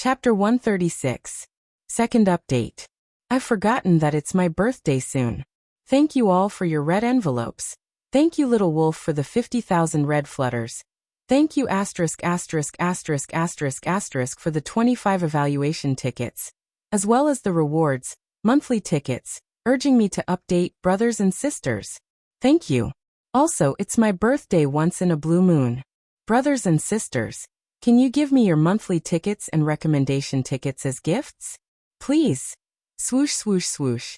Chapter 136. Second update. I've forgotten that it's my birthday soon. Thank you all for your red envelopes. Thank you Little Wolf for the 50,000 red flutters. Thank you ******* for the 25 evaluation tickets, as well as the rewards, monthly tickets, urging me to update, brothers and sisters. Thank you. Also, it's my birthday once in a blue moon. Brothers and sisters, can you give me your monthly tickets and recommendation tickets as gifts? Please. Swoosh swoosh swoosh.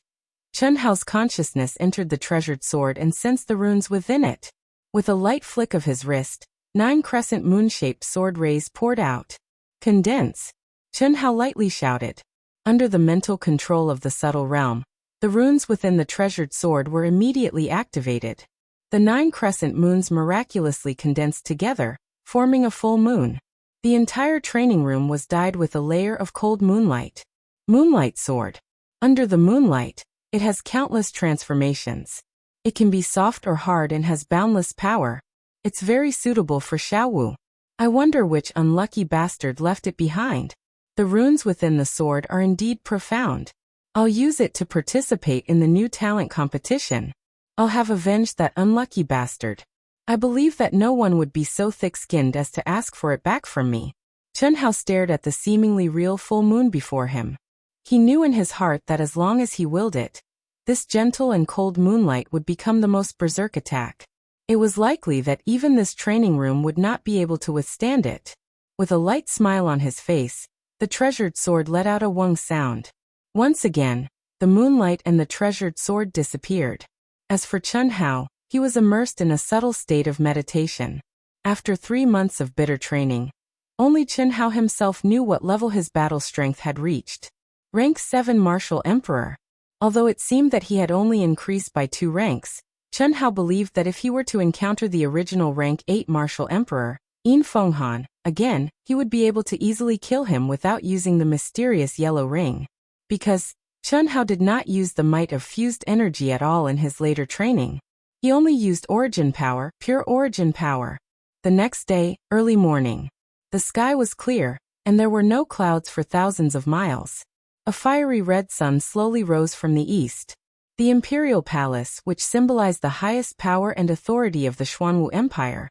Chun Hao's consciousness entered the treasured sword and sensed the runes within it. With a light flick of his wrist, 9 crescent moon-shaped sword rays poured out. Condense. Chun Hao lightly shouted. Under the mental control of the subtle realm, the runes within the treasured sword were immediately activated. The 9 crescent moons miraculously condensed together, forming a full moon. The entire training room was dyed with a layer of cold moonlight. Moonlight sword. Under the moonlight, it has countless transformations. It can be soft or hard and has boundless power. It's very suitable for Xiaowu. I wonder which unlucky bastard left it behind. The runes within the sword are indeed profound. I'll use it to participate in the new talent competition. I'll have avenged that unlucky bastard. I believe that no one would be so thick-skinned as to ask for it back from me. Chun Hao stared at the seemingly real full moon before him. He knew in his heart that as long as he willed it, this gentle and cold moonlight would become the most berserk attack. It was likely that even this training room would not be able to withstand it. With a light smile on his face, the treasured sword let out a wung sound. Once again, the moonlight and the treasured sword disappeared. As for Chun Hao, he was immersed in a subtle state of meditation. After 3 months of bitter training, only Chun Hao himself knew what level his battle strength had reached. Rank 7 Martial Emperor. Although it seemed that he had only increased by 2 ranks, Chun Hao believed that if he were to encounter the original rank 8 Martial Emperor, Yin Fenghan, again, he would be able to easily kill him without using the mysterious yellow ring. Because Chun Hao did not use the might of fused energy at all in his later training. He only used origin power, pure origin power. The next day, early morning. The sky was clear, and there were no clouds for thousands of miles. A fiery red sun slowly rose from the east. The imperial palace, which symbolized the highest power and authority of the Xuanwu Empire,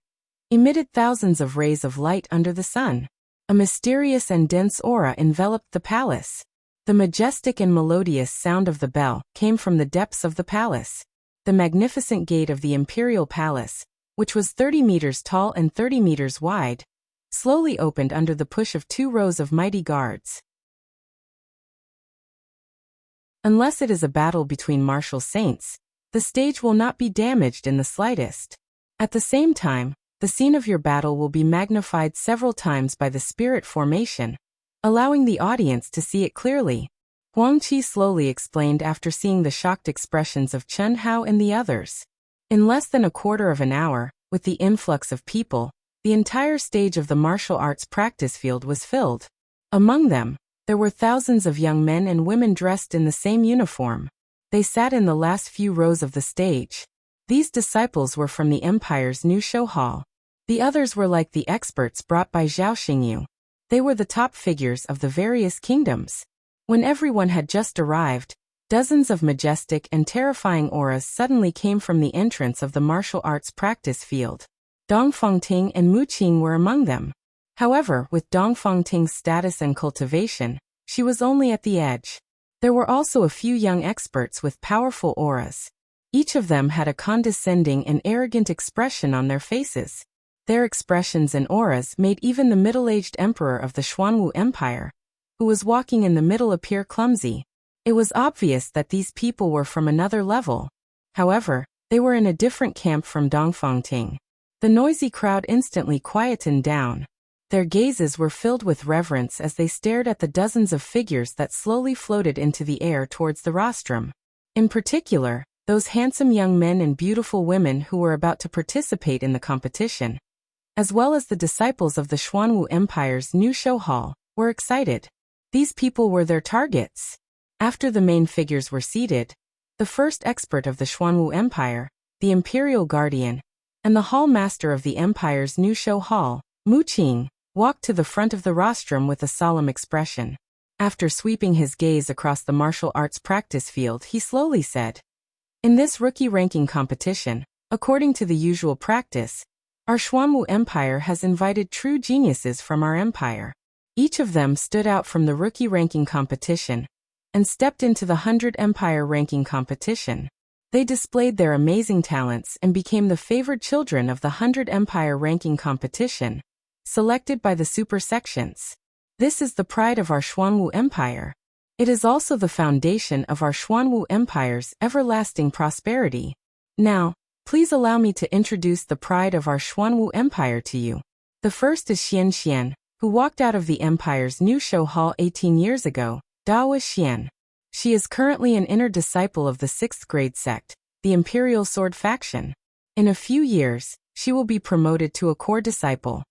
emitted thousands of rays of light under the sun. A mysterious and dense aura enveloped the palace. The majestic and melodious sound of the bell came from the depths of the palace. The magnificent gate of the imperial palace, which was 30 meters tall and 30 meters wide, slowly opened under the push of 2 rows of mighty guards. Unless it is a battle between martial saints, the stage will not be damaged in the slightest. At the same time, the scene of your battle will be magnified several times by the spirit formation, allowing the audience to see it clearly. Huang Qi slowly explained after seeing the shocked expressions of Chun Hao and the others. In less than a quarter of an hour, with the influx of people, the entire stage of the martial arts practice field was filled. Among them, there were thousands of young men and women dressed in the same uniform. They sat in the last few rows of the stage. These disciples were from the empire's new show hall. The others were like the experts brought by Zhao Xingyu. They were the top figures of the various kingdoms. When everyone had just arrived, dozens of majestic and terrifying auras suddenly came from the entrance of the martial arts practice field. Dong Fengting and Mu Qing were among them. However, with Dong Fengting's status and cultivation, she was only at the edge. There were also a few young experts with powerful auras. Each of them had a condescending and arrogant expression on their faces. Their expressions and auras made even the middle-aged emperor of the Xuanwu Empire, who was walking in the middle, appear clumsy. It was obvious that these people were from another level. However, they were in a different camp from Dong Fengting. The noisy crowd instantly quietened down. Their gazes were filled with reverence as they stared at the dozens of figures that slowly floated into the air towards the rostrum. In particular, those handsome young men and beautiful women who were about to participate in the competition, as well as the disciples of the Xuanwu Empire's new show hall, were excited. These people were their targets. After the main figures were seated, the first expert of the Xuanwu Empire, the Imperial Guardian, and the hall master of the Empire's new show hall, Mu Qing, walked to the front of the rostrum with a solemn expression. After sweeping his gaze across the martial arts practice field, he slowly said, "In this rookie ranking competition, according to the usual practice, our Xuanwu Empire has invited true geniuses from our empire. Each of them stood out from the rookie ranking competition and stepped into the 100 Empire ranking competition. They displayed their amazing talents and became the favored children of the 100 Empire ranking competition, selected by the super sections. This is the pride of our Xuanwu Empire. It is also the foundation of our Xuanwu Empire's everlasting prosperity. Now, please allow me to introduce the pride of our Xuanwu Empire to you. The first is Xian Xian, who walked out of the Empire's new show hall 18 years ago, Dao Xian. She is currently an inner disciple of the 6th grade sect, the Imperial Sword faction. In a few years, she will be promoted to a core disciple."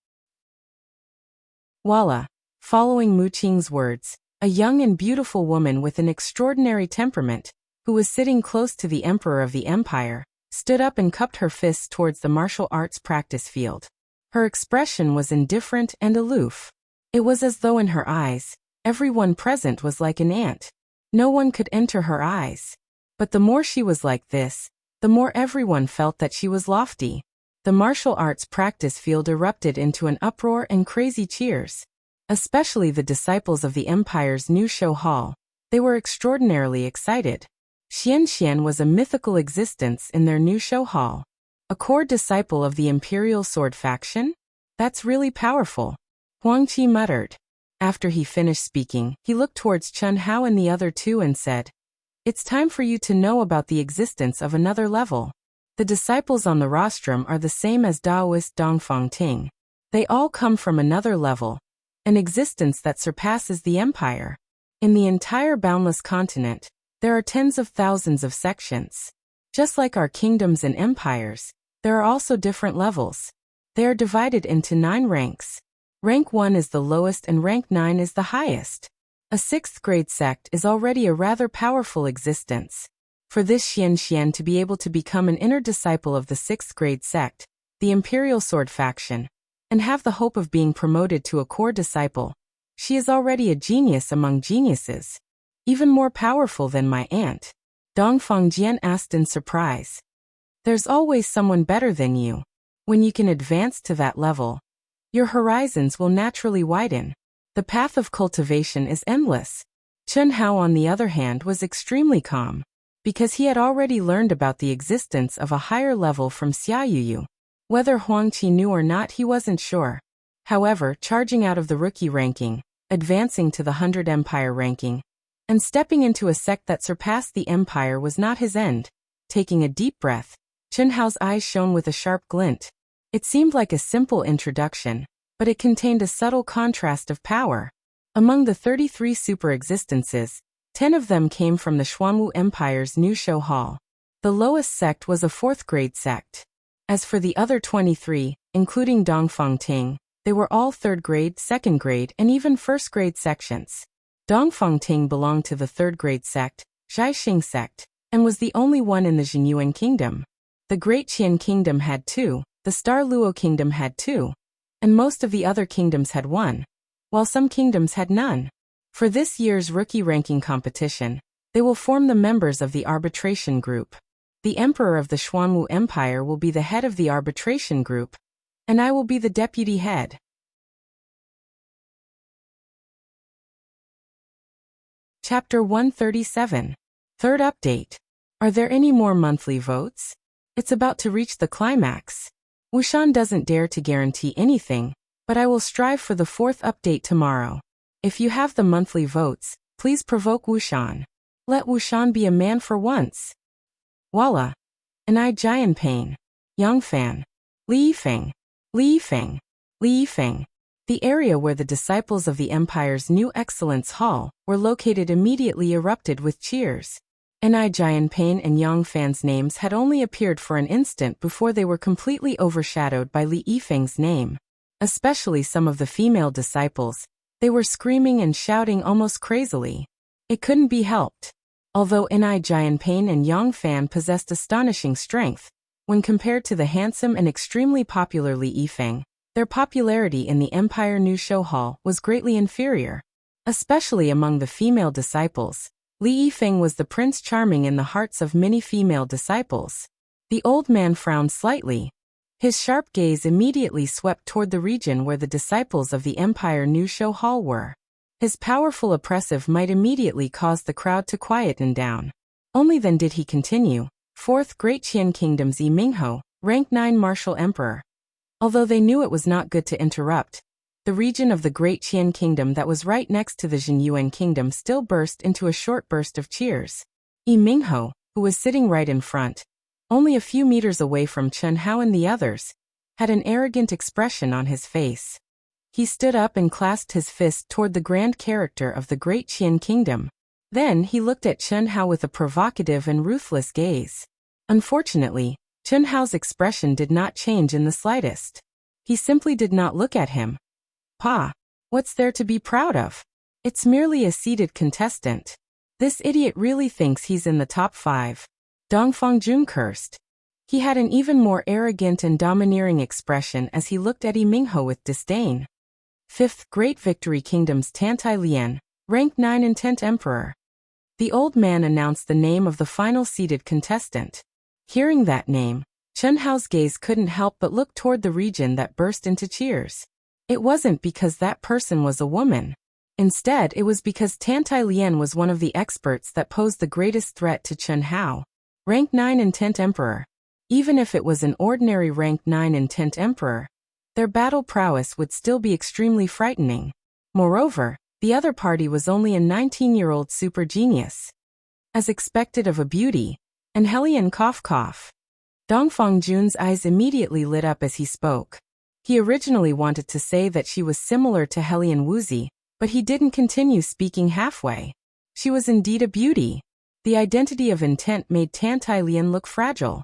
Voila! Following Mu Qing's words, a young and beautiful woman with an extraordinary temperament, who was sitting close to the Emperor of the Empire, stood up and cupped her fists towards the martial arts practice field. Her expression was indifferent and aloof. It was as though in her eyes, everyone present was like an ant. No one could enter her eyes. But the more she was like this, the more everyone felt that she was lofty. The martial arts practice field erupted into an uproar and crazy cheers. Especially the disciples of the Empire's new show hall. They were extraordinarily excited. Xian Xian was a mythical existence in their new show hall. A core disciple of the Imperial Sword faction? That's really powerful. Huang Qi muttered. After he finished speaking, he looked towards Chen Hao and the other two and said, "It's time for you to know about the existence of another level. The disciples on the rostrum are the same as Daoist Dongfang Ting. They all come from another level, an existence that surpasses the Empire. In the entire boundless continent, there are tens of thousands of sections. Just like our kingdoms and empires, there are also different levels. They are divided into 9 ranks. Rank 1 is the lowest and rank 9 is the highest. A 6th grade sect is already a rather powerful existence. For this Xian Xian to be able to become an inner disciple of the 6th grade sect, the Imperial Sword faction, and have the hope of being promoted to a core disciple, she is already a genius among geniuses. Even more powerful than my aunt." Dongfang Jian asked in surprise. "There's always someone better than you. When you can advance to that level, your horizons will naturally widen. The path of cultivation is endless." Chen Hao, on the other hand, was extremely calm, because he had already learned about the existence of a higher level from Xia Yuyu. Whether Huang Qi knew or not, he wasn't sure. However, charging out of the rookie ranking, advancing to the 100 Empire ranking, and stepping into a sect that surpassed the Empire was not his end. Taking a deep breath, Chen Hao's eyes shone with a sharp glint. It seemed like a simple introduction, but it contained a subtle contrast of power. Among the 33 super existences, 10 of them came from the Xuanwu Empire's new show hall. The lowest sect was a 4th grade sect. As for the other 23, including Dongfang Ting, they were all 3rd grade, 2nd grade, and even 1st grade sections. Dongfang Ting belonged to the 3rd grade sect, Zhaixing sect, and was the only one in the Jinyuan kingdom. The Great Qian kingdom had 2, the Star Luo kingdom had 2, and most of the other kingdoms had 1, while some kingdoms had none. For this year's rookie ranking competition, they will form the members of the arbitration group. The Emperor of the Xuanwu Empire will be the head of the arbitration group, and I will be the deputy head. Chapter 137. Third update. Are there any more monthly votes? It's about to reach the climax. Wushan doesn't dare to guarantee anything, but I will strive for the 4th update tomorrow. If you have the monthly votes, please provoke Wushan. Let Wushan be a man for once. Voila! Anai Jian Pain. Yang Fan. Li Feng. Li Feng. Li Feng. The area where the disciples of the Empire's new Excellence Hall were located immediately erupted with cheers. Anai Jian Pain and Yang Fan's names had only appeared for an instant before they were completely overshadowed by Li Yifeng's name. Especially some of the female disciples, they were screaming and shouting almost crazily. It couldn't be helped. Although Anai Jian Pain and Yang Fan possessed astonishing strength, when compared to the handsome and extremely popular Li Yifeng, Their popularity in the Empire New Show Hall was greatly inferior, especially among the female disciples. Li Yifeng was the Prince Charming in the hearts of many female disciples. The old man frowned slightly. His sharp gaze immediately swept toward the region where the disciples of the Empire New Show Hall were. His powerful oppressive might immediately caused the crowd to quieten down. Only then did he continue. 4th Great Qian Kingdom's Yi Mingho, rank 9 Martial Emperor. Although they knew it was not good to interrupt, the region of the Great Qian Kingdom that was right next to the Jinyuan Kingdom still burst into a short burst of cheers. Yi Mingho, who was sitting right in front, only a few meters away from Chen Hao and the others, had an arrogant expression on his face. He stood up and clasped his fist toward the grand character of the Great Qian Kingdom. Then he looked at Chen Hao with a provocative and ruthless gaze. Unfortunately, Chen Hao's expression did not change in the slightest. He simply did not look at him. Pa, what's there to be proud of? It's merely a seated contestant. This idiot really thinks he's in the top 5. Dong Fongjun cursed. He had an even more arrogant and domineering expression as he looked at Yi Mingho with disdain. 5th Great Victory Kingdom's Tantai Lian, rank 9 and 10th Emperor. The old man announced the name of the final seated contestant. Hearing that name, Chen Hao's gaze couldn't help but look toward the region that burst into cheers. It wasn't because that person was a woman. Instead, it was because Tantai Lian was one of the experts that posed the greatest threat to Chen Hao. Rank 9 and 10th Emperor. Even if it was an ordinary rank 9 and 10th Emperor, their battle prowess would still be extremely frightening. Moreover, the other party was only a 19-year-old super genius. As expected of a beauty, and Helian cough. Dong Fongjun's eyes immediately lit up as he spoke. He originally wanted to say that she was similar to Helian Wuxia, but he didn't continue speaking halfway. She was indeed a beauty. The identity of intent made Tantai Lian look fragile.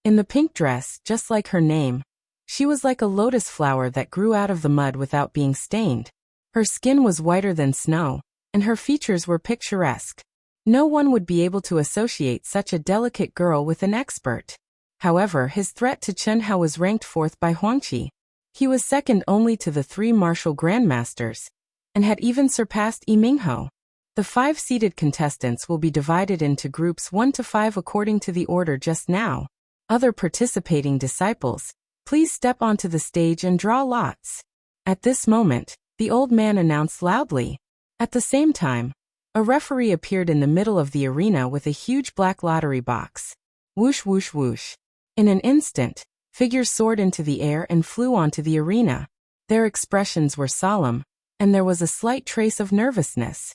In the pink dress, just like her name, she was like a lotus flower that grew out of the mud without being stained. Her skin was whiter than snow, and her features were picturesque. No one would be able to associate such a delicate girl with an expert. However, his threat to Chen Hao was ranked 4th by Huangqi. He was second only to the 3 martial grandmasters, and had even surpassed Yi Mingho. The 5 seated contestants will be divided into groups 1 to 5 according to the order just now. Other participating disciples, please step onto the stage and draw lots. At this moment, the old man announced loudly. At the same time, a referee appeared in the middle of the arena with a huge black lottery box. Whoosh whoosh whoosh. In an instant, figures soared into the air and flew onto the arena. Their expressions were solemn, and there was a slight trace of nervousness.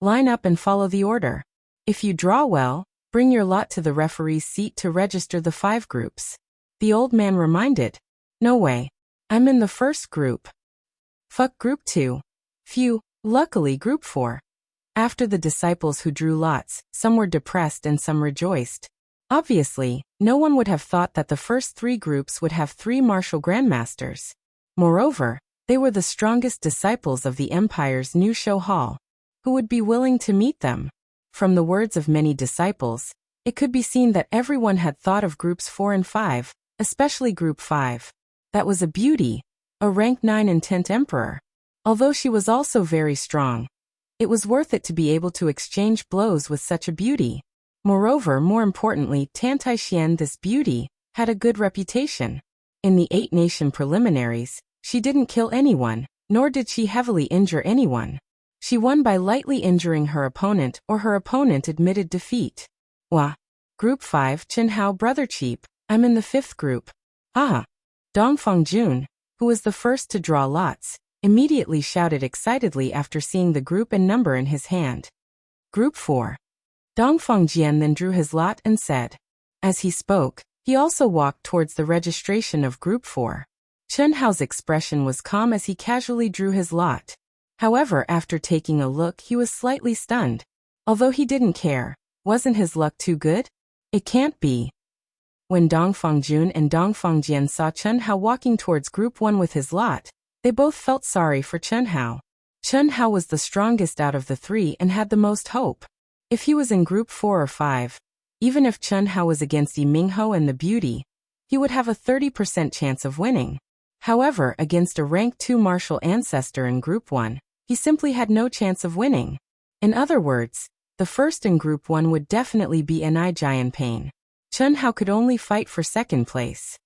Line up and follow the order. If you draw well, bring your lot to the referee's seat to register the 5 groups. The old man reminded. No way. I'm in the first group. Fuck group 2. Phew, luckily group 4. After the disciples who drew lots, some were depressed and some rejoiced. Obviously, no one would have thought that the first 3 groups would have 3 martial grandmasters. Moreover, they were the strongest disciples of the Empire's New Show Hall. Who would be willing to meet them? From the words of many disciples, it could be seen that everyone had thought of groups 4 and 5, especially group 5. That was a beauty, a rank 9 and 10th emperor. Although she was also very strong, it was worth it to be able to exchange blows with such a beauty. Moreover, more importantly, Tantai Xian, this beauty, had a good reputation. In the 8-nation preliminaries, she didn't kill anyone, nor did she heavily injure anyone. She won by lightly injuring her opponent or her opponent admitted defeat. Wah! Group 5, Chen Hao brother cheap, I'm in the 5th group. Ah! Dong Fongjun, who was the first to draw lots, immediately shouted excitedly after seeing the group and number in his hand. Group 4. Dong Fongjian then drew his lot and said. As he spoke, he also walked towards the registration of Group 4. Chen Hao's expression was calm as he casually drew his lot. However, after taking a look, he was slightly stunned. Although he didn't care, wasn't his luck too good? It can't be. When Dong Fongjun and Dong Fongjian saw Chen Hao walking towards Group 1 with his lot, they both felt sorry for Chen Hao. Chen Hao was the strongest out of the 3 and had the most hope. If he was in Group 4 or 5, even if Chen Hao was against Yi Mingho and the beauty, he would have a 30% chance of winning. However, against a rank 2 martial ancestor in Group 1, he simply had no chance of winning. In other words, the first in Group 1 would definitely be Ni Jian Pain. Chun Hao could only fight for second place.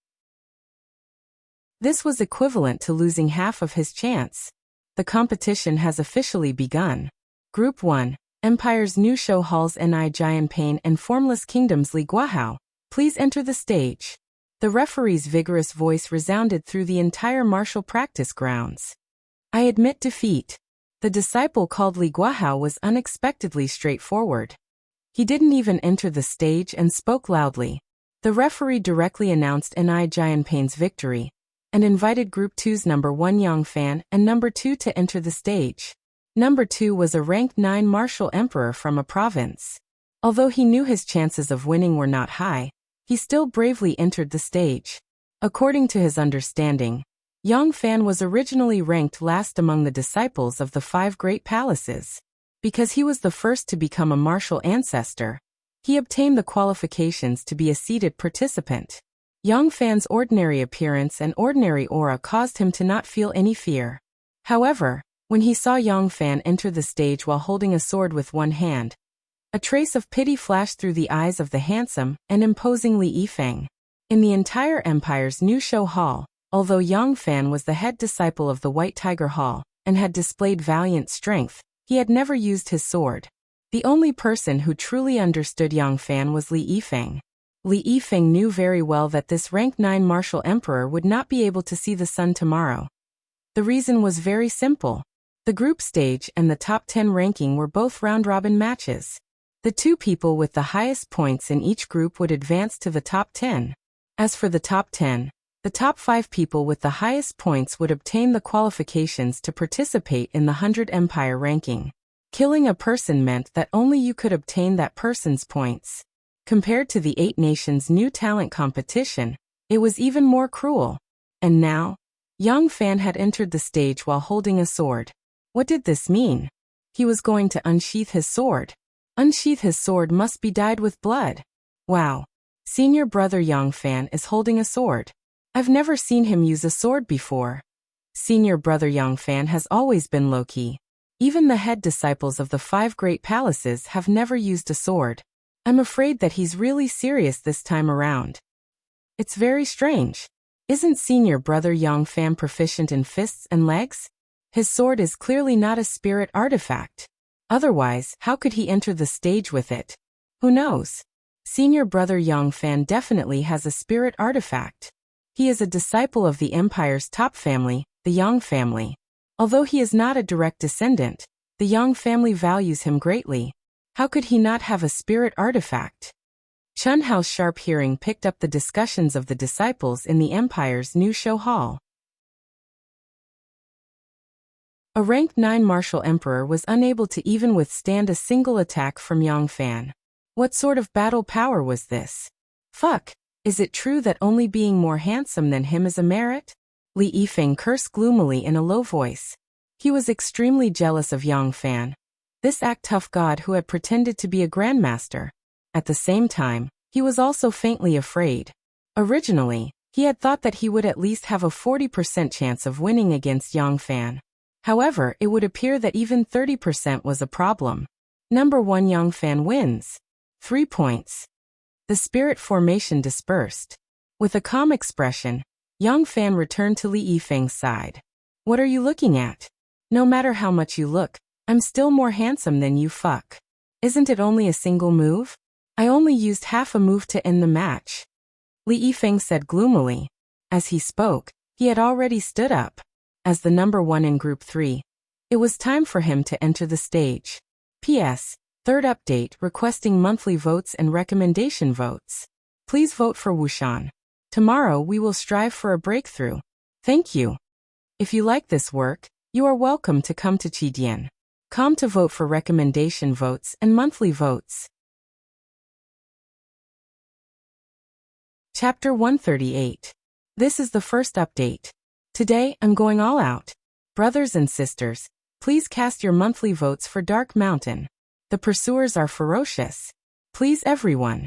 This was equivalent to losing half of his chance. The competition has officially begun. Group 1, Empire's New Show Halls Ni Jian Pain and Formless Kingdoms Li Guahao. Please enter the stage. The referee's vigorous voice resounded through the entire martial practice grounds. I admit defeat. The disciple called Li Guahao was unexpectedly straightforward. He didn't even enter the stage and spoke loudly. The referee directly announced Ni Jian Pain's victory and invited Group 2's number 1 Yang Fan and number 2 to enter the stage. Number 2 was a rank 9 martial emperor from a province. Although he knew his chances of winning were not high, he still bravely entered the stage. According to his understanding, Yang Fan was originally ranked last among the disciples of the 5 great palaces. Because he was the first to become a martial ancestor, he obtained the qualifications to be a seated participant. Yang Fan's ordinary appearance and ordinary aura caused him to not feel any fear. However, when he saw Yang Fan enter the stage while holding a sword with one hand, a trace of pity flashed through the eyes of the handsome and imposing Li Yifeng. In the entire Empire's New Show Hall, although Yang Fan was the head disciple of the White Tiger Hall and had displayed valiant strength, he had never used his sword. The only person who truly understood Yang Fan was Li Yifeng. Li Yifeng knew very well that this rank 9 martial emperor would not be able to see the sun tomorrow. The reason was very simple. The group stage and the top 10 ranking were both round-robin matches. The 2 people with the highest points in each group would advance to the top 10. As for the top 10, the top 5 people with the highest points would obtain the qualifications to participate in the 100 Empire ranking. Killing a person meant that only you could obtain that person's points. Compared to the 8 nations' new talent competition, it was even more cruel. And now, Yang Fan had entered the stage while holding a sword. What did this mean? He was going to unsheath his sword. Unsheath his sword must be dyed with blood. Wow. Senior brother Yang Fan is holding a sword. I've never seen him use a sword before. Senior brother Yang Fan has always been low-key. Even the head disciples of the 5 great palaces have never used a sword. I'm afraid that he's really serious this time around. It's very strange. Isn't senior brother Yang Fan proficient in fists and legs? His sword is clearly not a spirit artifact. Otherwise, how could he enter the stage with it? Who knows? Senior brother Yang Fan definitely has a spirit artifact. He is a disciple of the Empire's top family, the Yang family. Although he is not a direct descendant, the Yang family values him greatly. How could he not have a spirit artifact? Chun Hao's sharp hearing picked up the discussions of the disciples in the Empire's New Show Hall. A rank 9 martial emperor was unable to even withstand a single attack from Yang Fan. What sort of battle power was this? Fuck, is it true that only being more handsome than him is a merit? Li Yifeng cursed gloomily in a low voice. He was extremely jealous of Yang Fan, this act-tough god who had pretended to be a grandmaster. At the same time, he was also faintly afraid. Originally, he had thought that he would at least have a 40% chance of winning against Yang Fan. However, it would appear that even 30% was a problem. Number 1 Yang Fan wins. 3 points. The spirit formation dispersed. With a calm expression, Yang Fan returned to Li Yifeng's side. What are you looking at? No matter how much you look, I'm still more handsome than you. Fuck. Isn't it only a single move? I only used half a move to end the match. Li Yifeng said gloomily. As he spoke, he had already stood up. As the number 1 in Group 3, it was time for him to enter the stage. P.S. Third update requesting monthly votes and recommendation votes. Please vote for Wuxian. Tomorrow we will strive for a breakthrough. Thank you. If you like this work, you are welcome to come to Qidian.com to vote for recommendation votes and monthly votes. Chapter 138. This is the first update. Today, I'm going all out. Brothers and sisters, please cast your monthly votes for Dark Mountain. The pursuers are ferocious. Please everyone.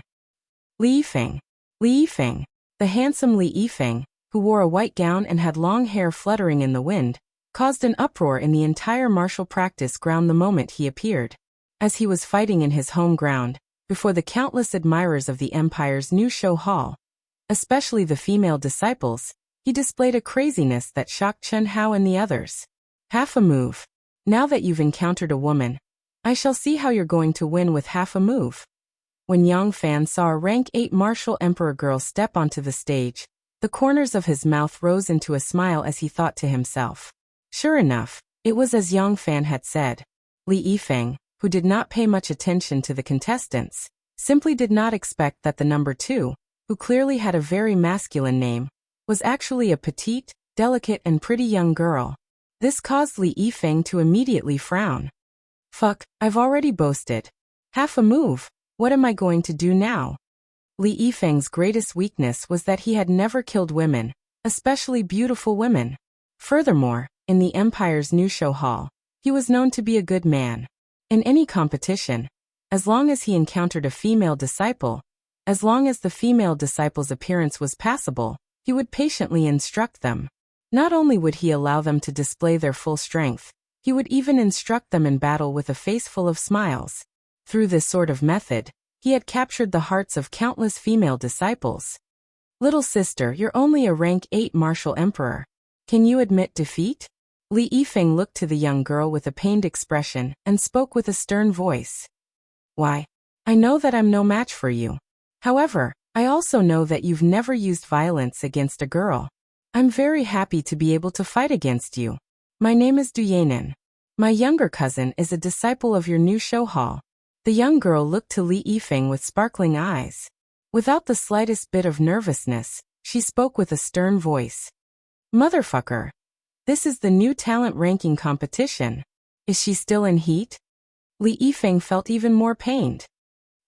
Li Yifeng. Li Yifeng. The handsome Li Yifeng, who wore a white gown and had long hair fluttering in the wind, caused an uproar in the entire martial practice ground the moment he appeared. As he was fighting in his home ground, before the countless admirers of the Empire's new show hall, especially the female disciples, he displayed a craziness that shocked Chen Hao and the others. Half a move. Now that you've encountered a woman, I shall see how you're going to win with half a move. When Yang Fan saw a rank 8 martial emperor girl step onto the stage, the corners of his mouth rose into a smile as he thought to himself. Sure enough, it was as Yang Fan had said. Li Yifeng, who did not pay much attention to the contestants, simply did not expect that the number 2, who clearly had a very masculine name, was actually a petite, delicate and pretty young girl. This caused Li Yifeng to immediately frown. Fuck, I've already boasted. Half a move, what am I going to do now? Li Yifeng's greatest weakness was that he had never killed women, especially beautiful women. Furthermore, in the Empire's new show hall, he was known to be a good man. In any competition, as long as he encountered a female disciple, as long as the female disciple's appearance was passable, he would patiently instruct them. Not only would he allow them to display their full strength, he would even instruct them in battle with a face full of smiles. Through this sort of method, he had captured the hearts of countless female disciples. Little sister, you're only a rank 8 martial emperor. Can you admit defeat? Li Yifeng looked to the young girl with a pained expression and spoke with a stern voice. Why? I know that I'm no match for you. However, I also know that you've never used violence against a girl. I'm very happy to be able to fight against you. My name is Du Yanan. My younger cousin is a disciple of your new show hall. The young girl looked to Li Yifeng with sparkling eyes. Without the slightest bit of nervousness, she spoke with a stern voice. Motherfucker. This is the new talent ranking competition. Is she still in heat? Li Yifeng felt even more pained.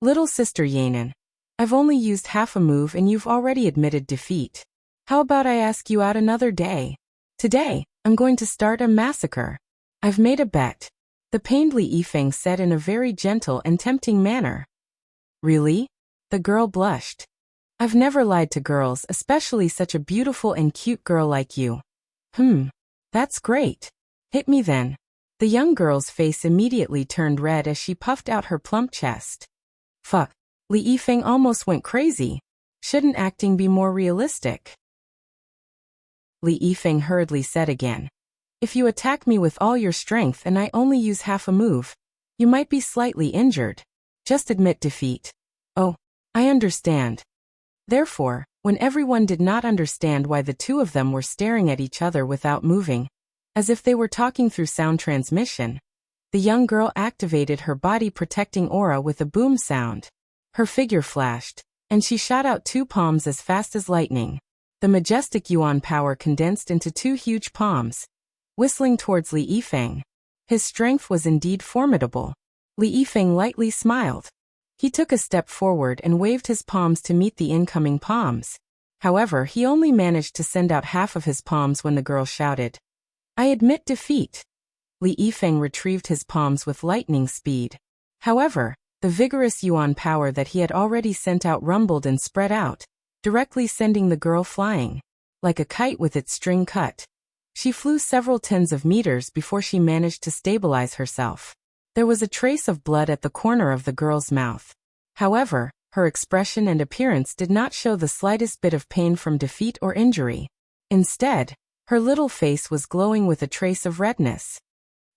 Little sister Yanan, I've only used half a move and you've already admitted defeat. How about I ask you out another day? Today, I'm going to start a massacre. I've made a bet. The pained Li Yifeng said in a very gentle and tempting manner. Really? The girl blushed. I've never lied to girls, especially such a beautiful and cute girl like you. That's great. Hit me then. The young girl's face immediately turned red as she puffed out her plump chest. Fuck. Li Yifeng almost went crazy. Shouldn't acting be more realistic? Li Yifeng hurriedly said again. If you attack me with all your strength and I only use half a move, you might be slightly injured. Just admit defeat. Oh, I understand. Therefore, when everyone did not understand why the two of them were staring at each other without moving, as if they were talking through sound transmission, the young girl activated her body protecting aura with a boom sound. Her figure flashed, and she shot out 2 palms as fast as lightning. The majestic Yuan power condensed into 2 huge palms, whistling towards Li Yifeng. His strength was indeed formidable. Li Yifeng lightly smiled. He took a step forward and waved his palms to meet the incoming palms. However, he only managed to send out half of his palms when the girl shouted, I admit defeat. Li Yifeng retrieved his palms with lightning speed. However, the vigorous Yuan power that he had already sent out rumbled and spread out, directly sending the girl flying, like a kite with its string cut. She flew several tens of meters before she managed to stabilize herself. There was a trace of blood at the corner of the girl's mouth. However, her expression and appearance did not show the slightest bit of pain from defeat or injury. Instead, her little face was glowing with a trace of redness.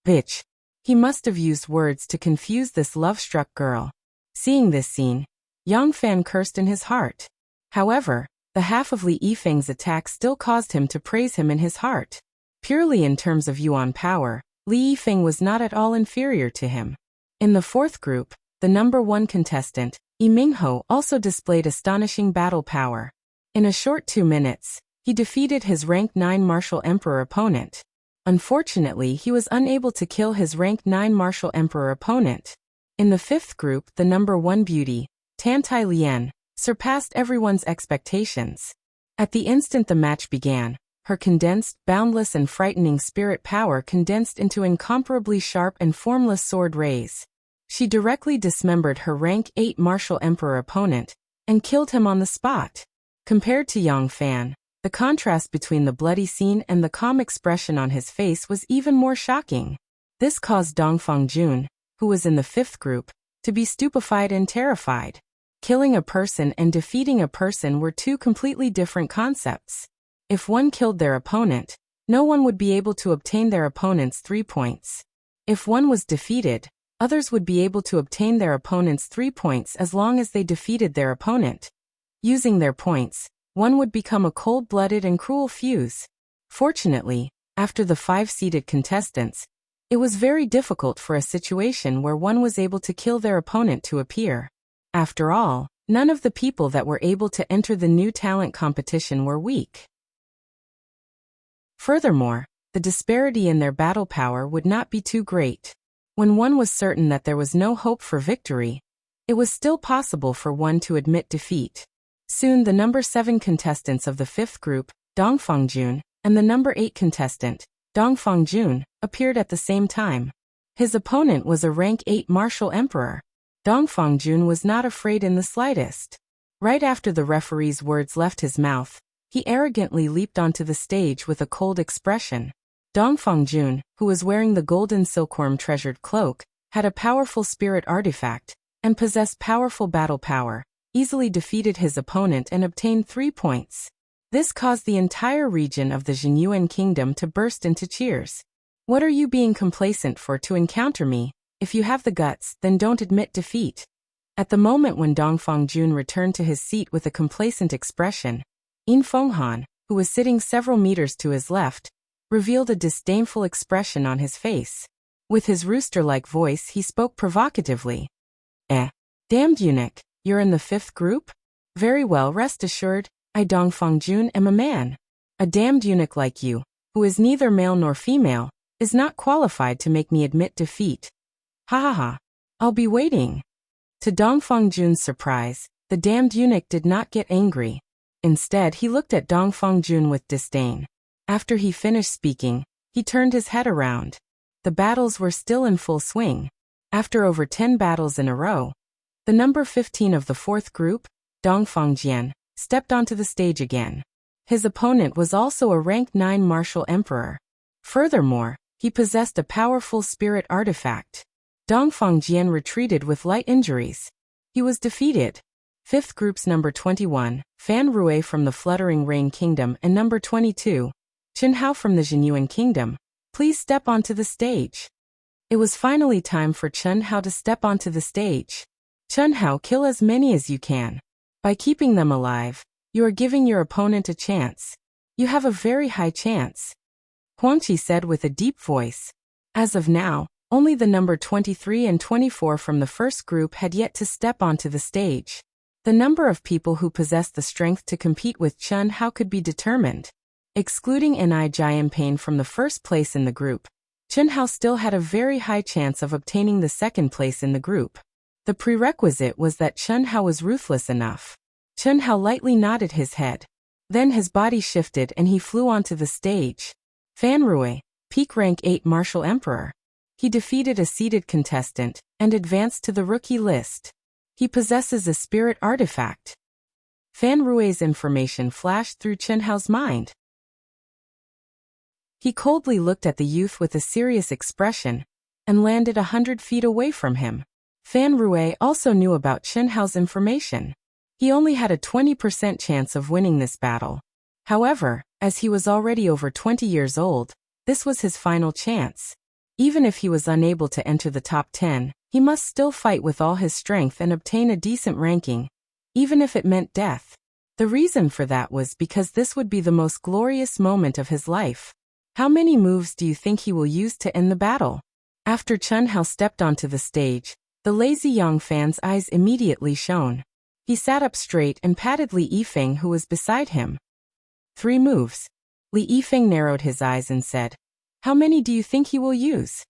Bitch. He must have used words to confuse this love-struck girl. Seeing this scene, Yang Fan cursed in his heart. However, the half of Li Yifeng's attack still caused him to praise him in his heart. Purely in terms of Yuan power, Li Yifeng was not at all inferior to him. In the 4th group, the number 1 contestant, Yi Mingho, also displayed astonishing battle power. In a short 2 minutes, he defeated his rank 9 martial emperor opponent. Unfortunately, he was unable to kill his rank 9 martial emperor opponent. In the 5th group, the number 1 beauty, Tan Tai Lian, surpassed everyone's expectations. At the instant the match began, her condensed, boundless and frightening spirit power condensed into incomparably sharp and formless sword rays. She directly dismembered her rank 8 martial emperor opponent, and killed him on the spot. Compared to Yang Fan, the contrast between the bloody scene and the calm expression on his face was even more shocking. This caused Dongfang Jun, who was in the fifth group, to be stupefied and terrified. Killing a person and defeating a person were two completely different concepts. If one killed their opponent, no one would be able to obtain their opponent's 3 points. If one was defeated, others would be able to obtain their opponent's 3 points as long as they defeated their opponent. Using their points, one would become a cold-blooded and cruel fuse. Fortunately, after the 5 seeded contestants, it was very difficult for a situation where one was able to kill their opponent to appear. After all, none of the people that were able to enter the new talent competition were weak. Furthermore, the disparity in their battle power would not be too great. When one was certain that there was no hope for victory, it was still possible for one to admit defeat. Soon the number 7 contestants of the 5th group, Dongfang Jun, and the number 8 contestant, Dongfang Jun, appeared at the same time. His opponent was a rank 8 martial emperor. Dongfang Jun was not afraid in the slightest. Right after the referee's words left his mouth, he arrogantly leaped onto the stage with a cold expression. Dongfang Jun, who was wearing the golden silkworm treasured cloak, had a powerful spirit artifact, and possessed powerful battle power, easily defeated his opponent and obtained 3 points. This caused the entire region of the Jinyuan kingdom to burst into cheers. What are you being complacent for to encounter me? If you have the guts, then don't admit defeat. At the moment when Dongfang Jun returned to his seat with a complacent expression, Yin Fenghan, who was sitting several meters to his left, revealed a disdainful expression on his face. With his rooster-like voice he spoke provocatively. Damned eunuch, you're in the 5th group? Very well, rest assured, I Dongfang Jun am a man. A damned eunuch like you, who is neither male nor female, is not qualified to make me admit defeat. Ha ha ha. I'll be waiting. To Dongfang Jun's surprise, the damned eunuch did not get angry. Instead, he looked at Dongfang Jun with disdain. After he finished speaking, he turned his head around. The battles were still in full swing. After over 10 battles in a row, the number 15 of the 4th group, Dongfang Jian, stepped onto the stage again. His opponent was also a rank 9 martial emperor. Furthermore, he possessed a powerful spirit artifact. Dongfang Jian retreated with light injuries. He was defeated. 5th group's number 21, Fan Rui from the Fluttering Rain Kingdom, and number 22, Chen Hao from the Jinyuan Kingdom, please step onto the stage. It was finally time for Chen Hao to step onto the stage. Chen Hao, kill as many as you can. By keeping them alive, you are giving your opponent a chance. You have a very high chance, Huangqi said with a deep voice. As of now, only the number 23 and 24 from the 1st group had yet to step onto the stage. The number of people who possessed the strength to compete with Chen Hao could be determined. Excluding Ni Jianpain from the 1st place in the group, Chen Hao still had a very high chance of obtaining the 2nd place in the group. The prerequisite was that Chen Hao was ruthless enough. Chen Hao lightly nodded his head. Then his body shifted and he flew onto the stage. Fan Rui, peak rank 8 martial emperor. He defeated a seeded contestant and advanced to the rookie list. He possesses a spirit artifact. Fan Rui's information flashed through Chen Hao's mind. He coldly looked at the youth with a serious expression and landed 100 feet away from him. Fan Rui also knew about Chen Hao's information. He only had a 20% chance of winning this battle. However, as he was already over 20 years old, this was his final chance. Even if he was unable to enter the top 10, he must still fight with all his strength and obtain a decent ranking, even if it meant death. The reason for that was because this would be the most glorious moment of his life. How many moves do you think he will use to end the battle? After Chen Hao stepped onto the stage, the lazy Yang Fan's eyes immediately shone. He sat up straight and patted Li Yifeng, who was beside him. 3 moves. Li Yifeng narrowed his eyes and said, how many do you think he will use?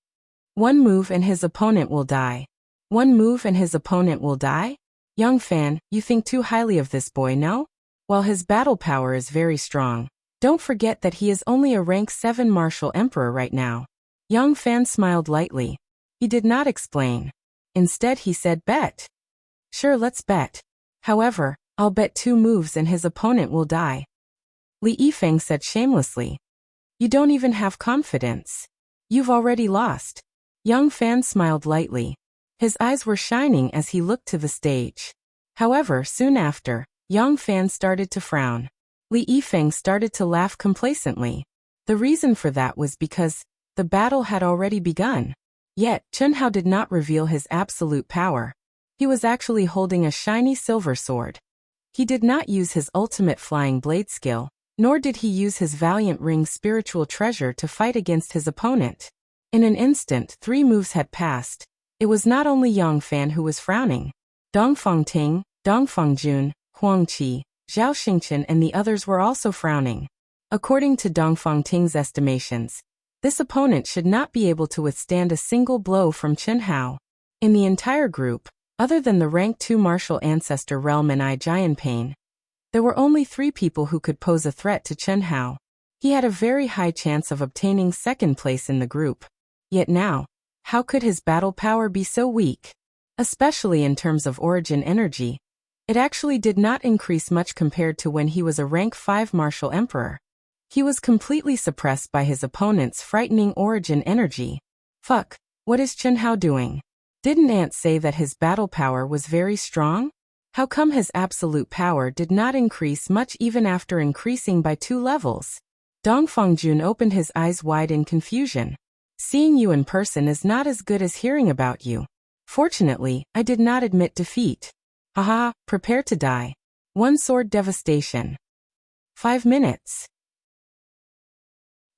1 move and his opponent will die. 1 move and his opponent will die? Yang Fan, you think too highly of this boy, no? While his battle power is very strong, don't forget that he is only a rank 7 martial emperor right now. Yang Fan smiled lightly. He did not explain. Instead he said, bet. Sure, let's bet. However, I'll bet 2 moves and his opponent will die. Li Yifeng said shamelessly. You don't even have confidence. You've already lost. Yang Fan smiled lightly. His eyes were shining as he looked to the stage. However, soon after, Yang Fan started to frown. Li Yifeng started to laugh complacently. The reason for that was because the battle had already begun. Yet, Chen Hao did not reveal his absolute power. He was actually holding a shiny silver sword. He did not use his ultimate flying blade skill, nor did he use his Valiant Ring spiritual treasure to fight against his opponent. In an instant, 3 moves had passed. It was not only Yang Fan who was frowning. Dongfang Ting, Dongfang Jun, Huang Qi, Zhao Xingqian and the others were also frowning. According to Dongfang Ting's estimations, this opponent should not be able to withstand a single blow from Chen Hao. In the entire group, other than the rank 2 martial ancestor Realm and I Jianpain, there were only 3 people who could pose a threat to Chen Hao. He had a very high chance of obtaining second place in the group. Yet now, how could his battle power be so weak? Especially in terms of origin energy. It actually did not increase much compared to when he was a rank 5 martial emperor. He was completely suppressed by his opponent's frightening origin energy. Fuck, what is Chen Hao doing? Didn't Ant say that his battle power was very strong? How come his absolute power did not increase much even after increasing by 2 levels? Dongfang Jun opened his eyes wide in confusion. Seeing you in person is not as good as hearing about you. Fortunately, I did not admit defeat. Haha, prepare to die. 1 sword devastation. 5 minutes.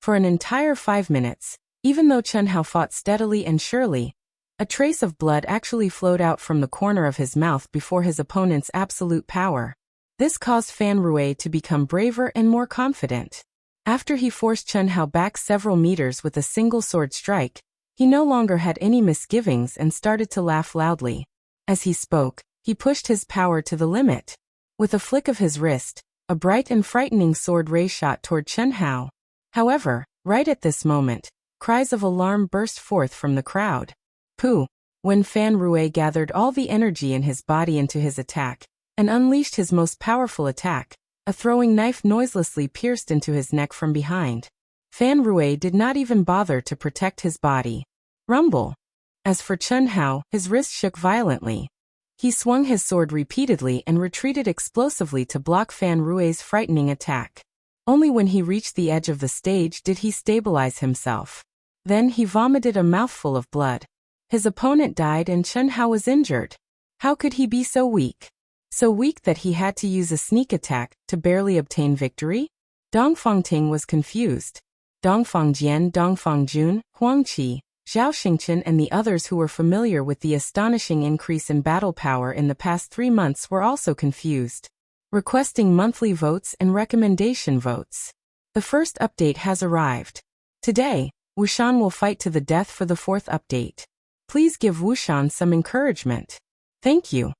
For an entire 5 minutes, even though Chen Hao fought steadily and surely, a trace of blood actually flowed out from the corner of his mouth before his opponent's absolute power. This caused Fan Rui to become braver and more confident. After he forced Chen Hao back several meters with a single sword strike, he no longer had any misgivings and started to laugh loudly. As he spoke, he pushed his power to the limit. With a flick of his wrist, a bright and frightening sword ray shot toward Chen Hao. However, right at this moment, cries of alarm burst forth from the crowd. Pooh! When Fan Rui gathered all the energy in his body into his attack, and unleashed his most powerful attack, a throwing knife noiselessly pierced into his neck from behind. Fan Rui did not even bother to protect his body. Rumble! As for Chen Hao, his wrist shook violently. He swung his sword repeatedly and retreated explosively to block Fan Rui's frightening attack. Only when he reached the edge of the stage did he stabilize himself. Then he vomited a mouthful of blood. His opponent died and Chen Hao was injured. How could he be so weak? So weak that he had to use a sneak attack to barely obtain victory? Dongfang Ting was confused. Dongfang Jian, Dongfang Jun, Huang Qi, Zhao Xingqian and the others who were familiar with the astonishing increase in battle power in the past 3 months were also confused. Requesting monthly votes and recommendation votes. The first update has arrived. Today, Wuxian will fight to the death for the 4th update. Please give Wuxian some encouragement. Thank you.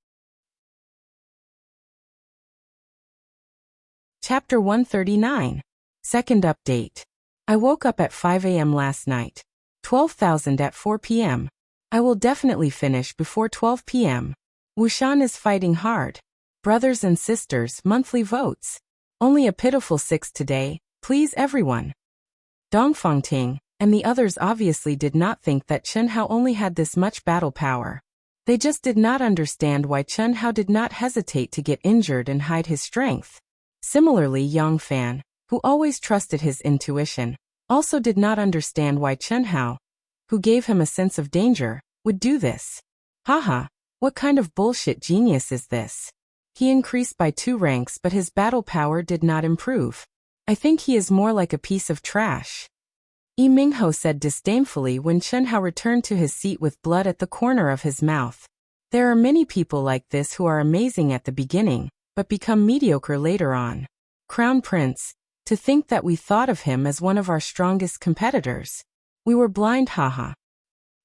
Chapter 139. Second update. I woke up at 5 a.m. last night. 12,000 at 4 p.m. I will definitely finish before 12 p.m. Wuxian is fighting hard. Brothers and sisters, monthly votes. Only a pitiful 6 today, please everyone. Dongfang Ting and the others obviously did not think that Chen Hao only had this much battle power. They just did not understand why Chen Hao did not hesitate to get injured and hide his strength. Similarly, Yang Fan, who always trusted his intuition, also did not understand why Chen Hao, who gave him a sense of danger, would do this. Haha, what kind of bullshit genius is this? He increased by 2 ranks but his battle power did not improve. I think he is more like a piece of trash. Yi Mingho said disdainfully when Chen Hao returned to his seat with blood at the corner of his mouth. There are many people like this who are amazing at the beginning, but become mediocre later on. Crown Prince, to think that we thought of him as one of our strongest competitors. We were blind, haha.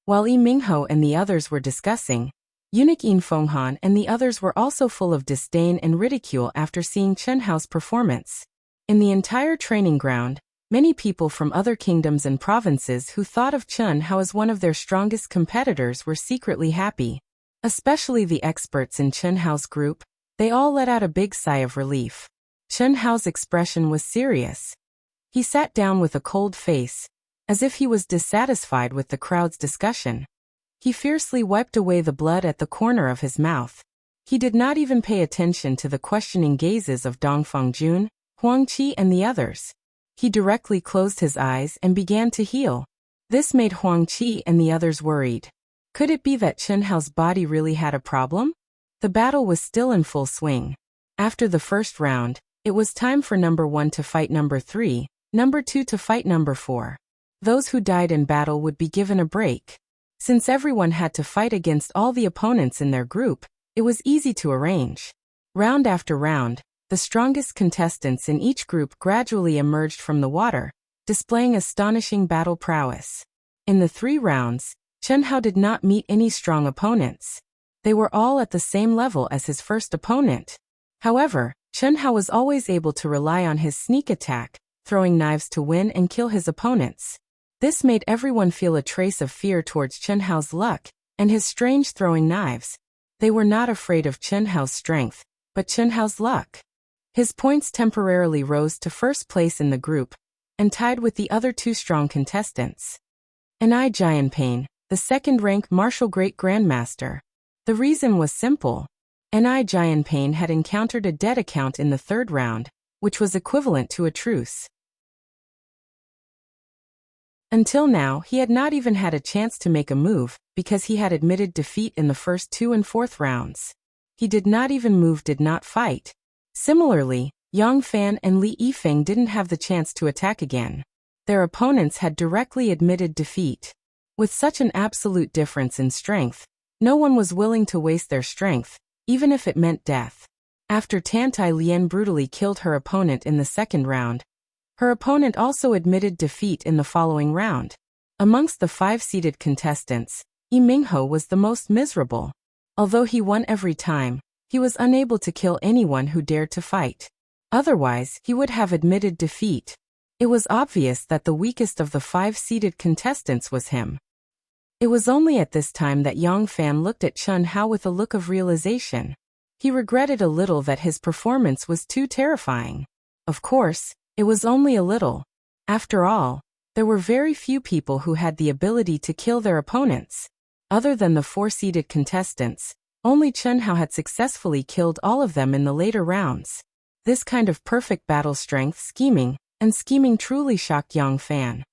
While Yi Mingho and the others were discussing, Eunuch Yin Fenghan and the others were also full of disdain and ridicule after seeing Chen Hao's performance. In the entire training ground, many people from other kingdoms and provinces who thought of Chen Hao as one of their strongest competitors were secretly happy. Especially the experts in Chen Hao's group, They all let out a big sigh of relief. Chen Hao's expression was serious. He sat down with a cold face, as if he was dissatisfied with the crowd's discussion. He fiercely wiped away the blood at the corner of his mouth. He did not even pay attention to the questioning gazes of Dong Fengjun, Huang Qi and the others. He directly closed his eyes and began to heal. This made Huang Qi and the others worried. Could it be that Chen Hao's body really had a problem? The battle was still in full swing. After the first round, it was time for number 1 to fight number 3, number 2 to fight number 4. Those who died in battle would be given a break. Since everyone had to fight against all the opponents in their group, it was easy to arrange. Round after round, the strongest contestants in each group gradually emerged from the water, displaying astonishing battle prowess. In the 3 rounds, Chen Hao did not meet any strong opponents. They were all at the same level as his first opponent. However, Chen Hao was always able to rely on his sneak attack, throwing knives to win and kill his opponents. This made everyone feel a trace of fear towards Chen Hao's luck and his strange throwing knives. They were not afraid of Chen Hao's strength, but Chen Hao's luck. His points temporarily rose to first place in the group, and tied with the other 2 strong contestants. Enai Jianpain, the second-rank martial great grandmaster. The reason was simple. Enai Jianpain had encountered a dead account in the 3rd round, which was equivalent to a truce. Until now, he had not even had a chance to make a move, because he had admitted defeat in the first 2 and 4th rounds. He did not even move, did not fight. Similarly, Yang Fan and Li Yifeng didn't have the chance to attack again. Their opponents had directly admitted defeat. With such an absolute difference in strength, no one was willing to waste their strength, even if it meant death. After Tantai Lian brutally killed her opponent in the 2nd round, her opponent also admitted defeat in the following round. Amongst the 5 seeded contestants, Yi Mingho was the most miserable. Although he won every time, he was unable to kill anyone who dared to fight. Otherwise, he would have admitted defeat. It was obvious that the weakest of the 5 seeded contestants was him. It was only at this time that Yang Fan looked at Chen Hao with a look of realization. He regretted a little that his performance was too terrifying. Of course, it was only a little. After all, there were very few people who had the ability to kill their opponents. Other than the 4 seeded contestants, only Chen Hao had successfully killed all of them in the later rounds. This kind of perfect battle strength scheming truly shocked Yang Fan.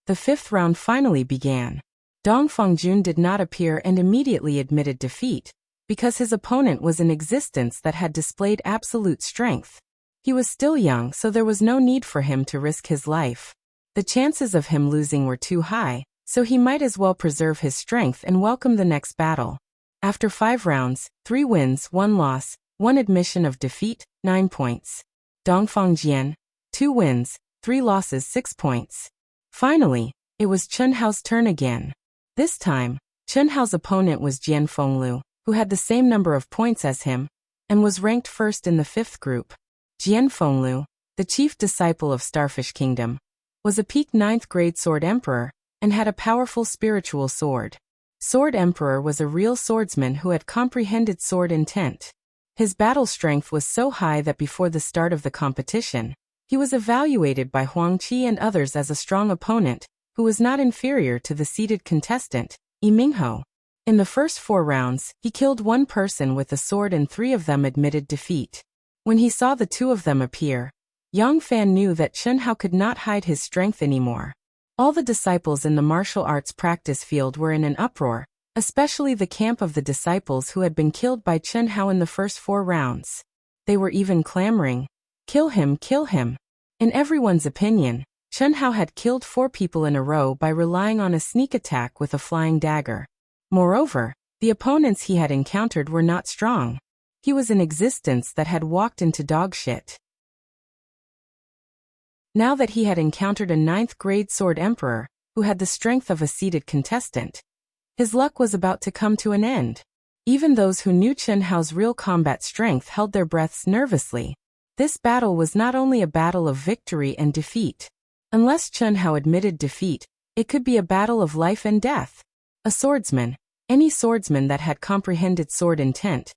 The 5th round finally began. Dong Fengjun did not appear and immediately admitted defeat, because his opponent was an existence that had displayed absolute strength. He was still young, so there was no need for him to risk his life. The chances of him losing were too high, so he might as well preserve his strength and welcome the next battle. After 5 rounds, 3 wins, 1 loss, 1 admission of defeat, 9 points. Dong Fengjian, 2 wins, 3 losses, 6 points. Finally, it was Chen Hao's turn again. This time, Chen Hao's opponent was Jian Fenglu, who had the same number of points as him, and was ranked first in the 5th group. Jian Fenglu, the chief disciple of Starfish Kingdom, was a peak 9th grade sword emperor, and had a powerful spiritual sword. Sword Emperor was a real swordsman who had comprehended sword intent. His battle strength was so high that before the start of the competition, he was evaluated by Huang Qi and others as a strong opponent, who was not inferior to the seeded contestant, Yi Mingho. In the first 4 rounds, he killed 1 person with a sword and 3 of them admitted defeat. When he saw the 2 of them appear, Yang Fan knew that Chen Hao could not hide his strength anymore. All the disciples in the martial arts practice field were in an uproar, especially the camp of the disciples who had been killed by Chen Hao in the first 4 rounds. They were even clamoring, "Kill him, kill him." In everyone's opinion, Chen Hao had killed 4 people in a row by relying on a sneak attack with a flying dagger. Moreover, the opponents he had encountered were not strong. He was an existence that had walked into dog shit. Now that he had encountered a 9th grade sword emperor, who had the strength of a seeded contestant, his luck was about to come to an end. Even those who knew Chen Hao's real combat strength held their breaths nervously. This battle was not only a battle of victory and defeat. Unless Chen Hao admitted defeat, it could be a battle of life and death. A swordsman, any swordsman that had comprehended sword intent,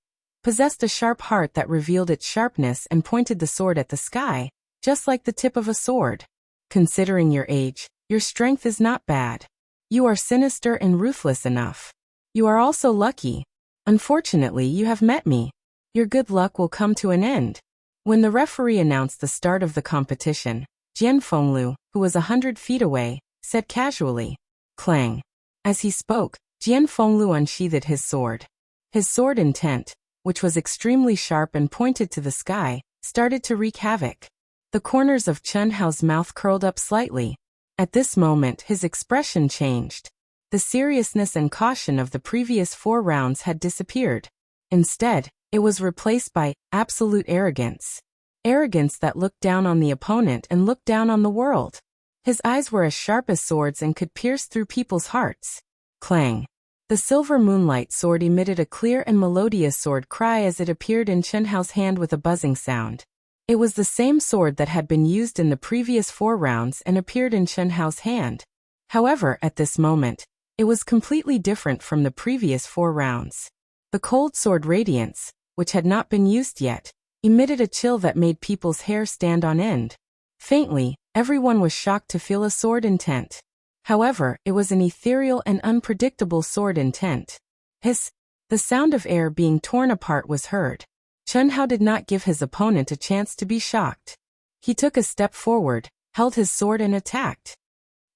possessed a sharp heart that revealed its sharpness and pointed the sword at the sky, just like the tip of a sword. Considering your age, your strength is not bad. You are sinister and ruthless enough. You are also lucky. Unfortunately, you have met me. Your good luck will come to an end. When the referee announced the start of the competition, Jian Fenglu, who was 100 feet away, said casually, "Clang." As he spoke, Jian Fenglu unsheathed his sword. His sword intent, which was extremely sharp and pointed to the sky, started to wreak havoc. The corners of Chen Hao's mouth curled up slightly. At this moment his expression changed. The seriousness and caution of the previous 4 rounds had disappeared. Instead, it was replaced by absolute arrogance. Arrogance that looked down on the opponent and looked down on the world. His eyes were as sharp as swords and could pierce through people's hearts. Clang. The silver moonlight sword emitted a clear and melodious sword cry as it appeared in Chen Hao's hand with a buzzing sound. It was the same sword that had been used in the previous 4 rounds and appeared in Chen Hao's hand. However, at this moment, it was completely different from the previous 4 rounds. The cold sword radiance, which had not been used yet, emitted a chill that made people's hair stand on end. Faintly, everyone was shocked to feel a sword intent. However, it was an ethereal and unpredictable sword intent. Hiss! The sound of air being torn apart was heard. Chen Hao did not give his opponent a chance to be shocked. He took a step forward, held his sword and attacked.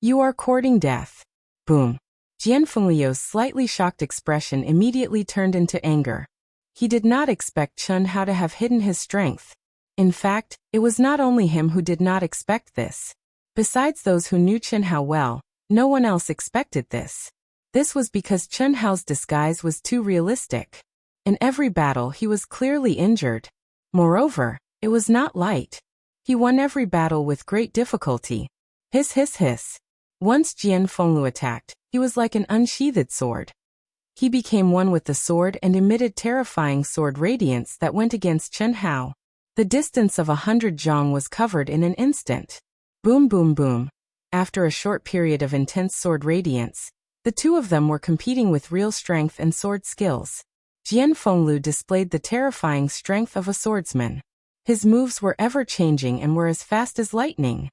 "You are courting death." Boom. Jian Fenglio's slightly shocked expression immediately turned into anger. He did not expect Chen Hao to have hidden his strength. In fact, it was not only him who did not expect this. Besides those who knew Chen Hao well, no one else expected this. This was because Chen Hao's disguise was too realistic. In every battle he was clearly injured. Moreover, it was not light. He won every battle with great difficulty. Hiss hiss hiss. Once Jian Fenglu attacked, he was like an unsheathed sword. He became one with the sword and emitted terrifying sword radiance that went against Chen Hao. The distance of 100 zhang was covered in an instant. Boom boom boom. After a short period of intense sword radiance, the two of them were competing with real strength and sword skills. Jian Fenglu displayed the terrifying strength of a swordsman. His moves were ever-changing and were as fast as lightning.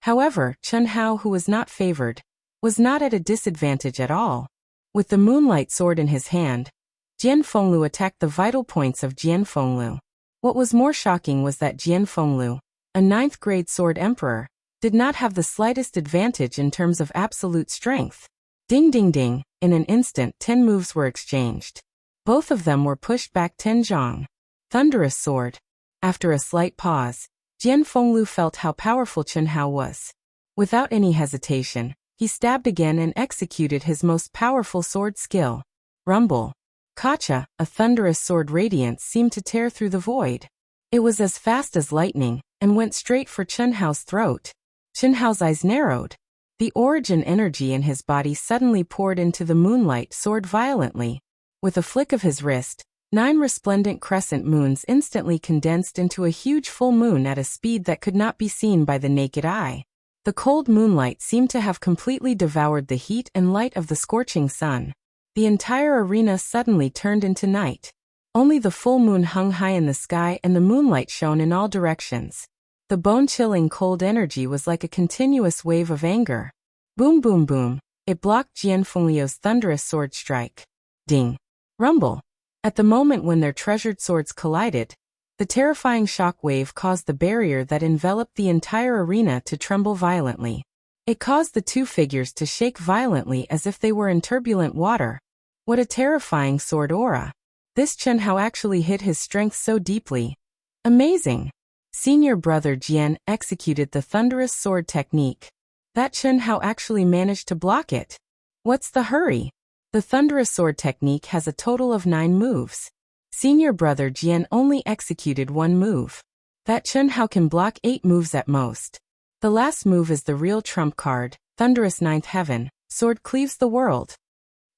However, Chen Hao, who was not favored, was not at a disadvantage at all. With the moonlight sword in his hand, Jian Fenglu attacked the vital points of Jian Fenglu. What was more shocking was that Jian Fenglu, a 9th-grade sword emperor, did not have the slightest advantage in terms of absolute strength. Ding ding ding, in an instant 10 moves were exchanged. Both of them were pushed back 10 zhang. Thunderous sword. After a slight pause, Jian Fenglu felt how powerful Chen Hao was. Without any hesitation, he stabbed again and executed his most powerful sword skill. Rumble. Kacha, a thunderous sword radiance seemed to tear through the void. It was as fast as lightning, and went straight for Chen Hao's throat. Chen Hao's eyes narrowed. The origin energy in his body suddenly poured into the moonlight sword violently. With a flick of his wrist, 9 resplendent crescent moons instantly condensed into a huge full moon at a speed that could not be seen by the naked eye. The cold moonlight seemed to have completely devoured the heat and light of the scorching sun. The entire arena suddenly turned into night. Only the full moon hung high in the sky and the moonlight shone in all directions. The bone-chilling cold energy was like a continuous wave of anger. Boom boom boom, it blocked Jian Fenglio's thunderous sword strike. Ding. Rumble. At the moment when their treasured swords collided, the terrifying shock wave caused the barrier that enveloped the entire arena to tremble violently. It caused the two figures to shake violently as if they were in turbulent water. What a terrifying sword aura. This Chen Hao actually hid his strength so deeply. Amazing. Senior brother Jian executed the thunderous sword technique. That Chen Hao actually managed to block it. What's the hurry? The thunderous sword technique has a total of 9 moves. Senior brother Jian only executed 1 move. That Chen Hao can block 8 moves at most. The last move is the real trump card, Thunderous Ninth Heaven, sword cleaves the world.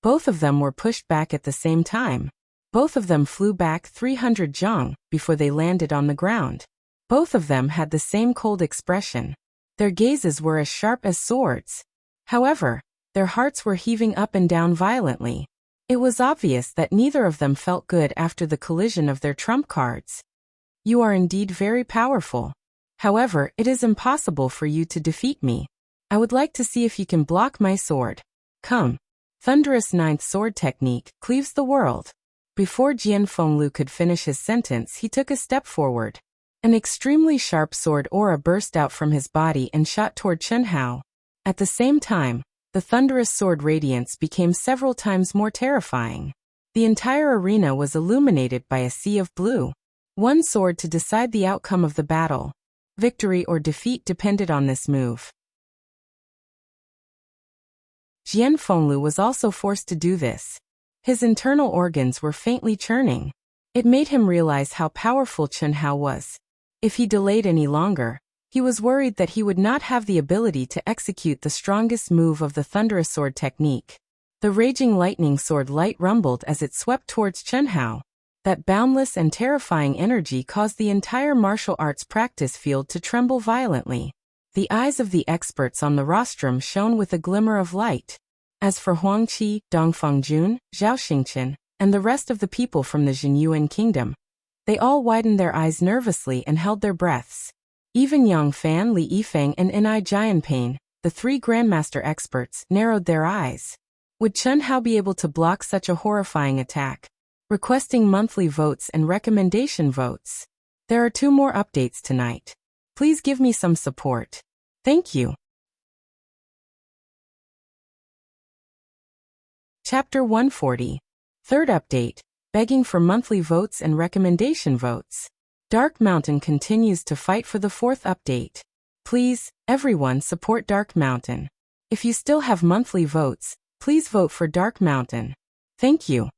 Both of them were pushed back at the same time. Both of them flew back 300 zhang before they landed on the ground. Both of them had the same cold expression. Their gazes were as sharp as swords. However, their hearts were heaving up and down violently. It was obvious that neither of them felt good after the collision of their trump cards. You are indeed very powerful. However, it is impossible for you to defeat me. I would like to see if you can block my sword. Come. Thunderous ninth sword technique cleaves the world. Before Jian Fenglu could finish his sentence, he took a step forward. An extremely sharp sword aura burst out from his body and shot toward Chen Hao. At the same time, the thunderous sword radiance became several times more terrifying. The entire arena was illuminated by a sea of blue. One sword to decide the outcome of the battle. Victory or defeat depended on this move. Jian Fenglu was also forced to do this. His internal organs were faintly churning. It made him realize how powerful Chen Hao was. If he delayed any longer, he was worried that he would not have the ability to execute the strongest move of the thunderous sword technique. The raging lightning sword light rumbled as it swept towards Chen Hao. That boundless and terrifying energy caused the entire martial arts practice field to tremble violently. The eyes of the experts on the rostrum shone with a glimmer of light. As for Huang Qi, Dong Fengjun, Zhao Xingqian, and the rest of the people from the Jinyuan kingdom, they all widened their eyes nervously and held their breaths. Even Yang Fan, Li Yifeng, and Nai Jianpain, the three grandmaster experts, narrowed their eyes. Would Chen Hao be able to block such a horrifying attack? Requesting monthly votes and recommendation votes. There are 2 more updates tonight. Please give me some support. Thank you. Chapter 140. Third update, begging for monthly votes and recommendation votes. Dark Mountain continues to fight for the 4th update. Please, everyone support Dark Mountain. If you still have monthly votes, please vote for Dark Mountain. Thank you.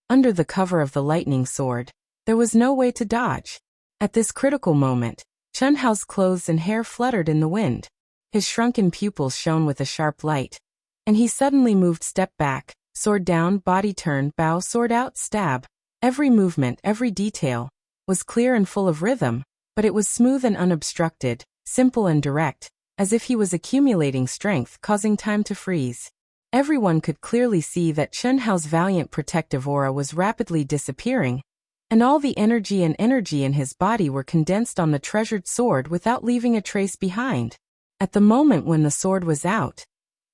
Under the cover of the lightning sword, there was no way to dodge. At this critical moment, Chen Hao's clothes and hair fluttered in the wind. His shrunken pupils shone with a sharp light. And he suddenly moved step back, sword down, body turn, bow, sword out, stab. Every movement, every detail, was clear and full of rhythm, but it was smooth and unobstructed, simple and direct, as if he was accumulating strength, causing time to freeze. Everyone could clearly see that Chen Hao's valiant protective aura was rapidly disappearing, and all the energy in his body were condensed on the treasured sword without leaving a trace behind. At the moment when the sword was out,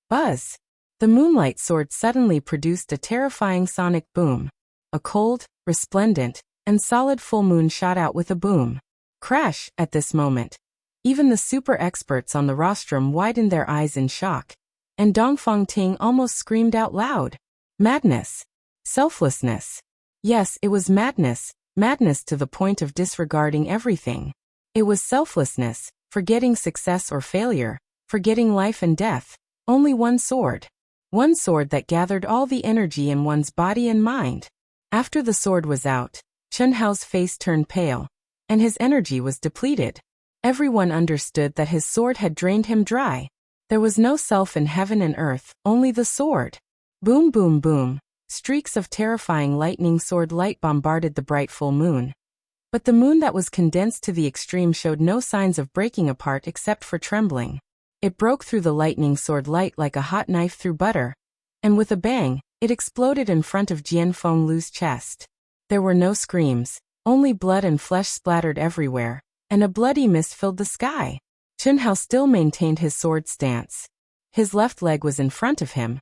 buzz! The moonlight sword suddenly produced a terrifying sonic boom. A cold, resplendent, and solid full moon shot out with a boom. Crash! At this moment, even the super experts on the rostrum widened their eyes in shock, and Dongfang Ting almost screamed out loud. Madness! Selflessness! Yes, it was madness, madness to the point of disregarding everything. It was selflessness, forgetting success or failure, forgetting life and death. Only one sword. One sword that gathered all the energy in one's body and mind. After the sword was out, Chen Hao's face turned pale, and his energy was depleted. Everyone understood that his sword had drained him dry. There was no self in heaven and earth, only the sword. Boom, boom, boom. Streaks of terrifying lightning sword light bombarded the bright full moon. But the moon that was condensed to the extreme showed no signs of breaking apart except for trembling. It broke through the lightning sword light like a hot knife through butter, and with a bang, it exploded in front of Jian Fenglu's chest. There were no screams, only blood and flesh splattered everywhere, and a bloody mist filled the sky. Chen Hao still maintained his sword stance. His left leg was in front of him,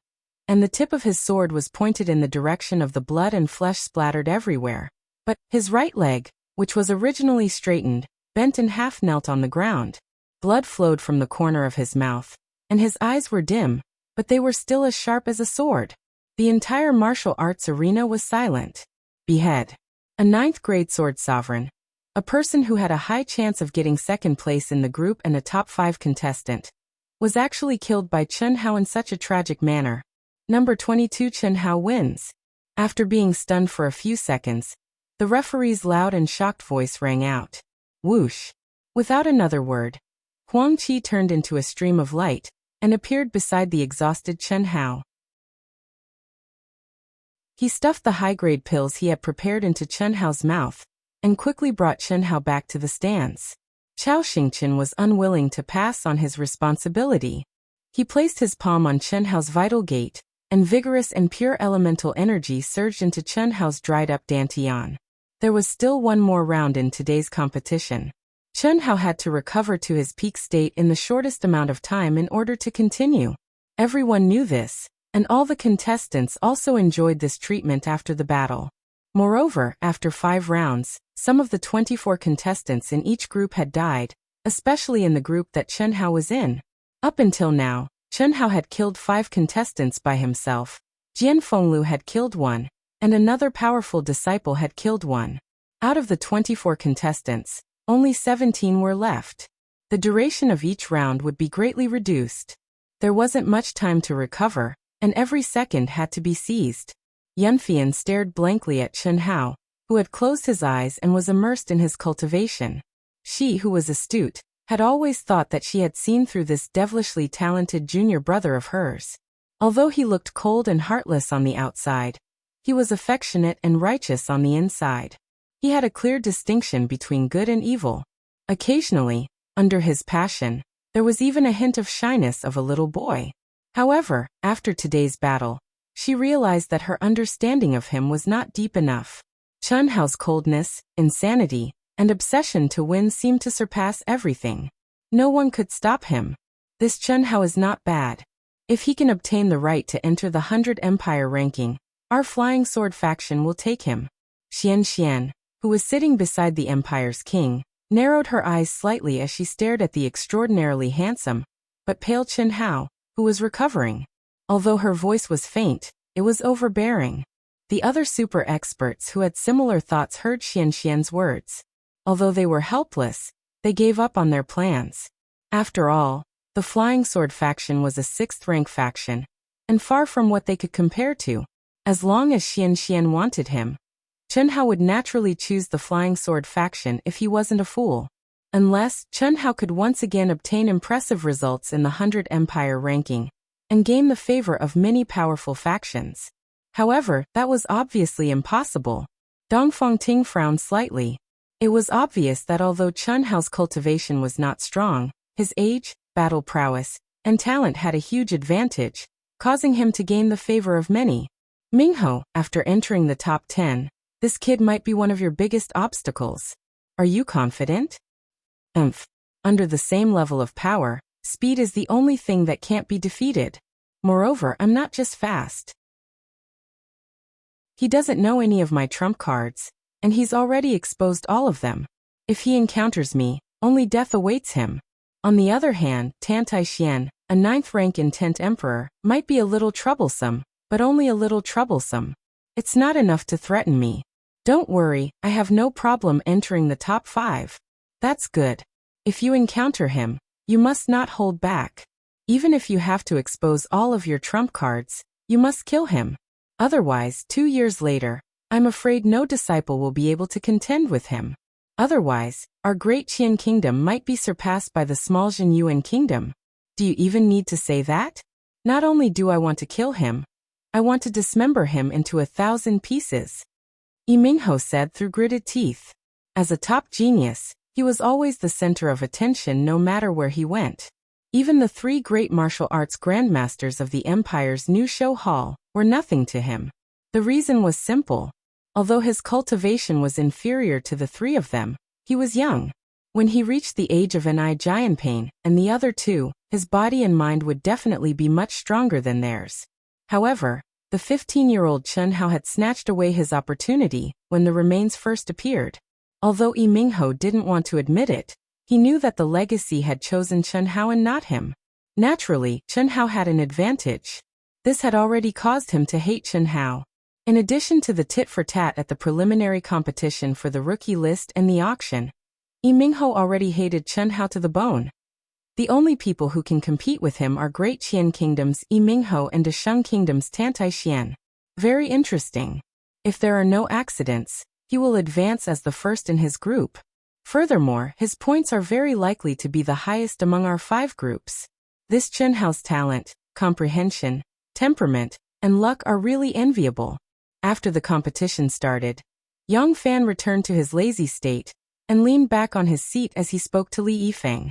and the tip of his sword was pointed in the direction of the blood and flesh splattered everywhere. But his right leg, which was originally straightened, bent in half, knelt on the ground. Blood flowed from the corner of his mouth, and his eyes were dim, but they were still as sharp as a sword. The entire martial arts arena was silent. Behead. A 9th-grade sword sovereign, a person who had a high chance of getting second place in the group and a top 5 contestant, was actually killed by Chen Hao in such a tragic manner. Number 22 Chen Hao wins. After being stunned for a few seconds, the referee's loud and shocked voice rang out. Whoosh! Without another word, Huang Qi turned into a stream of light and appeared beside the exhausted Chen Hao. He stuffed the high-grade pills he had prepared into Chen Hao's mouth and quickly brought Chen Hao back to the stands. Zhao Xingqian was unwilling to pass on his responsibility. He placed his palm on Chen Hao's vital gate and vigorous and pure elemental energy surged into Chen Hao's dried-up dantian. There was still one more round in today's competition. Chen Hao had to recover to his peak state in the shortest amount of time in order to continue. Everyone knew this, and all the contestants also enjoyed this treatment after the battle. Moreover, after 5 rounds, some of the 24 contestants in each group had died, especially in the group that Chen Hao was in. Up until now, Chen Hao had killed 5 contestants by himself. Jian Fenglu had killed 1, and another powerful disciple had killed 1. Out of the 24 contestants, only 17 were left. The duration of each round would be greatly reduced. There wasn't much time to recover, and every second had to be seized. Yunfian stared blankly at Chen Hao, who had closed his eyes and was immersed in his cultivation. She, who was astute, had always thought that she had seen through this devilishly talented junior brother of hers. Although he looked cold and heartless on the outside, he was affectionate and righteous on the inside. He had a clear distinction between good and evil. Occasionally, under his passion, there was even a hint of shyness of a little boy. However, after today's battle, she realized that her understanding of him was not deep enough. Chen Hao's coldness, insanity, and obsession to win seemed to surpass everything. No one could stop him. This Chen Hao is not bad. If he can obtain the right to enter the 100 Empire ranking, our Flying Sword faction will take him. Xian, who was sitting beside the Empire's king, narrowed her eyes slightly as she stared at the extraordinarily handsome, but pale Chen Hao, who was recovering. Although her voice was faint, it was overbearing. The other super experts who had similar thoughts heard Xian's words. Although they were helpless, they gave up on their plans. After all, the Flying Sword faction was a 6th rank faction, and far from what they could compare to. As long as Xian wanted him, Chen Hao would naturally choose the Flying Sword faction if he wasn't a fool. Unless Chen Hao could once again obtain impressive results in the 100 Empire ranking, and gain the favor of many powerful factions. However, that was obviously impossible. Dong Fengting frowned slightly. It was obvious that although Chen Hao's cultivation was not strong, his age, battle prowess, and talent had a huge advantage, causing him to gain the favor of many. Mingho, after entering the top 10, this kid might be one of your biggest obstacles. Are you confident? Under the same level of power, speed is the only thing that can't be defeated. Moreover, I'm not just fast. He doesn't know any of my trump cards, and he's already exposed all of them. If he encounters me, only death awaits him. On the other hand, Tan Taixian, a 9th rank intent emperor, might be a little troublesome, but only a little troublesome. It's not enough to threaten me. Don't worry, I have no problem entering the top 5. That's good. If you encounter him, you must not hold back. Even if you have to expose all of your trump cards, you must kill him. Otherwise, 2 years later, I'm afraid no disciple will be able to contend with him. Otherwise, our great Qian kingdom might be surpassed by the small Zhenyuan kingdom. Do you even need to say that? Not only do I want to kill him, I want to dismember him into 1,000 pieces. Yi Mingho said through gritted teeth. As a top genius, he was always the center of attention no matter where he went. Even the 3 great martial arts grandmasters of the Empire's new show hall were nothing to him. The reason was simple. Although his cultivation was inferior to the 3 of them, he was young. When he reached the age of Enai Jianpain and the other 2, his body and mind would definitely be much stronger than theirs. However, the 15-year-old Chen Hao had snatched away his opportunity when the remains first appeared. Although Yi Mingho didn't want to admit it, he knew that the legacy had chosen Chen Hao and not him. Naturally, Chen Hao had an advantage. This had already caused him to hate Chen Hao. In addition to the tit-for-tat at the preliminary competition for the rookie list and the auction, Yi Mingho already hated Chen Hao to the bone. The only people who can compete with him are Great Qian Kingdom's Yi Mingho and Desheng Kingdom's Tan Taixian. Very interesting. If there are no accidents, he will advance as the first in his group. Furthermore, his points are very likely to be the highest among our 5 groups. This Chen Hao's talent, comprehension, temperament, and luck are really enviable. After the competition started, Yang Fan returned to his lazy state and leaned back on his seat as he spoke to Li Yifeng.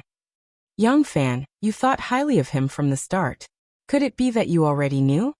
Yang Fan, you thought highly of him from the start. Could it be that you already knew?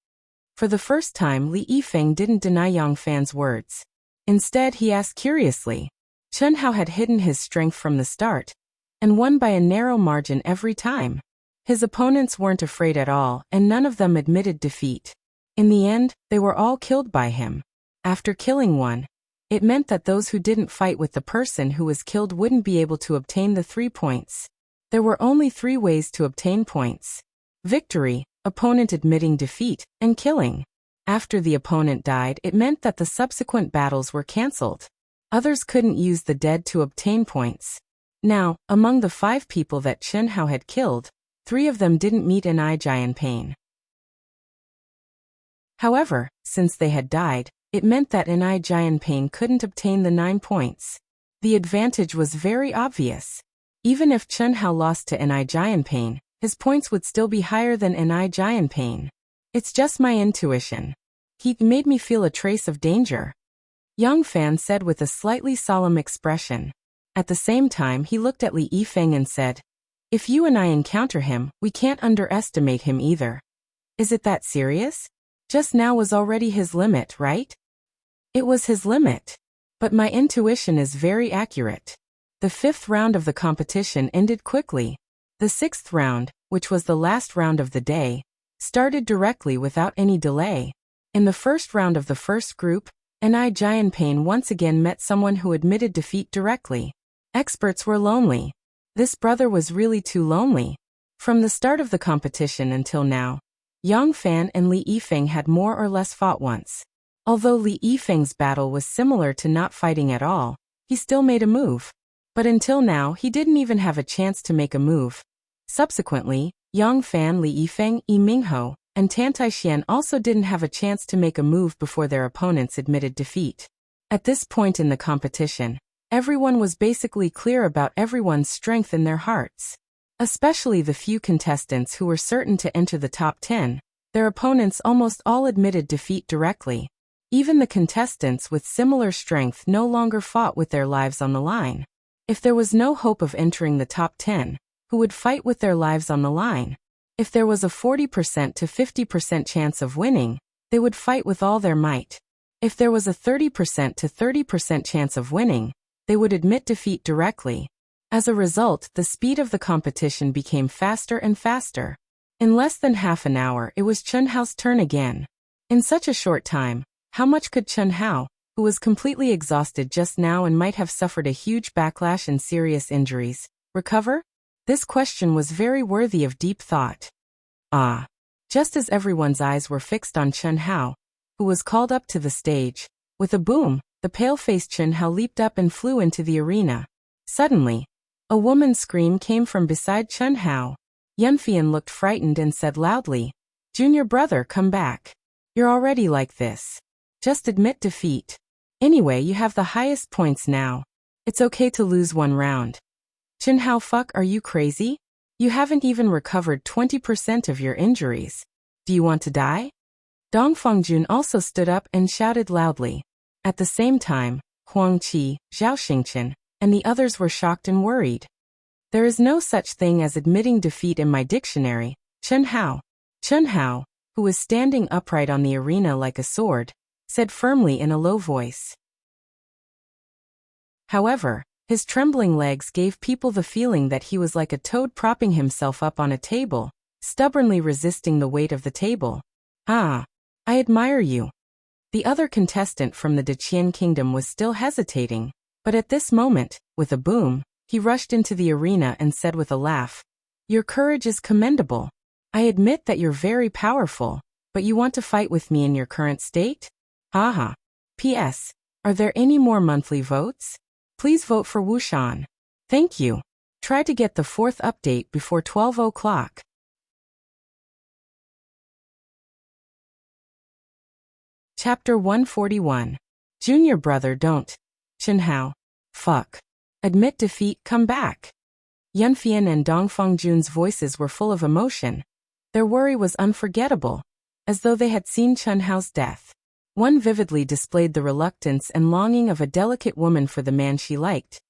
For the first time, Li Yifeng didn't deny Yang Fan's words. Instead, he asked curiously. Chen Hao had hidden his strength from the start, and won by a narrow margin every time. His opponents weren't afraid at all, and none of them admitted defeat. In the end, they were all killed by him. After killing one, it meant that those who didn't fight with the person who was killed wouldn't be able to obtain the 3 points. There were only 3 ways to obtain points: victory, opponent admitting defeat, and killing. After the opponent died, it meant that the subsequent battles were cancelled. Others couldn't use the dead to obtain points. Now, among the 5 people that Chen Hao had killed, 3 of them didn't meet Enai Jianpain. However, since they had died, it meant that Enai Jianpain couldn't obtain the 9 points. The advantage was very obvious. Even if Chen Hao lost to Enai Jianpain, his points would still be higher than Enai Jianpain. It's just my intuition. He made me feel a trace of danger, Yang Fan said with a slightly solemn expression. At the same time, he looked at Li Yifeng and said, "If you and I encounter him, we can't underestimate him either." Is it that serious? Just now was already his limit, right? It was his limit. But my intuition is very accurate. The 5th round of the competition ended quickly. The 6th round, which was the last round of the day, started directly without any delay. In the first round of the first group, Enai Jianpain once again met someone who admitted defeat directly. Experts were lonely. This brother was really too lonely. From the start of the competition until now, Yang Fan and Li Yifeng had more or less fought once. Although Li Yifeng's battle was similar to not fighting at all, he still made a move. But until now, he didn't even have a chance to make a move. Subsequently, Yang Fan, Li Yifeng, Yi Mingho, and Tan Taixian also didn't have a chance to make a move before their opponents admitted defeat. At this point in the competition, everyone was basically clear about everyone's strength in their hearts. Especially the few contestants who were certain to enter the top 10, their opponents almost all admitted defeat directly. Even the contestants with similar strength no longer fought with their lives on the line. If there was no hope of entering the top 10, who would fight with their lives on the line? If there was a 40% to 50% chance of winning, they would fight with all their might. If there was a 30% to 30% chance of winning, they would admit defeat directly. As a result, the speed of the competition became faster and faster. In less than half an hour, it was Chen Hao's turn again. In such a short time, how much could Chen Hao, who was completely exhausted just now and might have suffered a huge backlash and serious injuries, recover? This question was very worthy of deep thought. Just as everyone's eyes were fixed on Chen Hao, who was called up to the stage, with a boom, the pale-faced Chen Hao leaped up and flew into the arena. Suddenly, a woman's scream came from beside Chen Hao. Yunfian looked frightened and said loudly, "Junior brother, come back. You're already like this. Just admit defeat. Anyway, you have the highest points now. It's okay to lose one round." Chen Hao, fuck, are you crazy? You haven't even recovered 20% of your injuries. Do you want to die? Dong Fengjun also stood up and shouted loudly. At the same time, Huang Qi, Zhao Xingqian, and the others were shocked and worried. There is no such thing as admitting defeat in my dictionary. Chen Hao, who was standing upright on the arena like a sword, said firmly in a low voice. However, his trembling legs gave people the feeling that he was like a toad propping himself up on a table, stubbornly resisting the weight of the table. I admire you. The other contestant from the Deqian kingdom was still hesitating, but at this moment, with a boom, he rushed into the arena and said with a laugh, "Your courage is commendable. I admit that you're very powerful, but you want to fight with me in your current state? Haha. P.S. Are there any more monthly votes? Please vote for Wuxian. Thank you. Try to get the 4th update before 12 o'clock. Chapter 141. Junior brother, don't. Chen Hao. Fuck. Admit defeat, come back. Yunfian and Dong Fengjun's voices were full of emotion. Their worry was unforgettable, as though they had seen Chen Hao's death. One vividly displayed the reluctance and longing of a delicate woman for the man she liked.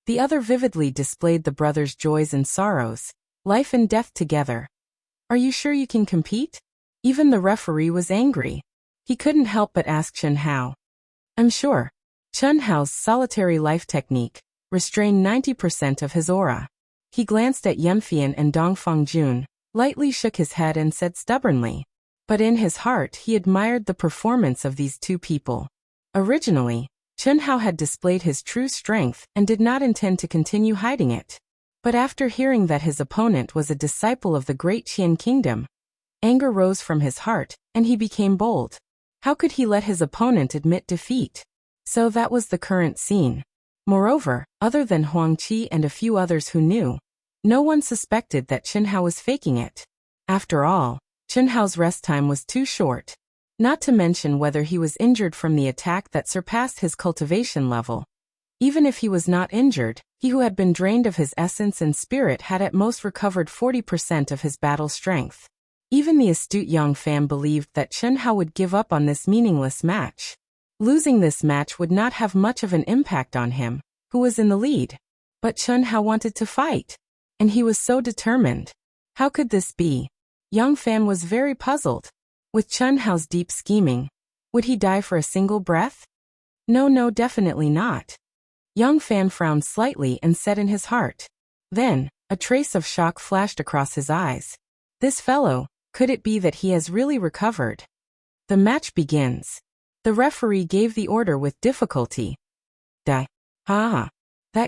The other vividly displayed the brothers' joys and sorrows, life and death together. Are you sure you can compete? Even the referee was angry. He couldn't help but ask Chen Hao. I'm sure. Chen Hao's solitary life technique restrained 90% of his aura. He glanced at Yunfian and Dongfang Jun, lightly shook his head and said stubbornly. But in his heart he admired the performance of these two people. Originally, Chen Hao had displayed his true strength and did not intend to continue hiding it. But after hearing that his opponent was a disciple of the great Qian kingdom, anger rose from his heart, and he became bold. How could he let his opponent admit defeat? So that was the current scene. Moreover, other than Huang Qi and a few others who knew, no one suspected that Chen Hao was faking it. After all, Chen Hao's rest time was too short. Not to mention whether he was injured from the attack that surpassed his cultivation level. Even if he was not injured, he who had been drained of his essence and spirit had at most recovered 40% of his battle strength. Even the astute Yang Fan believed that Chen Hao would give up on this meaningless match. Losing this match would not have much of an impact on him, who was in the lead. But Chen Hao wanted to fight. And he was so determined. How could this be? Yang Fan was very puzzled. With Chen Hao's deep scheming, would he die for a single breath? No, definitely not. Yang Fan frowned slightly and said in his heart. Then, a trace of shock flashed across his eyes. This fellow, could it be that he has really recovered? The match begins. The referee gave the order with difficulty. That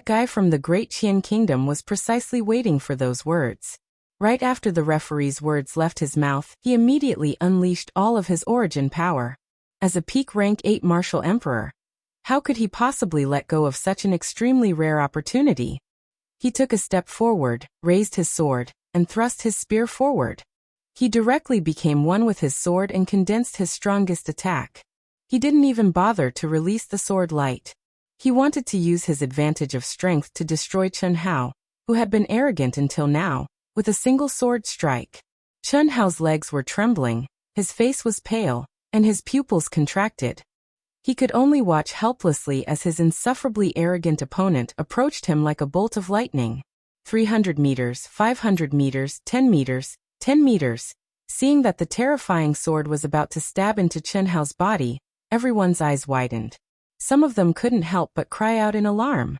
guy from the great Qian kingdom was precisely waiting for those words. Right after the referee's words left his mouth, he immediately unleashed all of his origin power. As a peak rank 8 martial emperor, how could he possibly let go of such an extremely rare opportunity? He took a step forward, raised his sword, and thrust his spear forward. He directly became one with his sword and condensed his strongest attack. He didn't even bother to release the sword light. He wanted to use his advantage of strength to destroy Chen Hao, who had been arrogant until now, with a single sword strike. Chen Hao's legs were trembling, his face was pale, and his pupils contracted. He could only watch helplessly as his insufferably arrogant opponent approached him like a bolt of lightning. 300 meters, 500 meters, 10 meters, 10 meters. Seeing that the terrifying sword was about to stab into Chen Hao's body, everyone's eyes widened. Some of them couldn't help but cry out in alarm.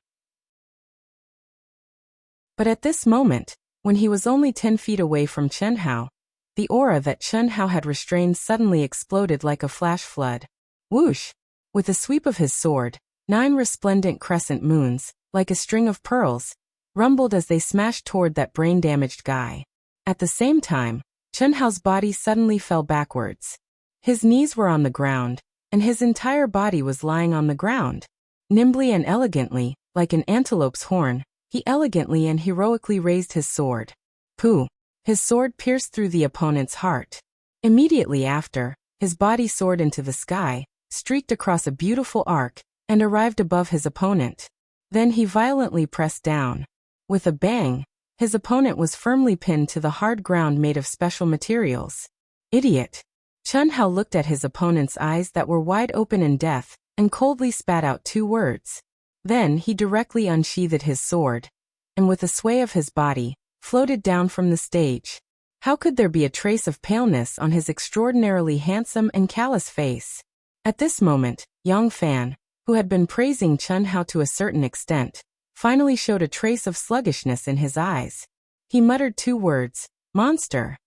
But at this moment, when he was only 10 feet away from Chen Hao, the aura that Chen Hao had restrained suddenly exploded like a flash flood. Whoosh! With a sweep of his sword, 9 resplendent crescent moons, like a string of pearls, rumbled as they smashed toward that brain-damaged guy. At the same time, Chen Hao's body suddenly fell backwards. His knees were on the ground, and his entire body was lying on the ground. Nimbly and elegantly, like an antelope's horn, he elegantly and heroically raised his sword. Pooh! His sword pierced through the opponent's heart. Immediately after, his body soared into the sky, streaked across a beautiful arc, and arrived above his opponent. Then he violently pressed down. With a bang, his opponent was firmly pinned to the hard ground made of special materials. Idiot! Chen Hao looked at his opponent's eyes that were wide open in death, and coldly spat out 2 words. Then he directly unsheathed his sword, and with a sway of his body, floated down from the stage. How could there be a trace of paleness on his extraordinarily handsome and callous face? At this moment, Yang Fan, who had been praising Chen Hao to a certain extent, finally showed a trace of sluggishness in his eyes. He muttered 2 words, "Monster."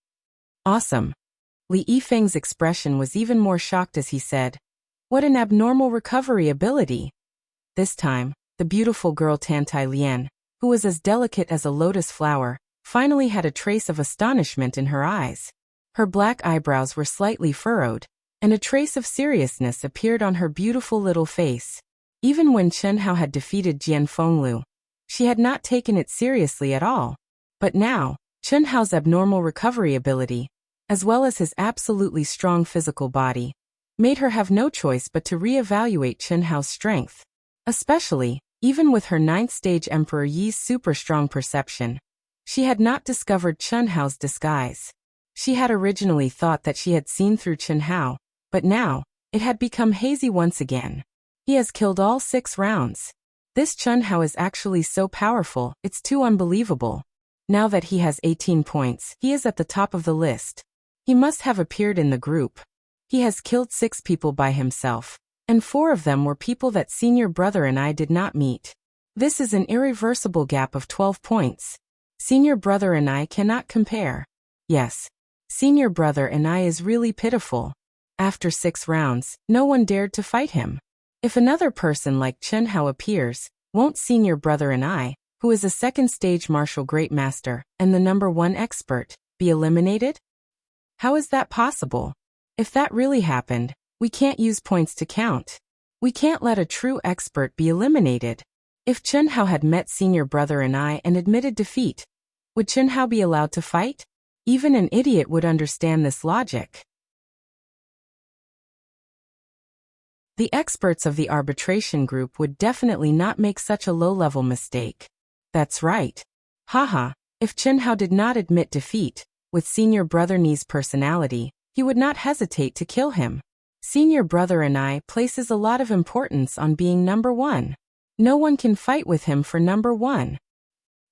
Awesome. Li Yifeng's expression was even more shocked as he said, "What an abnormal recovery ability." This time, the beautiful girl Tantai Lian, who was as delicate as a lotus flower, finally had a trace of astonishment in her eyes. Her black eyebrows were slightly furrowed, and a trace of seriousness appeared on her beautiful little face. Even when Chen Hao had defeated Jian Fenglu, she had not taken it seriously at all. But now, Chen Hao's abnormal recovery ability, as well as his absolutely strong physical body, made her have no choice but to re-evaluate Chen Hao's strength. Especially, even with her 9th stage Emperor Yi's super-strong perception, she had not discovered Chen Hao's disguise. She had originally thought that she had seen through Chen Hao, but now, it had become hazy once again. He has killed all 6 rounds. This Chen Hao is actually so powerful, it's too unbelievable. Now that he has 18 points, he is at the top of the list. He must have appeared in the group. He has killed 6 people by himself, and 4 of them were people that senior brother and I did not meet. This is an irreversible gap of 12 points. Senior brother and I cannot compare. Yes. Senior brother and I is really pitiful. After 6 rounds, no one dared to fight him. If another person like Chen Hao appears, won't senior brother and I, who is a 2nd stage martial great master and the number 1 expert, be eliminated? How is that possible? If that really happened, we can't use points to count. We can't let a true expert be eliminated. If Chen Hao had met senior brother and I and admitted defeat, would Chen Hao be allowed to fight? Even an idiot would understand this logic. The experts of the arbitration group would definitely not make such a low-level mistake. That's right. Haha, if Chen Hao did not admit defeat, with senior brother Ni's personality, he would not hesitate to kill him. Senior brother and I places a lot of importance on being number 1. No one can fight with him for number 1.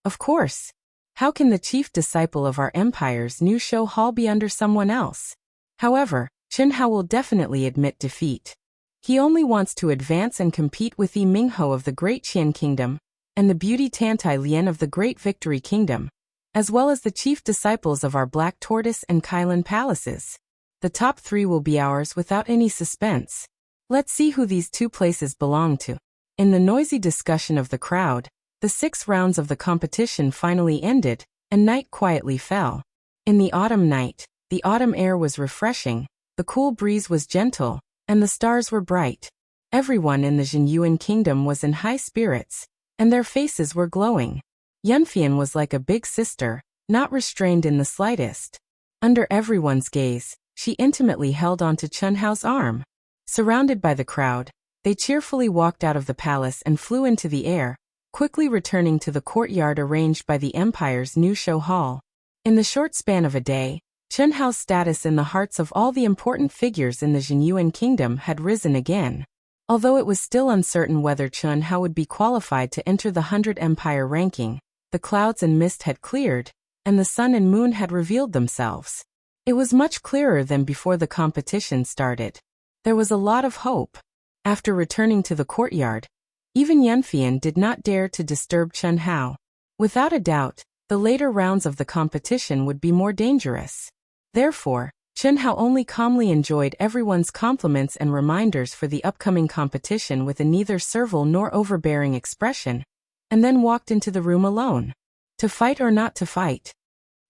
Of course. How can the chief disciple of our empire's new show hall be under someone else? However, Chen Hao will definitely admit defeat. He only wants to advance and compete with Yi Mingho of the Great Qian Kingdom, and the beauty Tantai Lian of the Great Victory Kingdom, as well as the chief disciples of our Black Tortoise and Kylan palaces. The top 3 will be ours without any suspense. Let's see who these 2 places belong to. In the noisy discussion of the crowd, the 6 rounds of the competition finally ended, and night quietly fell. In the autumn night, the autumn air was refreshing, the cool breeze was gentle, and the stars were bright. Everyone in the Jinyuan kingdom was in high spirits, and their faces were glowing. Yunfian was like a big sister, not restrained in the slightest. Under everyone's gaze, she intimately held onto Chen Hao's arm. Surrounded by the crowd, they cheerfully walked out of the palace and flew into the air, quickly returning to the courtyard arranged by the empire's new show hall. In the short span of a day, Chen Hao's status in the hearts of all the important figures in the Jinyuan kingdom had risen again. Although it was still uncertain whether Chen Hao would be qualified to enter the 100 Empire ranking, the clouds and mist had cleared, and the sun and moon had revealed themselves. It was much clearer than before the competition started. There was a lot of hope. After returning to the courtyard, even Yunfian did not dare to disturb Chen Hao. Without a doubt, the later rounds of the competition would be more dangerous. Therefore, Chen Hao only calmly enjoyed everyone's compliments and reminders for the upcoming competition with a neither servile nor overbearing expression, and then walked into the room alone. To fight or not to fight?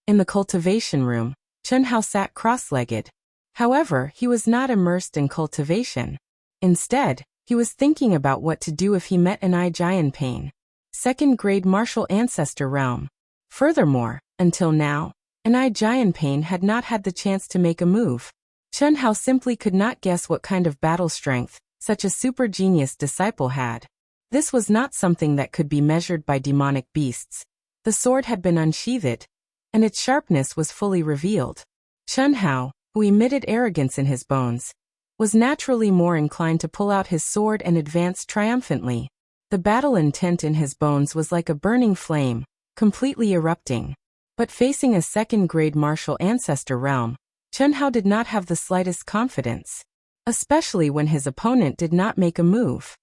In the cultivation room, Chen Hao sat cross-legged. However, he was not immersed in cultivation. Instead, he was thinking about what to do if he met an Jian Pain, 2nd grade martial ancestor realm. Furthermore, until now, an Jian Pain had not had the chance to make a move. Chen Hao simply could not guess what kind of battle strength such a super genius disciple had. This was not something that could be measured by demonic beasts. The sword had been unsheathed, and its sharpness was fully revealed. Chen Hao, who emitted arrogance in his bones, was naturally more inclined to pull out his sword and advance triumphantly. The battle intent in his bones was like a burning flame, completely erupting. But facing a 2nd grade martial ancestor realm, Chen Hao did not have the slightest confidence, especially when his opponent did not make a move.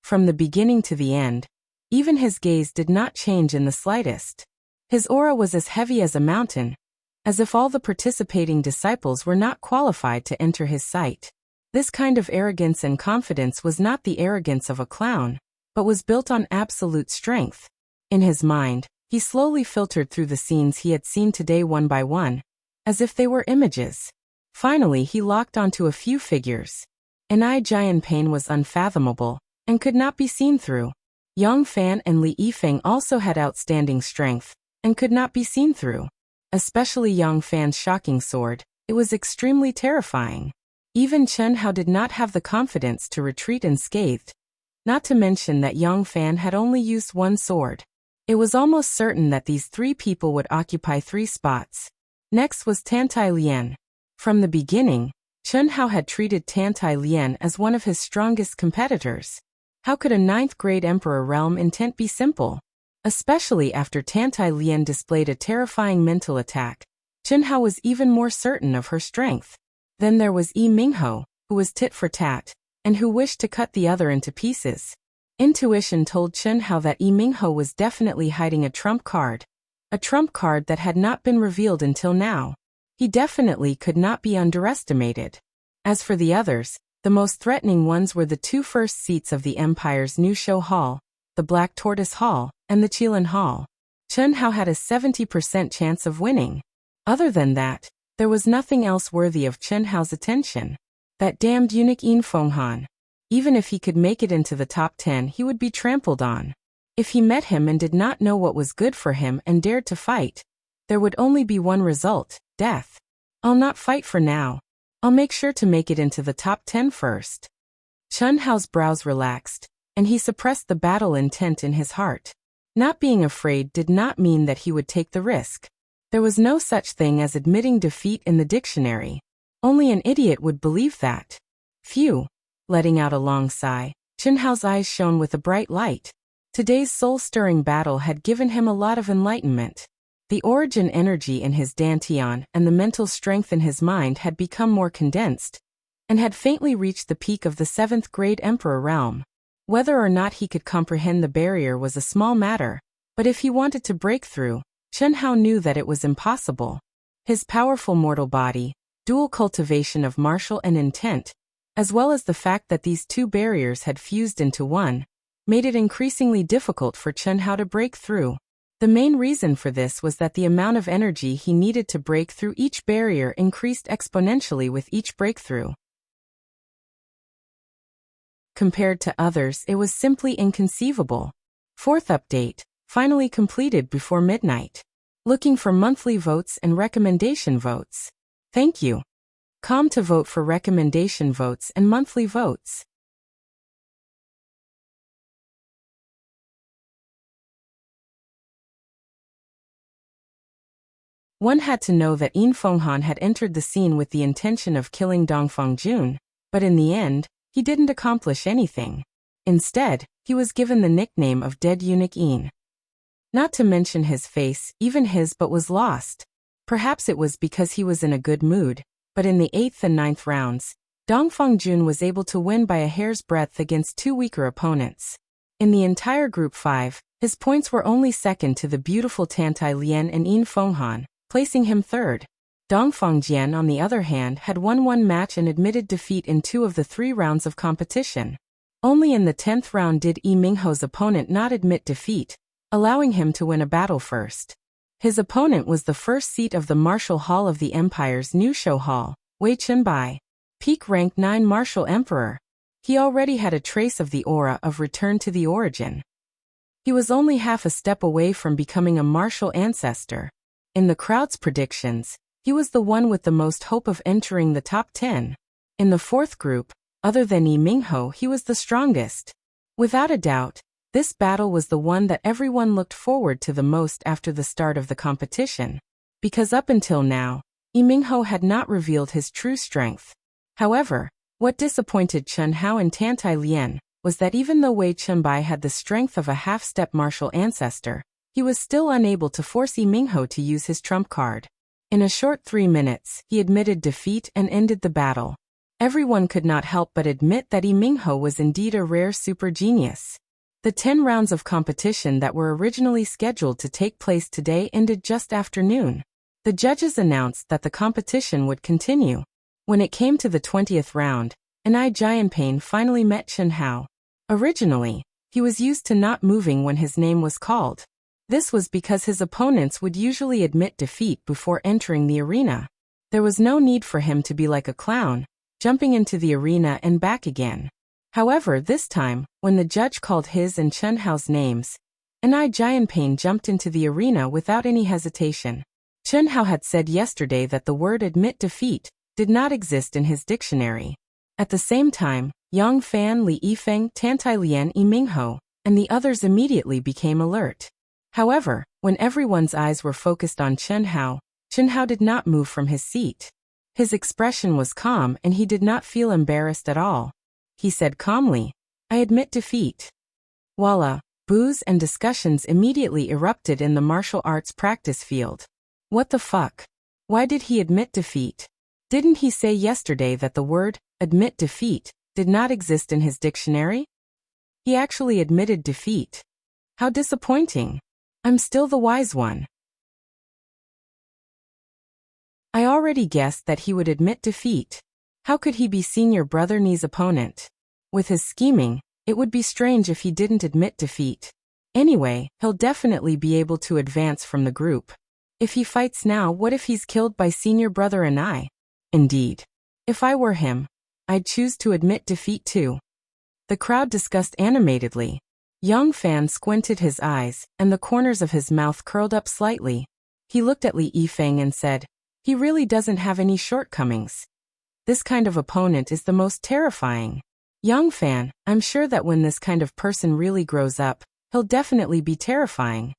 From the beginning to the end, even his gaze did not change in the slightest. His aura was as heavy as a mountain, as if all the participating disciples were not qualified to enter his sight. This kind of arrogance and confidence was not the arrogance of a clown, but was built on absolute strength. In his mind, he slowly filtered through the scenes he had seen today one by one, as if they were images. Finally, he locked onto a few figures. An Jian Pain was unfathomable, and could not be seen through. Yang Fan and Li Yifeng also had outstanding strength, and could not be seen through. Especially Yang Fan's shocking sword, it was extremely terrifying. Even Chen Hao did not have the confidence to retreat unscathed, not to mention that Yang Fan had only used one sword. It was almost certain that these 3 people would occupy 3 spots. Next was Tantai Lian. From the beginning, Chen Hao had treated Tantai Lian as one of his strongest competitors. How could a 9th grade emperor realm intent be simple? Especially after Tantai Lian displayed a terrifying mental attack, Chen Hao was even more certain of her strength. Then there was Yi Mingho, who was tit for tat, and who wished to cut the other into pieces. Intuition told Chen Hao that Yi Mingho was definitely hiding a trump card that had not been revealed until now. He definitely could not be underestimated. As for the others, the most threatening ones were the two first seats of the Empire's new show hall, the Black Tortoise Hall, and the Qilin Hall. Chen Hao had a 70% chance of winning. Other than that, there was nothing else worthy of Chen Hao's attention. That damned eunuch Yin Fenghan. Even if he could make it into the top 10, he would be trampled on. If he met him and did not know what was good for him and dared to fight, there would only be one result, death. I'll not fight for now. I'll make sure to make it into the top 10 first. Chen Hao's brows relaxed, and he suppressed the battle intent in his heart. Not being afraid did not mean that he would take the risk. There was no such thing as admitting defeat in the dictionary. Only an idiot would believe that. Phew. Letting out a long sigh, Chen Hao's eyes shone with a bright light. Today's soul-stirring battle had given him a lot of enlightenment. The origin energy in his dantian and the mental strength in his mind had become more condensed, and had faintly reached the peak of the 7th grade Emperor realm. Whether or not he could comprehend the barrier was a small matter, but if he wanted to break through, Chen Hao knew that it was impossible. His powerful mortal body, dual cultivation of martial and intent, as well as the fact that these two barriers had fused into one, made it increasingly difficult for Chen Hao to break through. The main reason for this was that the amount of energy he needed to break through each barrier increased exponentially with each breakthrough. Compared to others, it was simply inconceivable. 4th update, finally completed before midnight. Looking for monthly votes and recommendation votes. Thank you. Com to vote for recommendation votes and monthly votes. One had to know that Yin Fenghan had entered the scene with the intention of killing Dongfeng Jun, but in the end, he didn't accomplish anything. Instead, he was given the nickname of Dead Eunuch Yin. Not to mention his face, even his but was lost. Perhaps it was because he was in a good mood, but in the 8th and 9th rounds, Dongfeng Jun was able to win by a hair's breadth against two weaker opponents. In the entire Group 5, his points were only second to the beautiful Tantai Lian and Yin Fenghan, placing him third. Dongfeng Jian, on the other hand, had won one match and admitted defeat in 2 of the 3 rounds of competition. Only in the 10th round did Yi Mingho's opponent not admit defeat, allowing him to win a battle first. His opponent was the first seat of the Martial Hall of the Empire's new show hall, Wei Chenbai. Peak rank 9 Martial Emperor. He already had a trace of the aura of return to the origin. He was only half a step away from becoming a martial ancestor. In the crowd's predictions, he was the one with the most hope of entering the top 10. In the 4th group, other than Yi Mingho, he was the strongest. Without a doubt, this battle was the one that everyone looked forward to the most after the start of the competition. Because up until now, Yi Mingho had not revealed his true strength. However, what disappointed Chen Hao and Tantai Lian was that even though Wei Chenbai had the strength of a half-step martial ancestor, he was still unable to force Yi Mingho to use his trump card. In a short 3 minutes, he admitted defeat and ended the battle. Everyone could not help but admit that Yi Mingho was indeed a rare super genius. The 10 rounds of competition that were originally scheduled to take place today ended just after noon. The judges announced that the competition would continue. When it came to the 20th round, Anai Jianpain finally met Chen Hao. Originally, he was used to not moving when his name was called. This was because his opponents would usually admit defeat before entering the arena. There was no need for him to be like a clown, jumping into the arena and back again. However, this time, when the judge called his and Chen Hao's names, Anai Jianpain jumped into the arena without any hesitation. Chen Hao had said yesterday that the word admit defeat did not exist in his dictionary. At the same time, Yang Fan, Li Yifeng, Tantai Lian, Yi Mingho, and the others immediately became alert. However, when everyone's eyes were focused on Chen Hao did not move from his seat. His expression was calm and he did not feel embarrassed at all. He said calmly, "I admit defeat." Voila, Boos and discussions immediately erupted in the martial arts practice field. What the fuck? Why did he admit defeat? Didn't he say yesterday that the word, admit defeat, did not exist in his dictionary? He actually admitted defeat. How disappointing. I'm still the wise one. I already guessed that he would admit defeat. How could he be Senior Brother Ni's opponent? With his scheming, it would be strange if he didn't admit defeat. Anyway, he'll definitely be able to advance from the group. If he fights now, what if he's killed by Senior Brother and I? Indeed. If I were him, I'd choose to admit defeat too. The crowd discussed animatedly. Young Fan squinted his eyes, and the corners of his mouth curled up slightly. He looked at Li Yifeng and said, he really doesn't have any shortcomings. This kind of opponent is the most terrifying. Young Fan, I'm sure that when this kind of person really grows up, he'll definitely be terrifying.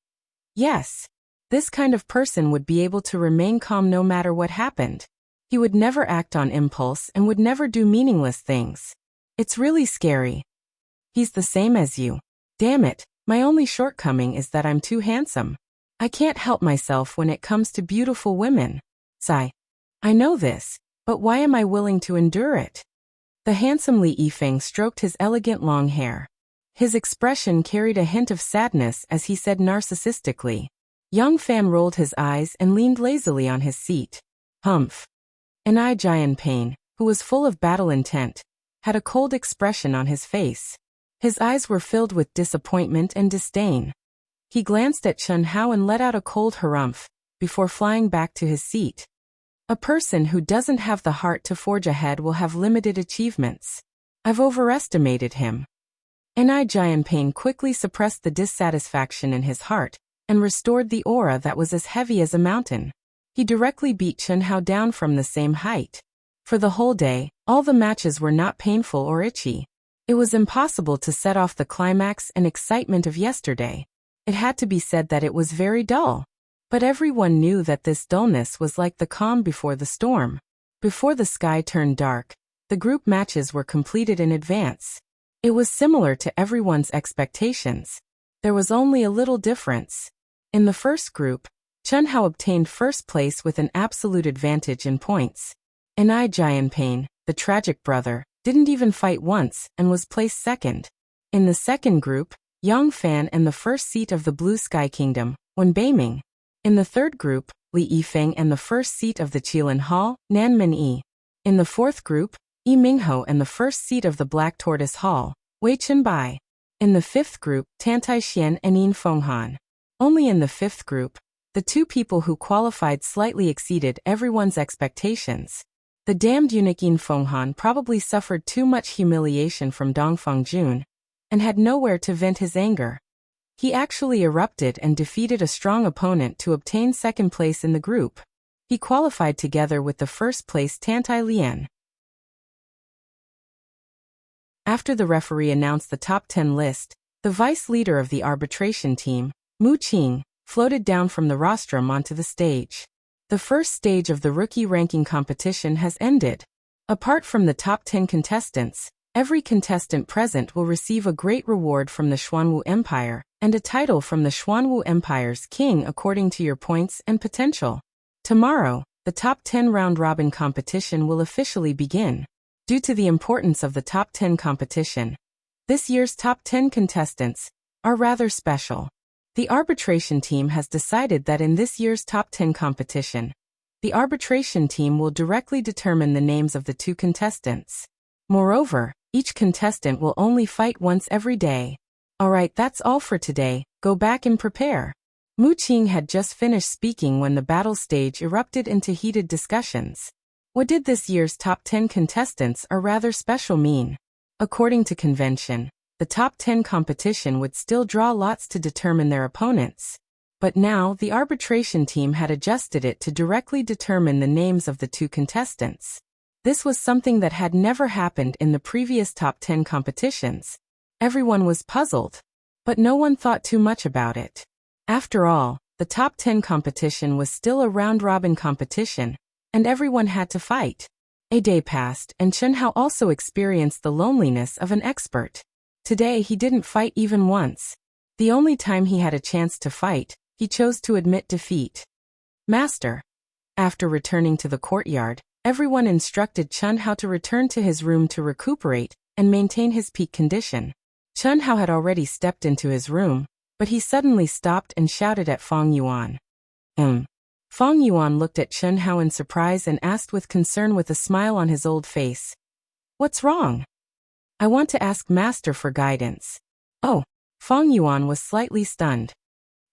Yes. This kind of person would be able to remain calm no matter what happened. He would never act on impulse and would never do meaningless things. It's really scary. He's the same as you. Damn it, my only shortcoming is that I'm too handsome. I can't help myself when it comes to beautiful women. Sigh. I know this, but why am I willing to endure it? The handsome Li Yifeng stroked his elegant long hair. His expression carried a hint of sadness as he said narcissistically. Young Fan rolled his eyes and leaned lazily on his seat. Humph. Enai Jianpain, who was full of battle intent, had a cold expression on his face. His eyes were filled with disappointment and disdain. He glanced at Chen Hao and let out a cold harumph, before flying back to his seat. A person who doesn't have the heart to forge ahead will have limited achievements. I've overestimated him. Enai Jianpain quickly suppressed the dissatisfaction in his heart, and restored the aura that was as heavy as a mountain. He directly beat Chen Hao down from the same height. For the whole day, all the matches were not painful or itchy. It was impossible to set off the climax and excitement of yesterday. It had to be said that it was very dull. But everyone knew that this dullness was like the calm before the storm. Before the sky turned dark, the group matches were completed in advance. It was similar to everyone's expectations. There was only a little difference. In the first group, Chen Hao obtained first place with an absolute advantage in points. Enai Jianpain, the tragic brother, didn't even fight once and was placed second. In the second group, Yang Fan and the first seat of the Blue Sky Kingdom, Wen Beiming. In the third group, Li Yifeng and the first seat of the Qilin Hall, Nan Minyi. In the fourth group, Yi Mingho and the first seat of the Black Tortoise Hall, Wei Chenbai. In the fifth group, Tantai Xian and Yin Fenghan. Only in the fifth group, the two people who qualified slightly exceeded everyone's expectations. The damned eunuch Yin Fenghan probably suffered too much humiliation from Dongfang Jun, and had nowhere to vent his anger. He actually erupted and defeated a strong opponent to obtain second place in the group. He qualified together with the first place Tantai Lian. After the referee announced the top 10 list, the vice leader of the arbitration team, Mu Qing, floated down from the rostrum onto the stage. The first stage of the rookie ranking competition has ended. Apart from the top 10 contestants, every contestant present will receive a great reward from the Xuanwu Empire, and a title from the Xuanwu Empire's king according to your points and potential. Tomorrow, the top 10 round-robin competition will officially begin. Due to the importance of the top 10 competition, this year's top 10 contestants are rather special. The arbitration team has decided that in this year's top 10 competition, the arbitration team will directly determine the names of the two contestants. Moreover, each contestant will only fight once every day. Alright, that's all for today, go back and prepare. Mu Qing had just finished speaking when the battle stage erupted into heated discussions. What did this year's top 10 contestants are rather special mean? According to convention, the top 10 competition would still draw lots to determine their opponents. But now the arbitration team had adjusted it to directly determine the names of the two contestants. This was something that had never happened in the previous top 10 competitions. Everyone was puzzled, but no one thought too much about it. After all, the top 10 competition was still a round-robin competition, and everyone had to fight. A day passed, and Chen Hao also experienced the loneliness of an expert. Today he didn't fight even once. The only time he had a chance to fight, he chose to admit defeat. Master. After returning to the courtyard, everyone instructed Chun Hao to return to his room to recuperate and maintain his peak condition. Chun Hao had already stepped into his room, but he suddenly stopped and shouted at Feng Yuan. Feng Yuan looked at Chun Hao in surprise and asked with concern with a smile on his old face. What's wrong? I want to ask Master for guidance. Oh, Feng Yuan was slightly stunned.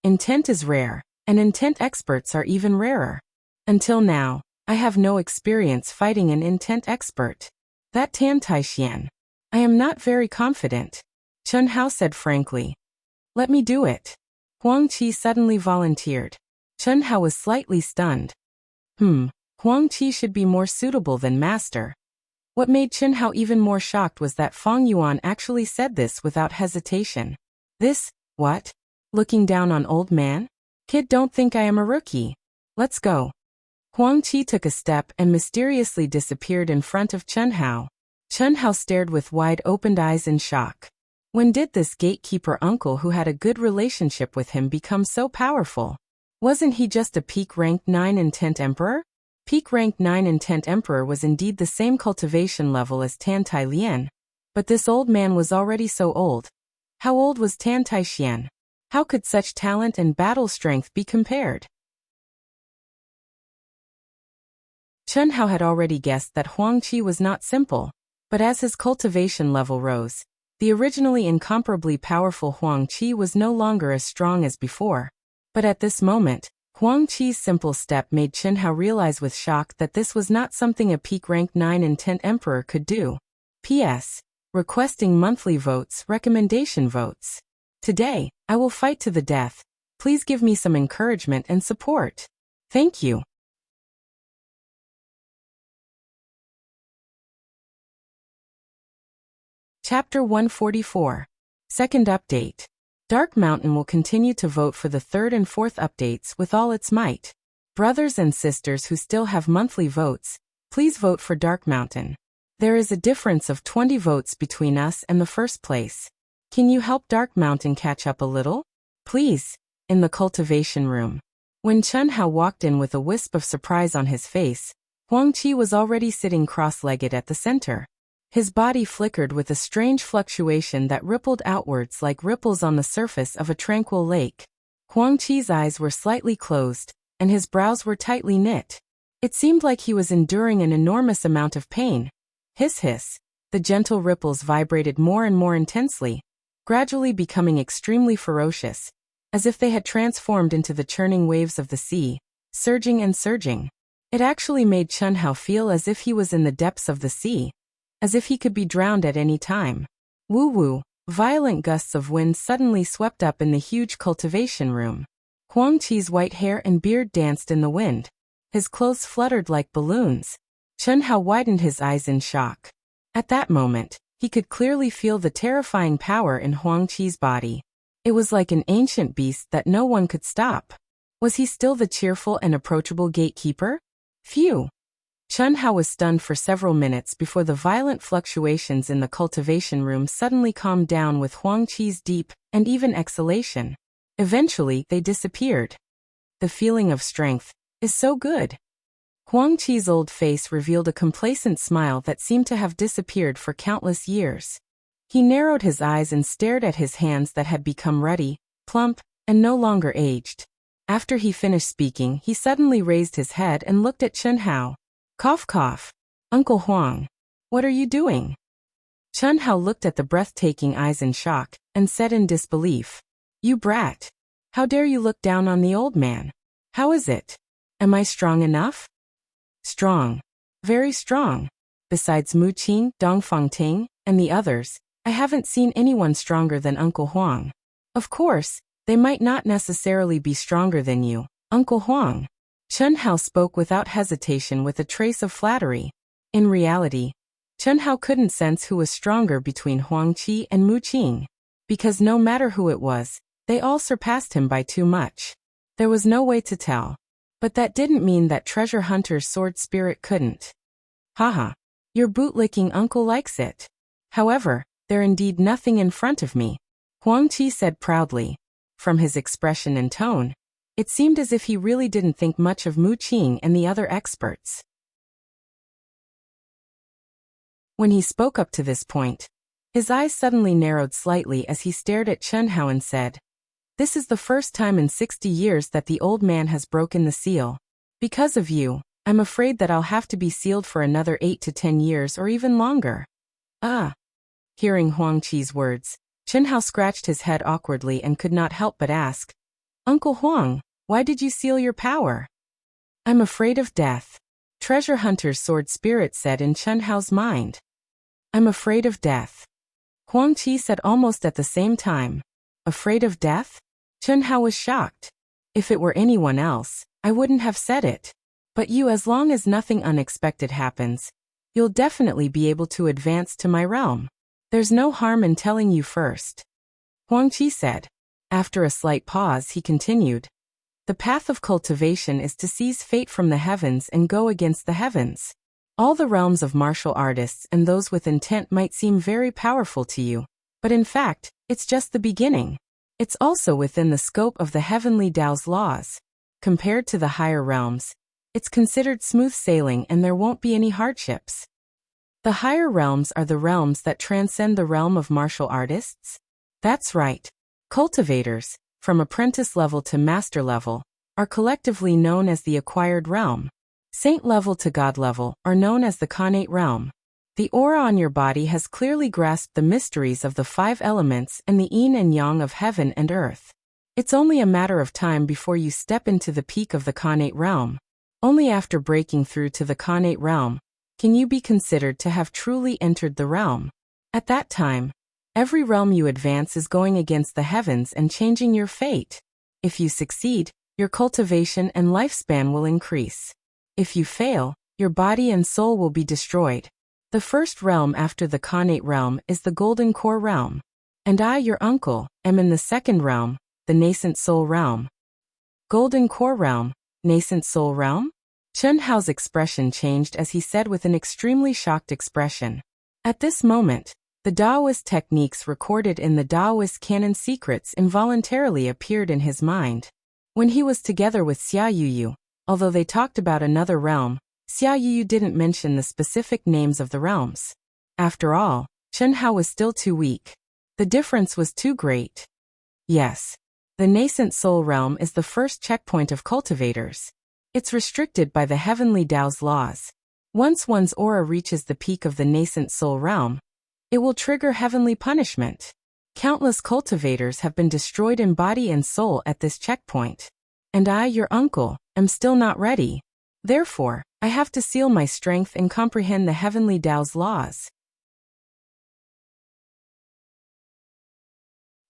Intent is rare, and intent experts are even rarer. Until now, I have no experience fighting an intent expert. That Tan Taixian. I am not very confident. Chun Hao said frankly. Let me do it. Huang Qi suddenly volunteered. Chun Hao was slightly stunned. Huang Qi should be more suitable than Master. What made Chun Hao even more shocked was that Feng Yuan actually said this without hesitation. This, what? Looking down on old man? Kid, don't think I am a rookie. Let's go. Huang Qi took a step and mysteriously disappeared in front of Chun Hao. Chun Hao stared with wide-opened eyes in shock. When did this gatekeeper uncle who had a good relationship with him become so powerful? Wasn't he just a peak rank 9 intent emperor? Peak rank 9 intent emperor was indeed the same cultivation level as Tan Tai Lian, but this old man was already so old. How old was Tan Taixian? How could such talent and battle strength be compared? Chun Hao had already guessed that Huang Qi was not simple, but as his cultivation level rose, the originally incomparably powerful Huang Qi was no longer as strong as before. But at this moment, Huang Qi's simple step made Chun Hao realize with shock that this was not something a peak rank 9 intent emperor could do. P.S. Requesting monthly votes, recommendation votes. Today, I will fight to the death. Please give me some encouragement and support. Thank you. Chapter 144. Second update. Dark Mountain will continue to vote for the third and fourth updates with all its might. Brothers and sisters who still have monthly votes, please vote for Dark Mountain. There is a difference of 20 votes between us and the first place. Can you help Dark Mountain catch up a little? Please. In the cultivation room. When Chun Hao walked in with a wisp of surprise on his face, Huang Qi was already sitting cross-legged at the center. His body flickered with a strange fluctuation that rippled outwards like ripples on the surface of a tranquil lake. Huang Qi's eyes were slightly closed, and his brows were tightly knit. It seemed like he was enduring an enormous amount of pain. Hiss hiss. The gentle ripples vibrated more and more intensely, gradually becoming extremely ferocious, as if they had transformed into the churning waves of the sea, surging and surging. It actually made Chun Hao feel as if he was in the depths of the sea, as if he could be drowned at any time. Woo-woo, violent gusts of wind suddenly swept up in the huge cultivation room. Huang Qi's white hair and beard danced in the wind. His clothes fluttered like balloons. Chun Hao widened his eyes in shock. At that moment, he could clearly feel the terrifying power in Huang Qi's body. It was like an ancient beast that no one could stop. Was he still the cheerful and approachable gatekeeper? Phew! Chun Hao was stunned for several minutes before the violent fluctuations in the cultivation room suddenly calmed down with Huang Qi's deep and even exhalation. Eventually, they disappeared. The feeling of strength is so good. Huang Qi's old face revealed a complacent smile that seemed to have disappeared for countless years. He narrowed his eyes and stared at his hands that had become ruddy, plump, and no longer aged. After he finished speaking, he suddenly raised his head and looked at Chun Hao. Cough cough. Uncle Huang. What are you doing? Chun Hao looked at the breathtaking eyes in shock, and said in disbelief. You brat. How dare you look down on the old man? How is it? Am I strong enough? Strong. Very strong. Besides Mu Qing, Dong Fangting, and the others, I haven't seen anyone stronger than Uncle Huang. Of course, they might not necessarily be stronger than you, Uncle Huang. Chun Hao spoke without hesitation with a trace of flattery. In reality, Chun Hao couldn't sense who was stronger between Huang Qi and Mu Qing, because no matter who it was, they all surpassed him by too much. There was no way to tell. But that didn't mean that Treasure Hunter's sword spirit couldn't. Haha, your bootlicking uncle likes it. However, they're indeed nothing in front of me. Huang Qi said proudly. From his expression and tone, it seemed as if he really didn't think much of Mu Qing and the other experts. When he spoke up to this point, his eyes suddenly narrowed slightly as he stared at Chen Hao and said, "This is the first time in 60 years that the old man has broken the seal. Because of you, I'm afraid that I'll have to be sealed for another 8 to 10 years or even longer." Ah. Hearing Huang Qi's words, Chen Hao scratched his head awkwardly and could not help but ask, "Uncle Huang, why did you seal your power?" "I'm afraid of death," Treasure Hunter's sword spirit said in Chen Hao's mind. "I'm afraid of death," Huang Qi said almost at the same time. Afraid of death? Chen Hao was shocked. If it were anyone else, I wouldn't have said it. But you, as long as nothing unexpected happens, you'll definitely be able to advance to my realm. There's no harm in telling you first, Huang Qi said. After a slight pause, he continued. The path of cultivation is to seize fate from the heavens and go against the heavens. All the realms of martial artists and those with intent might seem very powerful to you, but in fact, it's just the beginning. It's also within the scope of the heavenly Tao's laws. Compared to the higher realms, it's considered smooth sailing and there won't be any hardships. The higher realms are the realms that transcend the realm of martial artists? That's right. Cultivators, from apprentice level to master level, are collectively known as the acquired realm. Saint level to god level are known as the connate realm. The aura on your body has clearly grasped the mysteries of the 5 elements and the yin and yang of heaven and earth. It's only a matter of time before you step into the peak of the connate realm. Only after breaking through to the connate realm can you be considered to have truly entered the realm. At that time, every realm you advance is going against the heavens and changing your fate. If you succeed, your cultivation and lifespan will increase. If you fail, your body and soul will be destroyed. The first realm after the connate realm is the golden core realm. And I, your uncle, am in the second realm, the nascent soul realm. Golden core realm, nascent soul realm? Chen Hao's expression changed as he said with an extremely shocked expression. At this moment, the Taoist techniques recorded in the Taoist canon secrets involuntarily appeared in his mind. When he was together with Xia Yuyu, although they talked about another realm, Xia Yuyu didn't mention the specific names of the realms. After all, Chen Hao was still too weak. The difference was too great. Yes. The nascent soul realm is the first checkpoint of cultivators. It's restricted by the heavenly Tao's laws. Once one's aura reaches the peak of the nascent soul realm, it will trigger heavenly punishment. Countless cultivators have been destroyed in body and soul at this checkpoint. And I, your uncle, am still not ready. Therefore, I have to seal my strength and comprehend the heavenly Tao's laws.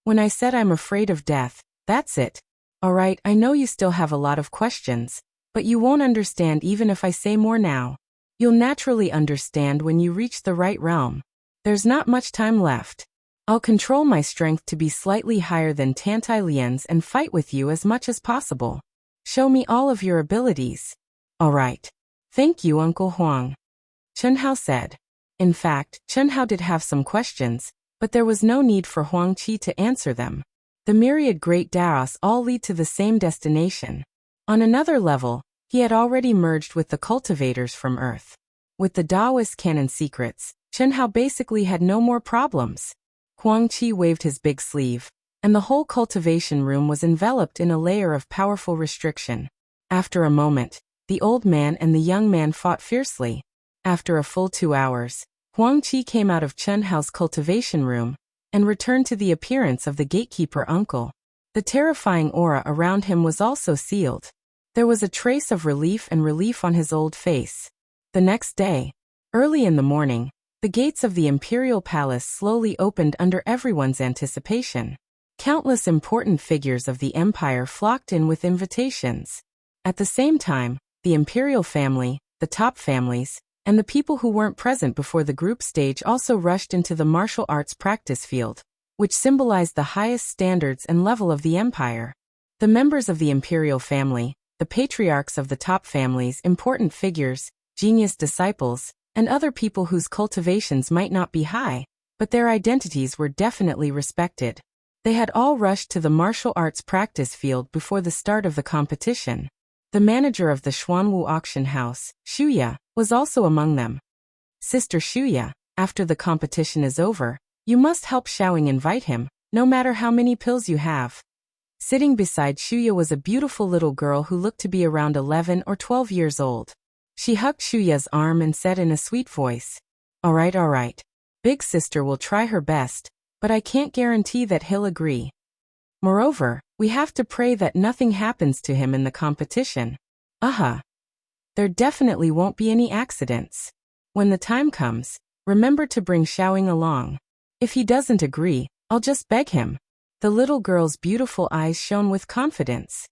When I said I'm afraid of death, that's it. Alright, I know you still have a lot of questions, but you won't understand even if I say more now. You'll naturally understand when you reach the right realm. There's not much time left. I'll control my strength to be slightly higher than Tantai Lian's and fight with you as much as possible. Show me all of your abilities. Alright. Thank you, Uncle Huang, Chen Hao said. In fact, Chen Hao did have some questions, but there was no need for Huang Qi to answer them. The myriad great Taos all lead to the same destination. On another level, he had already merged with the cultivators from Earth. With the Taoist canon secrets, Chen Hao basically had no more problems. Huang Qi waved his big sleeve, and the whole cultivation room was enveloped in a layer of powerful restriction. After a moment, the old man and the young man fought fiercely. After a full 2 hours, Huang Qi came out of Chen Hao's cultivation room and returned to the appearance of the gatekeeper uncle. The terrifying aura around him was also sealed. There was a trace of relief on his old face. The next day, early in the morning, the gates of the imperial palace slowly opened under everyone's anticipation. Countless important figures of the empire flocked in with invitations. At the same time, the imperial family, the top families, and the people who weren't present before the group stage also rushed into the martial arts practice field, which symbolized the highest standards and level of the empire. The members of the imperial family, the patriarchs of the top families, important figures, genius disciples, and other people whose cultivations might not be high, but their identities were definitely respected. They had all rushed to the martial arts practice field before the start of the competition. The manager of the Xuanwu auction house, Shuya, was also among them. Sister Shuya, after the competition is over, you must help Xiaoying invite him, no matter how many pills you have. Sitting beside Shuya was a beautiful little girl who looked to be around 11 or 12 years old. She hugged Shuya's arm and said in a sweet voice, all right. Big sister will try her best, but I can't guarantee that he'll agree. Moreover, we have to pray that nothing happens to him in the competition. There definitely won't be any accidents. When the time comes, remember to bring Xiaoying along. If he doesn't agree, I'll just beg him. The little girl's beautiful eyes shone with confidence.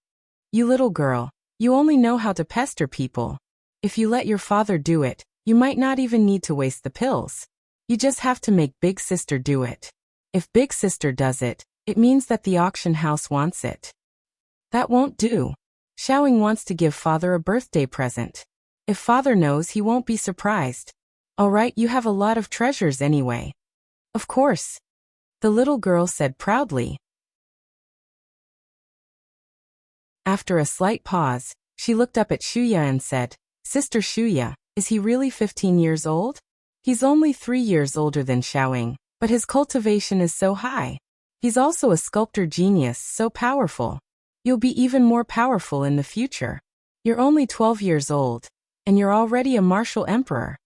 You little girl, you only know how to pester people. If you let your father do it, you might not even need to waste the pills. You just have to make big sister do it. If big sister does it, it means that the auction house wants it. That won't do. Xiaoying wants to give father a birthday present. If father knows, he won't be surprised. All right, you have a lot of treasures anyway. Of course. The little girl said proudly. After a slight pause, she looked up at Shuya and said, Sister Shuya, is he really 15 years old? He's only 3 years older than Xiaoying, but his cultivation is so high. He's also a sculptor genius, so powerful. You'll be even more powerful in the future. You're only 12 years old, and you're already a martial emperor.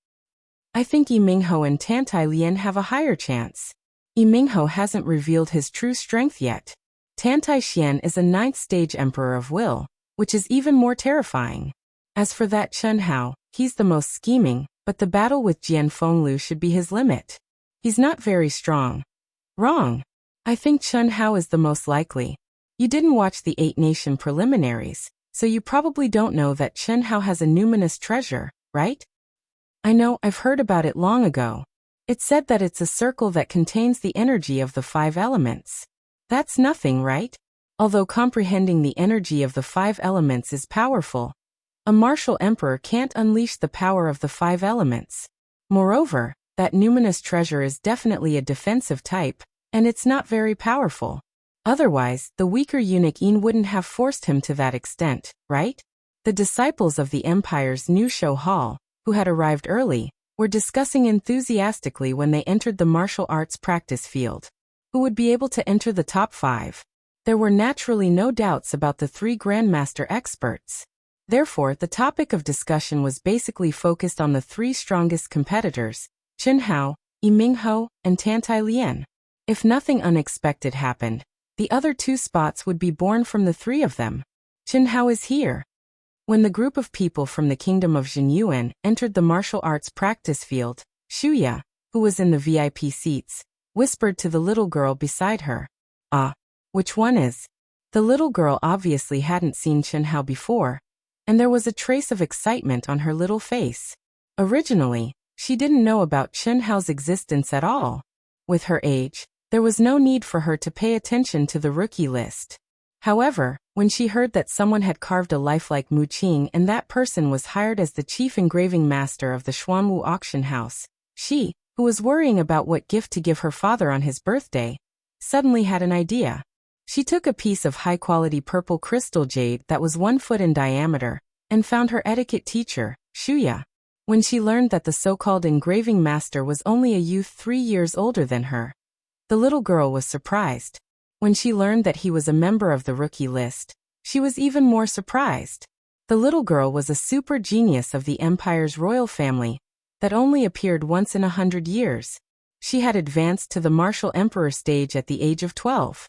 I think Yimingho and Tantai Lian have a higher chance. Yimingho hasn't revealed his true strength yet. Tantai Xian is a 9th stage emperor of will, which is even more terrifying. As for that Chen Hao, he's the most scheming, but the battle with Jian Fenglu should be his limit. He's not very strong. Wrong. I think Chen Hao is the most likely. You didn't watch the 8-nation preliminaries, so you probably don't know that Chen Hao has a numinous treasure, right? I know, I've heard about it long ago. It said that it's a circle that contains the energy of the 5 elements. That's nothing, right? Although comprehending the energy of the 5 elements is powerful, a martial emperor can't unleash the power of the 5 elements. Moreover, that numinous treasure is definitely a defensive type, and it's not very powerful. Otherwise, the weaker eunuch Yin wouldn't have forced him to that extent, right? The disciples of the Empire's new show hall, who had arrived early, were discussing enthusiastically when they entered the martial arts practice field. Who would be able to enter the top 5? There were naturally no doubts about the 3 Grandmaster experts. Therefore, the topic of discussion was basically focused on the 3 strongest competitors, Chen Hao, Yimingho, and Tantai Lian. If nothing unexpected happened, the other 2 spots would be born from the 3 of them. Chen Hao is here. When the group of people from the kingdom of Zhenyuan entered the martial arts practice field, Shuya, who was in the VIP seats, whispered to the little girl beside her. Which one is? The little girl obviously hadn't seen Chen Hao before, and there was a trace of excitement on her little face. Originally, she didn't know about Chen Hao's existence at all. With her age, there was no need for her to pay attention to the rookie list. However, when she heard that someone had carved a lifelike Mu Qing and that person was hired as the chief engraving master of the Xuanwu auction house, she, who was worrying about what gift to give her father on his birthday, suddenly had an idea. She took a piece of high-quality purple crystal jade that was 1 foot in diameter and found her etiquette teacher, Shuya. When she learned that the so-called engraving master was only a youth 3 years older than her, the little girl was surprised. When she learned that he was a member of the rookie list, she was even more surprised. The little girl was a super genius of the Empire's royal family that only appeared once in 100 years. She had advanced to the martial emperor stage at the age of 12.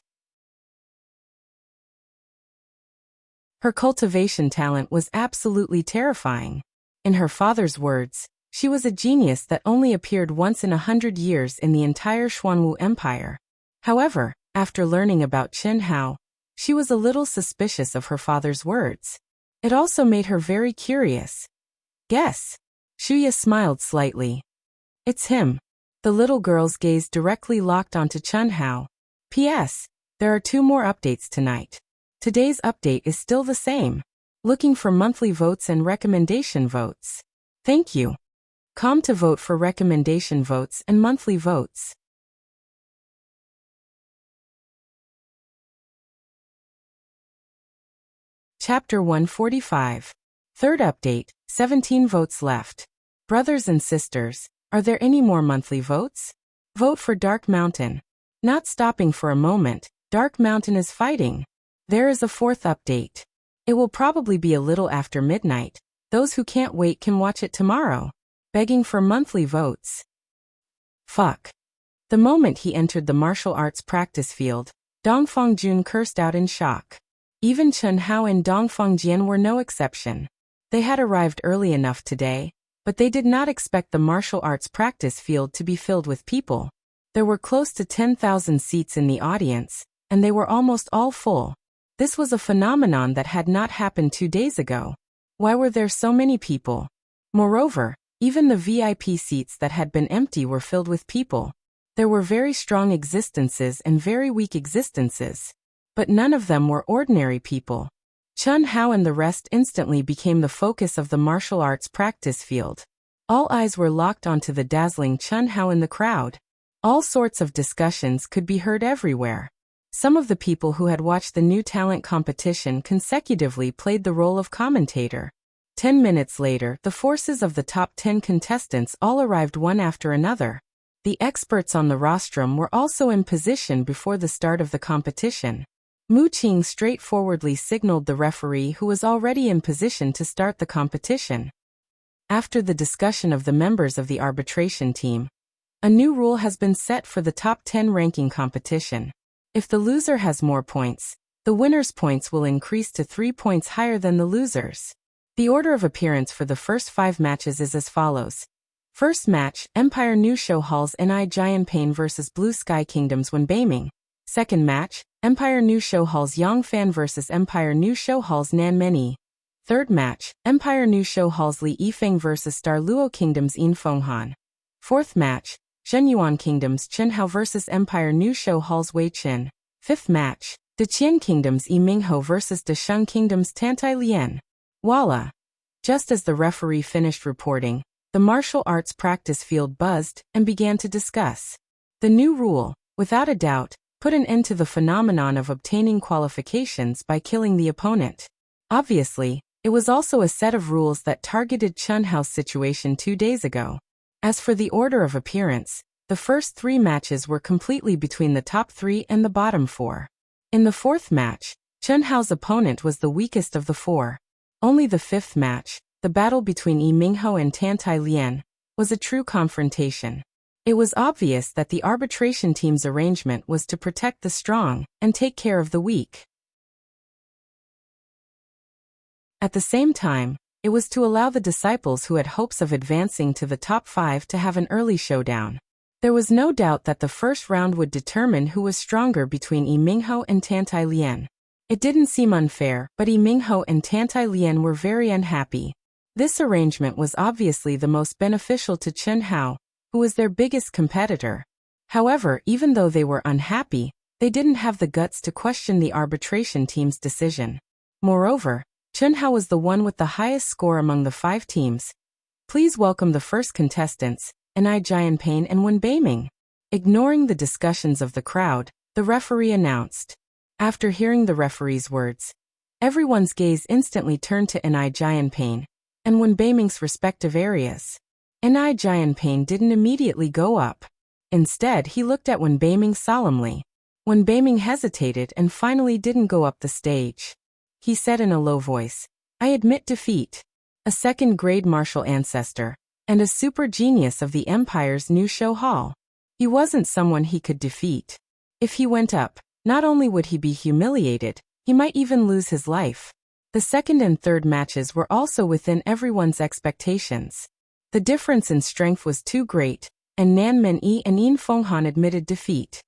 Her cultivation talent was absolutely terrifying. In her father's words, she was a genius that only appeared once in 100 years in the entire Xuanwu Empire. However, after learning about Chen Hao, she was a little suspicious of her father's words. It also made her very curious. Guess. Shuya smiled slightly. It's him. The little girl's gaze directly locked onto Chen Hao. P.S. There are 2 more updates tonight. Today's update is still the same. Looking for monthly votes and recommendation votes. Thank you. Come to vote for recommendation votes and monthly votes. Chapter 145. Third update, 17 votes left. Brothers and sisters, are there any more monthly votes? Vote for Dark Mountain. Not stopping for a moment, Dark Mountain is fighting. There is a fourth update. It will probably be a little after midnight. Those who can't wait can watch it tomorrow. Begging for monthly votes. Fuck. The moment he entered the martial arts practice field, Dongfang Jun cursed out in shock. Even Chen Hao and Dongfang Jian were no exception. They had arrived early enough today, but they did not expect the martial arts practice field to be filled with people. There were close to 10,000 seats in the audience, and they were almost all full. This was a phenomenon that had not happened 2 days ago. Why were there so many people? Moreover, even the VIP seats that had been empty were filled with people. There were very strong existences and very weak existences. But none of them were ordinary people. Chen Hao and the rest instantly became the focus of the martial arts practice field. All eyes were locked onto the dazzling Chen Hao in the crowd. All sorts of discussions could be heard everywhere. Some of the people who had watched the new talent competition consecutively played the role of commentator. 10 minutes later, the forces of the top 10 contestants all arrived one after another. The experts on the rostrum were also in position before the start of the competition. Mu Qing straightforwardly signaled the referee who was already in position to start the competition. After the discussion of the members of the arbitration team, a new rule has been set for the top 10 ranking competition. If the loser has more points, the winner's points will increase to 3 points higher than the loser's. The order of appearance for the first 5 matches is as follows. First match, Empire New Show Hall's Ni Jianpain vs Blue Sky Kingdom's Wenbeiming. Second match, Empire New Show Hall's Yang Fan vs Empire New Show Hall's Nan Meni. Third match, Empire New Show Hall's Li Yifeng vs Star Luo Kingdom's Yin Fenghan. Fourth match, Zhenyuan Kingdom's Chen Hao vs Empire New Show Hall's Wei Qin. Fifth match, Deqian Kingdom's Yi Mingho vs Desheng Kingdom's Tantai Lian. Voila! Just as the referee finished reporting, the martial arts practice field buzzed and began to discuss. The new rule, without a doubt, put an end to the phenomenon of obtaining qualifications by killing the opponent. Obviously, it was also a set of rules that targeted Chen Hao's situation 2 days ago. As for the order of appearance, the first 3 matches were completely between the top 3 and the bottom 4. In the fourth match, Chen Hao's opponent was the weakest of the 4. Only the fifth match, the battle between Yi Mingho and Tantai Lian, was a true confrontation. It was obvious that the arbitration team's arrangement was to protect the strong and take care of the weak. At the same time, it was to allow the disciples who had hopes of advancing to the top 5 to have an early showdown. There was no doubt that the first round would determine who was stronger between Yi Mingho and Tantai Lian. It didn't seem unfair, but Yi Mingho and Tantai Lian were very unhappy. This arrangement was obviously the most beneficial to Chen Hao, who was their biggest competitor. However, even though they were unhappy, they didn't have the guts to question the arbitration team's decision. Moreover, Chen Hao was the one with the highest score among the 5 teams. Please welcome the first contestants, Ni Jianpain and Wenbeiming. Ignoring the discussions of the crowd, the referee announced. After hearing the referee's words, everyone's gaze instantly turned to Ni Jianpain and Wenbeiming's respective areas. Ni Jianpain didn't immediately go up. Instead, he looked at Wenbeiming solemnly. Wenbeiming hesitated and finally didn't go up the stage. He said in a low voice, "I admit defeat. A second-grade martial ancestor, and a super genius of the Empire's New Show Hall. He wasn't someone he could defeat. If he went up, not only would he be humiliated, he might even lose his life." The second and third matches were also within everyone's expectations. The difference in strength was too great, and Nan Men-yi and Yin Fenghan admitted defeat.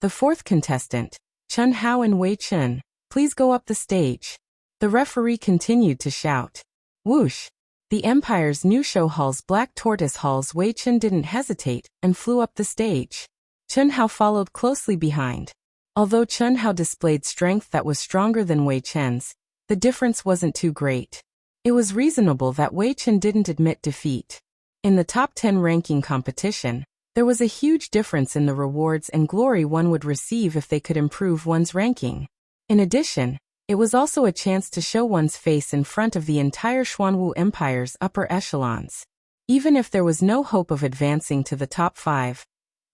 The fourth contestant, Chen Hao and Wei Qin, please go up the stage. The referee continued to shout. Whoosh! The Empire's New Show Hall's Black Tortoise Hall's Wei Qin didn't hesitate and flew up the stage. Chen Hao followed closely behind. Although Chen Hao displayed strength that was stronger than Wei Qin's, the difference wasn't too great. It was reasonable that Wei Qin didn't admit defeat. In the top 10 ranking competition, there was a huge difference in the rewards and glory one would receive if they could improve one's ranking. In addition, It was also a chance to show one's face in front of the entire Xuanwu Empire's upper echelons. Even if there was no hope of advancing to the top 5,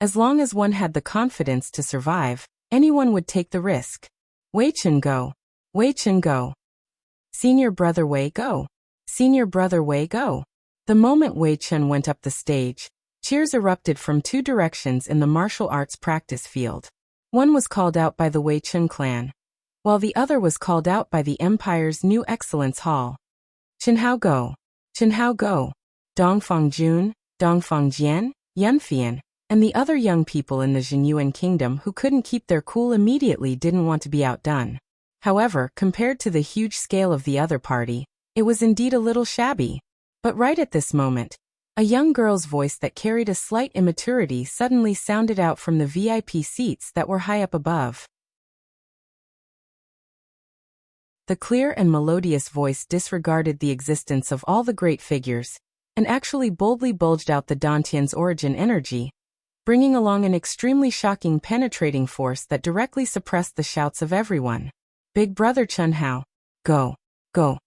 as long as one had the confidence to survive, anyone would take the risk. Wei Chen go. Wei Chen go. Senior brother Wei go. Senior brother Wei go. The moment Wei Chen went up the stage, cheers erupted from 2 directions in the martial arts practice field. One was called out by the Wei Chen clan, while the other was called out by the Empire's new Excellence Hall. Chenhao go. Chenhao go. Dongfang Jun, Dongfang Jian, Yunfian, and the other young people in the Zhenyuan kingdom who couldn't keep their cool immediately didn't want to be outdone. However, compared to the huge scale of the other party, it was indeed a little shabby. But right at this moment, a young girl's voice that carried a slight immaturity suddenly sounded out from the VIP seats that were high up above. The clear and melodious voice disregarded the existence of all the great figures, and actually boldly bulged out the Dantian's origin energy, bringing along an extremely shocking penetrating force that directly suppressed the shouts of everyone. Big brother Chenhao. Go. Go.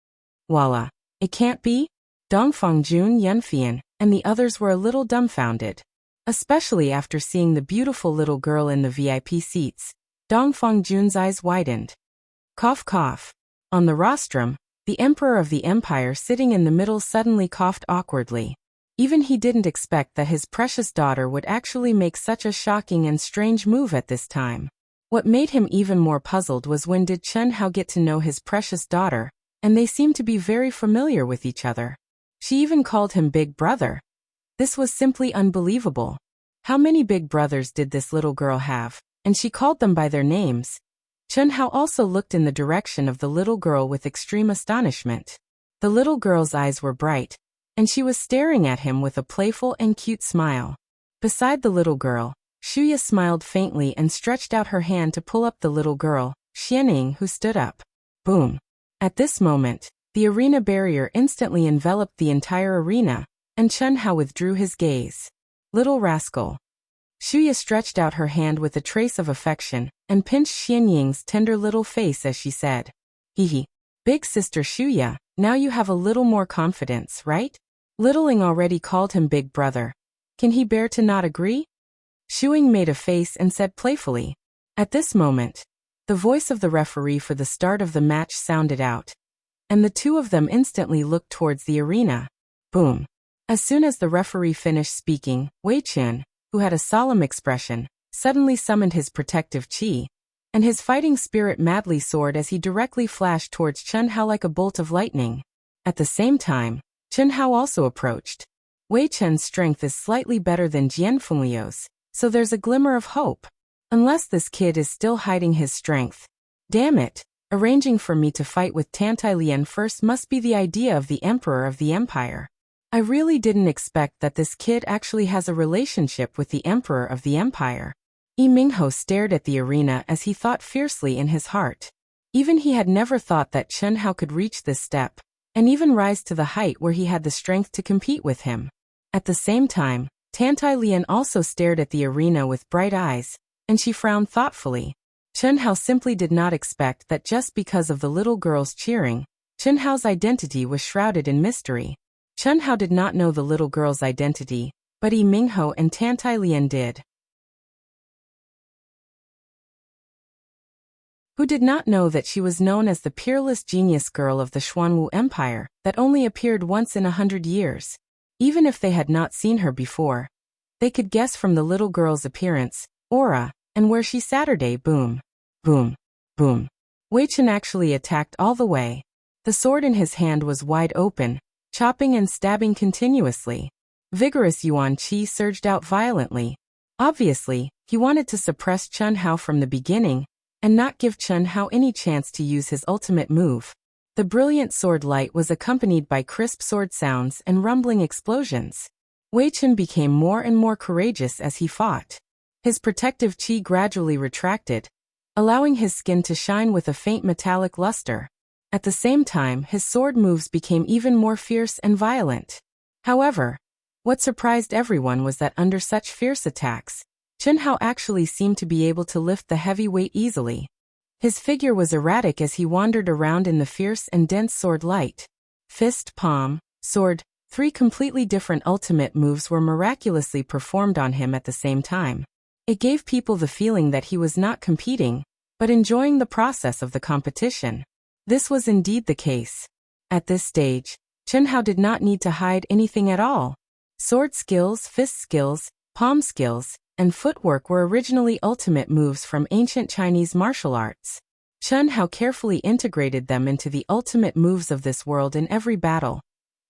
Voila. It can't be? Dongfang Jun, Yunfian, and the others were a little dumbfounded. Especially after seeing the beautiful little girl in the VIP seats. Dongfang Jun's eyes widened. Cough cough. On the rostrum, the Emperor of the Empire sitting in the middle suddenly coughed awkwardly. Even he didn't expect that his precious daughter would actually make such a shocking and strange move at this time. What made him even more puzzled was when did Chenhao get to know his precious daughter, and they seemed to be very familiar with each other. She even called him Big Brother. This was simply unbelievable. How many big brothers did this little girl have? And she called them by their names. Chenhao also looked in the direction of the little girl with extreme astonishment. The little girl's eyes were bright, and she was staring at him with a playful and cute smile. Beside the little girl, Shuya smiled faintly and stretched out her hand to pull up the little girl, Xianing, who stood up. Boom. At this moment, the arena barrier instantly enveloped the entire arena, and Chenhao withdrew his gaze. Little rascal. Shuya stretched out her hand with a trace of affection, and pinched Xianying's tender little face as she said, Hee. Big sister Shuya, now you have a little more confidence, right? Littling already called him Big Brother. Can he bear to not agree? Shuing made a face and said playfully. At this moment, the voice of the referee for the start of the match sounded out, and the two of them instantly looked towards the arena. Boom. As soon as the referee finished speaking, Wei Chen, who had a solemn expression, suddenly summoned his protective chi, and his fighting spirit madly soared as he directly flashed towards Chenhao like a bolt of lightning. At the same time, Chenhao also approached. Wei Chen's strength is slightly better than Jianfenglio's, so there's a glimmer of hope. Unless this kid is still hiding his strength. Damn it, arranging for me to fight with Tantai Lian first must be the idea of the Emperor of the Empire. I really didn't expect that this kid actually has a relationship with the Emperor of the Empire. Yi Mingho stared at the arena as he thought fiercely in his heart. Even he had never thought that Chenhao could reach this step, and even rise to the height where he had the strength to compete with him. At the same time, Tantai Lian also stared at the arena with bright eyes, and she frowned thoughtfully. Chenhao simply did not expect that just because of the little girl's cheering, Chenhao's identity was shrouded in mystery. Chenhao did not know the little girl's identity, but Yi Mingho and Tantai Lian did. Who did not know that she was known as the peerless genius girl of the Xuanwu Empire, that only appeared once in 100 years. Even if they had not seen her before, they could guess from the little girl's appearance, aura, and where she Saturday. Boom. Boom. Boom. Wei Chen actually attacked all the way. The sword in his hand was wide open, chopping and stabbing continuously. Vigorous yuan qi surged out violently. Obviously, he wanted to suppress Chenhao from the beginning, and not give Chenhao any chance to use his ultimate move. The brilliant sword light was accompanied by crisp sword sounds and rumbling explosions. Wei Chen became more and more courageous as he fought. His protective qi gradually retracted, allowing his skin to shine with a faint metallic luster. At the same time, his sword moves became even more fierce and violent. However, what surprised everyone was that under such fierce attacks, Chenhao actually seemed to be able to lift the heavy weight easily. His figure was erratic as he wandered around in the fierce and dense sword light. Fist, palm, sword, 3 completely different ultimate moves were miraculously performed on him at the same time. It gave people the feeling that he was not competing, but enjoying the process of the competition. This was indeed the case. At this stage, Chen Hao did not need to hide anything at all. Sword skills, fist skills, palm skills, and footwork were originally ultimate moves from ancient Chinese martial arts. Chen Hao carefully integrated them into the ultimate moves of this world in every battle,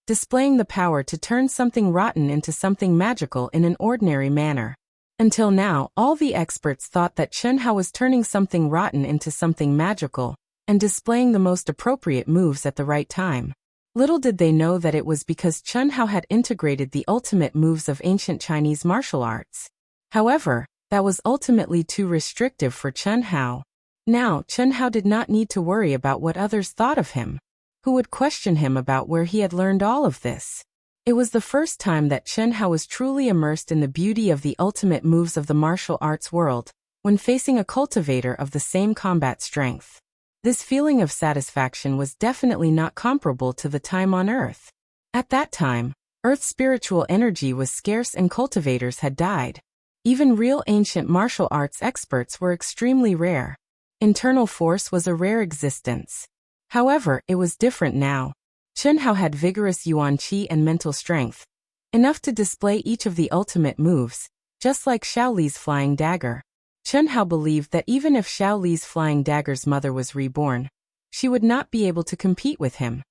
displaying the power to turn something rotten into something magical in an ordinary manner. Until now, all the experts thought that Chen Hao was turning something rotten into something magical, and displaying the most appropriate moves at the right time. Little did they know that it was because Chen Hao had integrated the ultimate moves of ancient Chinese martial arts. However, that was ultimately too restrictive for Chen Hao. Now, Chen Hao did not need to worry about what others thought of him. Who would question him about where he had learned all of this? It was the first time that Chen Hao was truly immersed in the beauty of the ultimate moves of the martial arts world, when facing a cultivator of the same combat strength. This feeling of satisfaction was definitely not comparable to the time on Earth. At that time, Earth's spiritual energy was scarce and cultivators had died. Even real ancient martial arts experts were extremely rare. Internal force was a rare existence. However, it was different now. Chen Hao had vigorous yuan qi and mental strength, enough to display each of the ultimate moves, just like Xiao Li's flying dagger. Chen Hao believed that even if Xiao Li's flying dagger's mother was reborn, she would not be able to compete with him.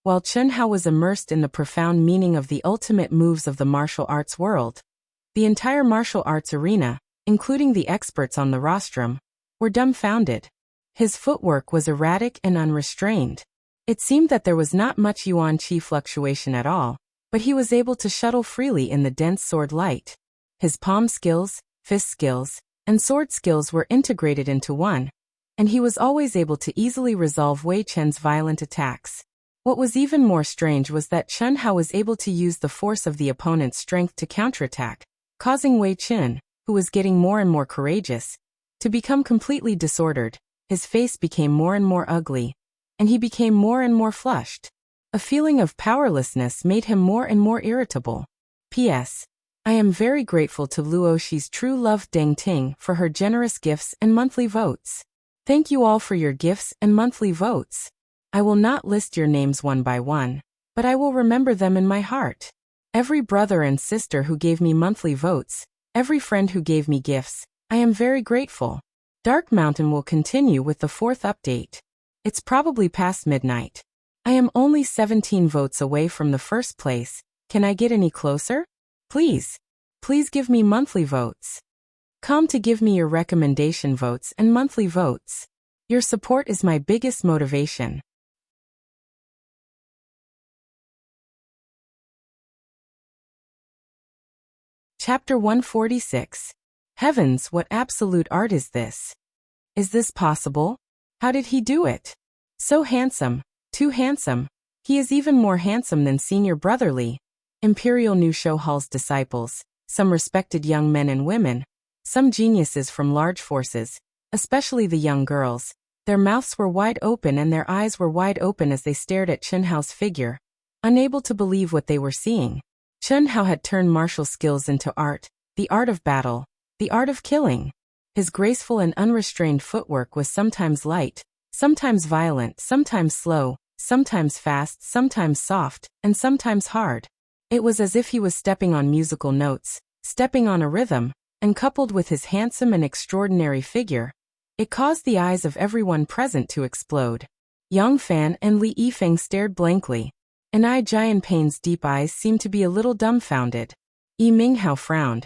While Chen Hao was immersed in the profound meaning of the ultimate moves of the martial arts world, the entire martial arts arena, including the experts on the rostrum, were dumbfounded. His footwork was erratic and unrestrained. It seemed that there was not much yuan qi fluctuation at all, but he was able to shuttle freely in the dense sword light. His palm skills, fist skills, and sword skills were integrated into one, and he was always able to easily resolve Wei Chen's violent attacks. What was even more strange was that Chen Hao was able to use the force of the opponent's strength to counterattack, causing Wei Chen, who was getting more and more courageous, to become completely disordered. His face became more and more ugly, and he became more and more flushed. A feeling of powerlessness made him more and more irritable. P.S. I am very grateful to Luoxi's true love Deng Ting for her generous gifts and monthly votes. Thank you all for your gifts and monthly votes. I will not list your names one by one, but I will remember them in my heart. Every brother and sister who gave me monthly votes, every friend who gave me gifts, I am very grateful. Dark Mountain will continue with the 4th update. It's probably past midnight. I am only 17 votes away from the first place. Can I get any closer? Please give me monthly votes. Come to give me your recommendation votes and monthly votes. Your support is my biggest motivation. Chapter 146. Heavens, what absolute art is this? Is this possible? How did he do it? So handsome, too handsome. He is even more handsome than senior brother Li. Imperial New Show Hall's disciples, some respected young men and women, some geniuses from large forces, especially the young girls. Their mouths were wide open and their eyes were wide open as they stared at Chen Hao's figure, unable to believe what they were seeing. Chen Hao had turned martial skills into art, the art of battle, the art of killing. His graceful and unrestrained footwork was sometimes light, sometimes violent, sometimes slow, sometimes fast, sometimes soft, and sometimes hard. It was as if he was stepping on musical notes, stepping on a rhythm, and coupled with his handsome and extraordinary figure, it caused the eyes of everyone present to explode. Yang Fan and Li Yifeng stared blankly. And Jian Pain's deep eyes seemed to be a little dumbfounded. Yi Minghao frowned.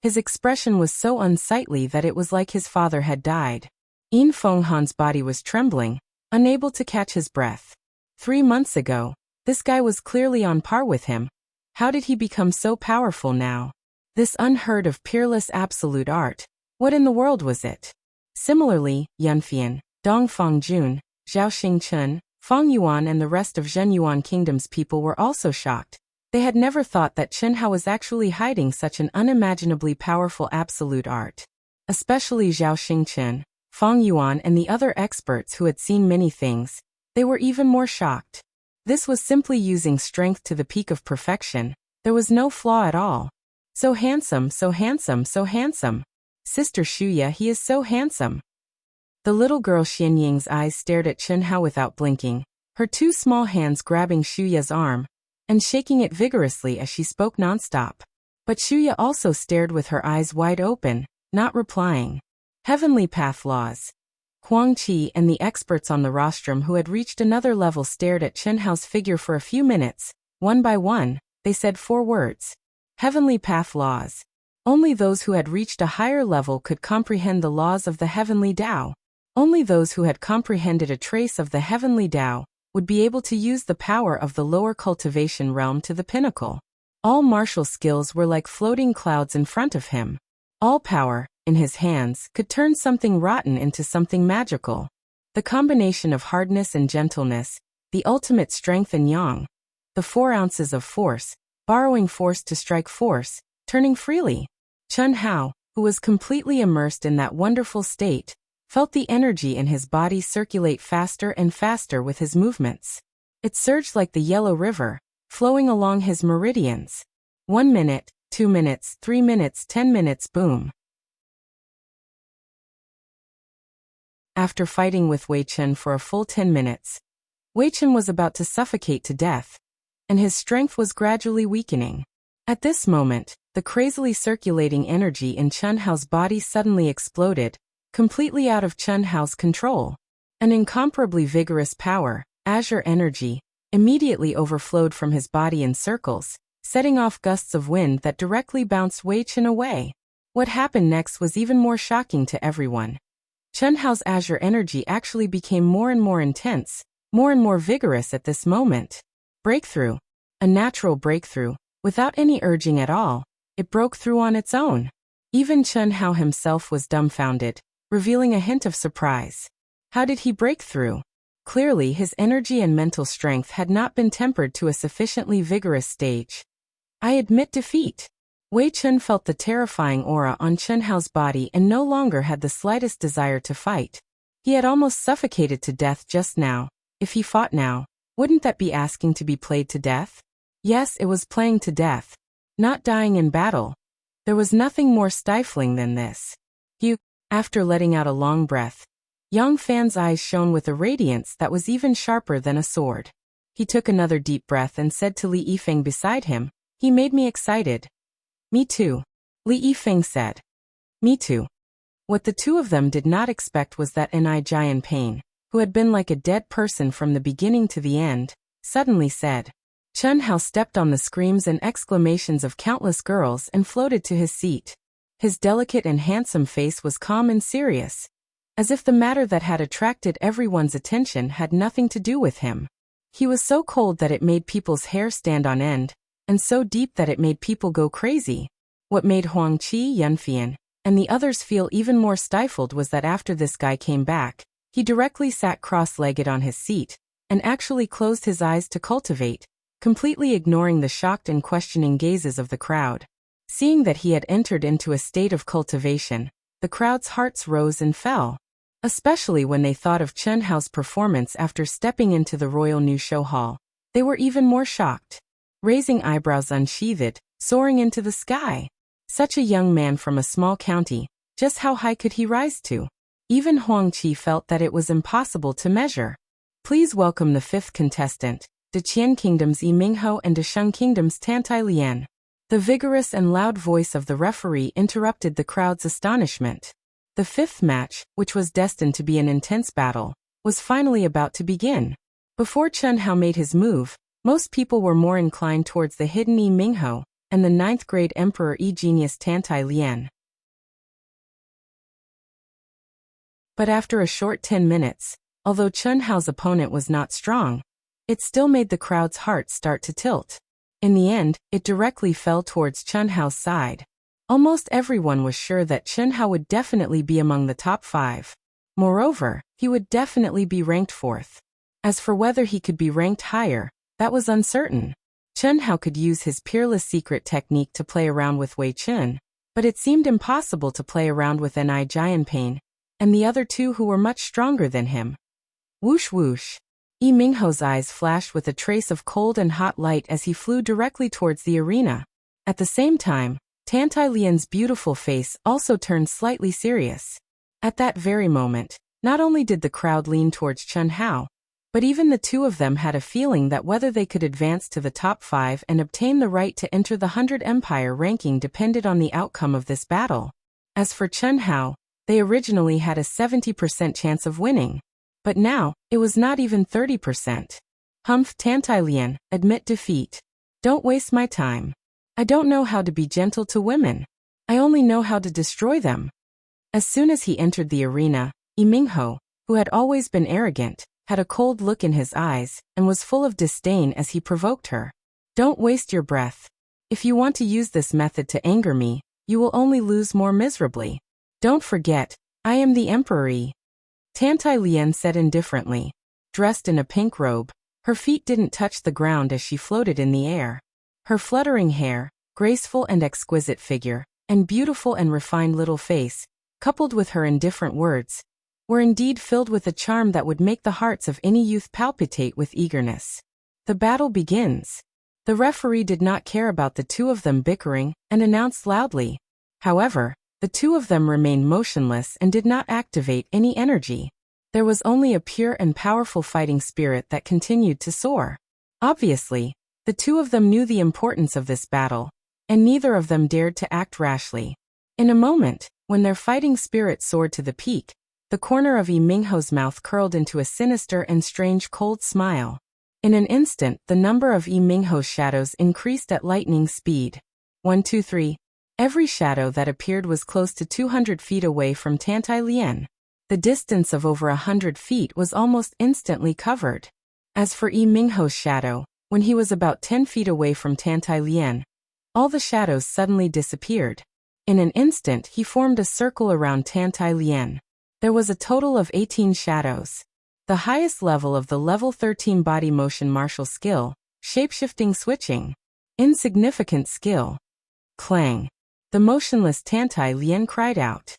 His expression was so unsightly that it was like his father had died. Yin Fenghan's body was trembling, unable to catch his breath. 3 months ago, this guy was clearly on par with him. How did he become so powerful now? This unheard of peerless absolute art, what in the world was it? Similarly, Yunfian, Dong Fongjun, Zhao Xingchen, Feng Yuan and the rest of Zhenyuan Kingdom's people were also shocked. They had never thought that Chen Hao was actually hiding such an unimaginably powerful absolute art. Especially Zhao Xingchen, Fang Yuan and the other experts who had seen many things, they were even more shocked. This was simply using strength to the peak of perfection. There was no flaw at all. So handsome, so handsome, so handsome. Sister Shuya, he is so handsome. The little girl Xianying's eyes stared at Chen Hao without blinking, her two small hands grabbing Shuya's arm and shaking it vigorously as she spoke nonstop. But Shuya also stared with her eyes wide open, not replying. Heavenly path laws. Huang Qi and the experts on the rostrum who had reached another level stared at Chen Hao's figure for a few minutes. One by one, they said 4 words. Heavenly path laws. Only those who had reached a higher level could comprehend the laws of the heavenly Tao. Only those who had comprehended a trace of the heavenly Tao would be able to use the power of the lower cultivation realm to the pinnacle. All martial skills were like floating clouds in front of him. All power, in his hands, could turn something rotten into something magical. The combination of hardness and gentleness, the ultimate strength and yang, the 4 ounces of force, borrowing force to strike force, turning freely. Chen Hao, who was completely immersed in that wonderful state, felt the energy in his body circulate faster and faster with his movements. It surged like the Yellow River, flowing along his meridians. 1 minute, 2 minutes, 3 minutes, 10 minutes, boom. After fighting with Wei Chen for a full 10 minutes, Wei Chen was about to suffocate to death, and his strength was gradually weakening. At this moment, the crazily circulating energy in Chen Hao's body suddenly exploded, completely out of Chen Hao's control. An incomparably vigorous power, azure energy, immediately overflowed from his body in circles, setting off gusts of wind that directly bounced Wei Chen away. What happened next was even more shocking to everyone. Chen Hao's azure energy actually became more and more intense, more and more vigorous at this moment. Breakthrough. A natural breakthrough. Without any urging at all, it broke through on its own. Even Chen Hao himself was dumbfounded, revealing a hint of surprise. How did he break through? Clearly his energy and mental strength had not been tempered to a sufficiently vigorous stage. I admit defeat. Wei Chen felt the terrifying aura on Chen Hao's body and no longer had the slightest desire to fight. He had almost suffocated to death just now. If he fought now, wouldn't that be asking to be played to death? Yes, it was playing to death. Not dying in battle. There was nothing more stifling than this. After letting out a long breath, Yang Fan's eyes shone with a radiance that was even sharper than a sword. He took another deep breath and said to Li Yifeng beside him, "He made me excited." "Me too," Li Yifeng said. "Me too." What the two of them did not expect was that Ni Jian Pain, who had been like a dead person from the beginning to the end, suddenly said. Chen Hao stepped on the screams and exclamations of countless girls and floated to his seat. His delicate and handsome face was calm and serious, as if the matter that had attracted everyone's attention had nothing to do with him. He was so cold that it made people's hair stand on end, and so deep that it made people go crazy. What made Huang Qi, Yunfian, and the others feel even more stifled was that after this guy came back, he directly sat cross-legged on his seat, and actually closed his eyes to cultivate, completely ignoring the shocked and questioning gazes of the crowd. Seeing that he had entered into a state of cultivation, the crowd's hearts rose and fell, especially when they thought of Chen Hao's performance after stepping into the Royal New Show Hall. They were even more shocked. Raising eyebrows unsheathed, soaring into the sky. Such a young man from a small county, just how high could he rise to? Even Huang Qi felt that it was impossible to measure. Please welcome the 5th contestant, the Qian Kingdom's Yi Mingho and the Sheng Kingdom's Tantai Lian. The vigorous and loud voice of the referee interrupted the crowd's astonishment. The 5th match, which was destined to be an intense battle, was finally about to begin. Before Chen Hao made his move, most people were more inclined towards the hidden Yi Mingho and the 9th grade Emperor Yi Genius Tantai Lian. But after a short 10 minutes, although Chen Hao's opponent was not strong, it still made the crowd's hearts start to tilt. In the end, it directly fell towards Chen Hao's side. Almost everyone was sure that Chen Hao would definitely be among the top 5. Moreover, he would definitely be ranked 4th. As for whether he could be ranked higher, that was uncertain. Chen Hao could use his peerless secret technique to play around with Wei Chun, but it seemed impossible to play around with Ni Jianping and the other two who were much stronger than him. Whoosh whoosh. Yi Mingho's eyes flashed with a trace of cold and hot light as he flew directly towards the arena. At the same time, Tantai Lian's beautiful face also turned slightly serious. At that very moment, not only did the crowd lean towards Chen Hao, but even the two of them had a feeling that whether they could advance to the top 5 and obtain the right to enter the 100 Empire ranking depended on the outcome of this battle. As for Chen Hao, they originally had a 70% chance of winning, but now, it was not even 30%. Humph, Tantai Lian, admit defeat. Don't waste my time. I don't know how to be gentle to women. I only know how to destroy them. As soon as he entered the arena, Yi Mingho, who had always been arrogant, had a cold look in his eyes and was full of disdain as he provoked her. Don't waste your breath. If you want to use this method to anger me, you will only lose more miserably. Don't forget, I am the Emperor Yi. Tantai Lian said indifferently. Dressed in a pink robe, her feet didn't touch the ground as she floated in the air. Her fluttering hair, graceful and exquisite figure, and beautiful and refined little face, coupled with her indifferent words, were indeed filled with a charm that would make the hearts of any youth palpitate with eagerness. The battle begins. The referee did not care about the two of them bickering and announced loudly. However, the two of them remained motionless and did not activate any energy. There was only a pure and powerful fighting spirit that continued to soar. Obviously, the two of them knew the importance of this battle, and neither of them dared to act rashly. In a moment, when their fighting spirit soared to the peak, the corner of Yi Mingho's mouth curled into a sinister and strange cold smile. In an instant, the number of Yi Mingho's shadows increased at lightning speed. 1, 2, 3. Every shadow that appeared was close to 200 feet away from Tantai Lian. The distance of over 100 feet was almost instantly covered. As for Yi Mingho's shadow, when he was about 10 feet away from Tantai Lian, all the shadows suddenly disappeared. In an instant, he formed a circle around Tantai Lian. There was a total of 18 shadows. The highest level of the level 13 body motion martial skill, shapeshifting switching. Insignificant skill. Clang. The motionless Tantai Lian cried out.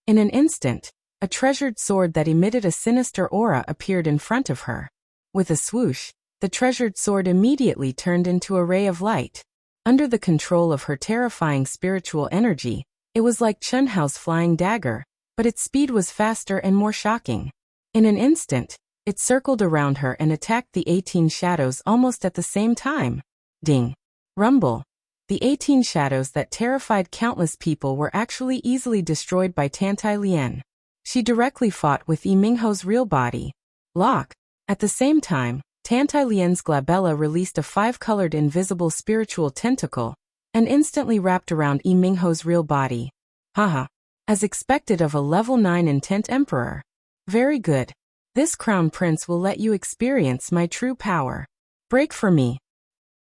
In an instant, a treasured sword that emitted a sinister aura appeared in front of her. With a swoosh, the treasured sword immediately turned into a ray of light. Under the control of her terrifying spiritual energy, it was like Chen Hao's flying dagger, but its speed was faster and more shocking. In an instant, it circled around her and attacked the 18 shadows almost at the same time. Ding. Rumble. The 18 shadows that terrified countless people were actually easily destroyed by Tantai Lian. She directly fought with Yi Mingho's real body. Lock. At the same time, Tantai Lian's glabella released a 5-colored invisible spiritual tentacle and instantly wrapped around Yi Mingho's real body. Haha. As expected of a level 9 intent emperor. Very good. This crown prince will let you experience my true power. Break for me.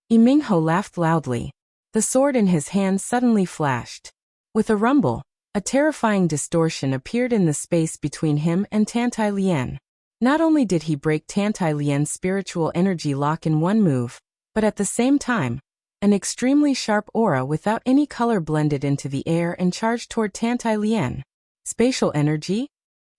Yi Mingho laughed loudly. The sword in his hand suddenly flashed. With a rumble, a terrifying distortion appeared in the space between him and Tantai Lian. Not only did he break Tantai Lian's spiritual energy lock in one move, but at the same time, an extremely sharp aura without any color blended into the air and charged toward Tantai Lian. Spatial energy?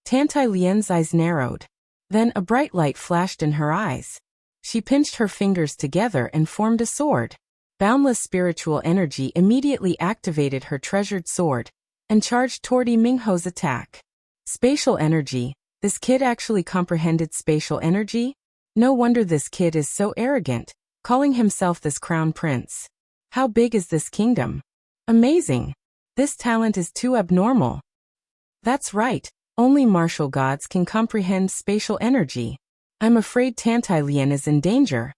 Tantai Lian's eyes narrowed. Then a bright light flashed in her eyes. She pinched her fingers together and formed a sword. Boundless spiritual energy immediately activated her treasured sword and charged toward Yi Mingho's attack. Spatial energy. This kid actually comprehended spatial energy? No wonder this kid is so arrogant, calling himself this crown prince. How big is this kingdom? Amazing. This talent is too abnormal. That's right, only martial gods can comprehend spatial energy. I'm afraid Tantai Lian is in danger.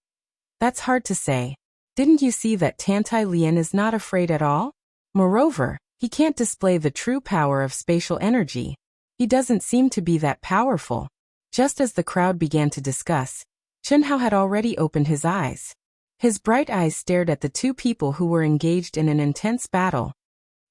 That's hard to say. Didn't you see that Tantai Lian is not afraid at all? Moreover, he can't display the true power of spatial energy. He doesn't seem to be that powerful. Just as the crowd began to discuss, Chen Hao had already opened his eyes. His bright eyes stared at the two people who were engaged in an intense battle.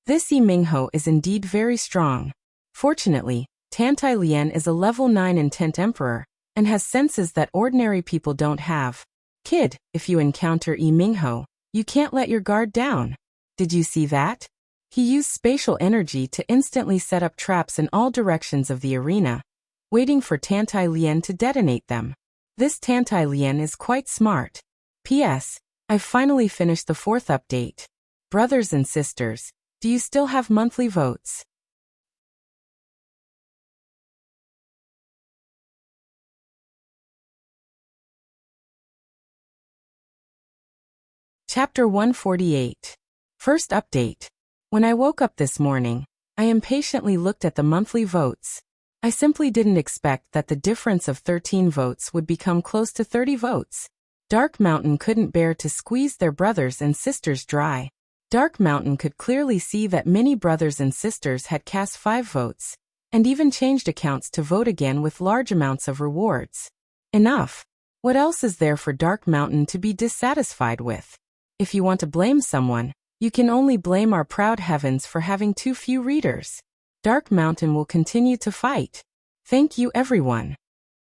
This Yi Mingho is indeed very strong. Fortunately, Tantai Lian is a level 9 intent emperor, and has senses that ordinary people don't have. Kid, if you encounter Mingho, you can't let your guard down. Did you see that? He used spatial energy to instantly set up traps in all directions of the arena, waiting for Tantai Lien to detonate them. This Tantai Lien is quite smart. P.S. I've finally finished the 4th update. Brothers and sisters, do you still have monthly votes? Chapter 148. First update. When I woke up this morning, I impatiently looked at the monthly votes. I simply didn't expect that the difference of 13 votes would become close to 30 votes. Dark Mountain couldn't bear to squeeze their brothers and sisters dry. Dark Mountain could clearly see that many brothers and sisters had cast 5 votes, and even changed accounts to vote again with large amounts of rewards. Enough. What else is there for Dark Mountain to be dissatisfied with? If you want to blame someone, you can only blame our proud heavens for having too few readers. Dark Mountain will continue to fight. Thank you, everyone.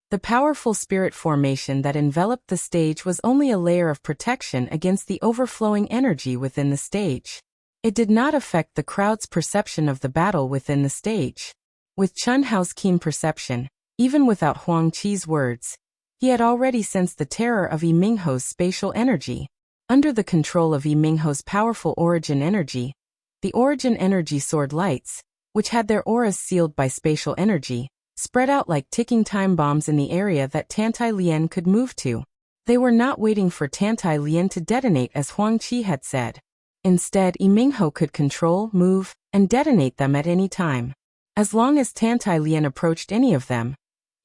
The powerful spirit formation that enveloped the stage was only a layer of protection against the overflowing energy within the stage. It did not affect the crowd's perception of the battle within the stage. With Chun Hao's keen perception, even without Huang Qi's words, he had already sensed the terror of Mingho's spatial energy. Under the control of Mingho's powerful origin energy, the origin energy sword lights, which had their auras sealed by spatial energy, spread out like ticking time bombs in the area that Tantai Lien could move to. They were not waiting for Tantai Lien to detonate as Huang Qi had said. Instead, Mingho could control, move, and detonate them at any time. As long as Tantai Lien approached any of them,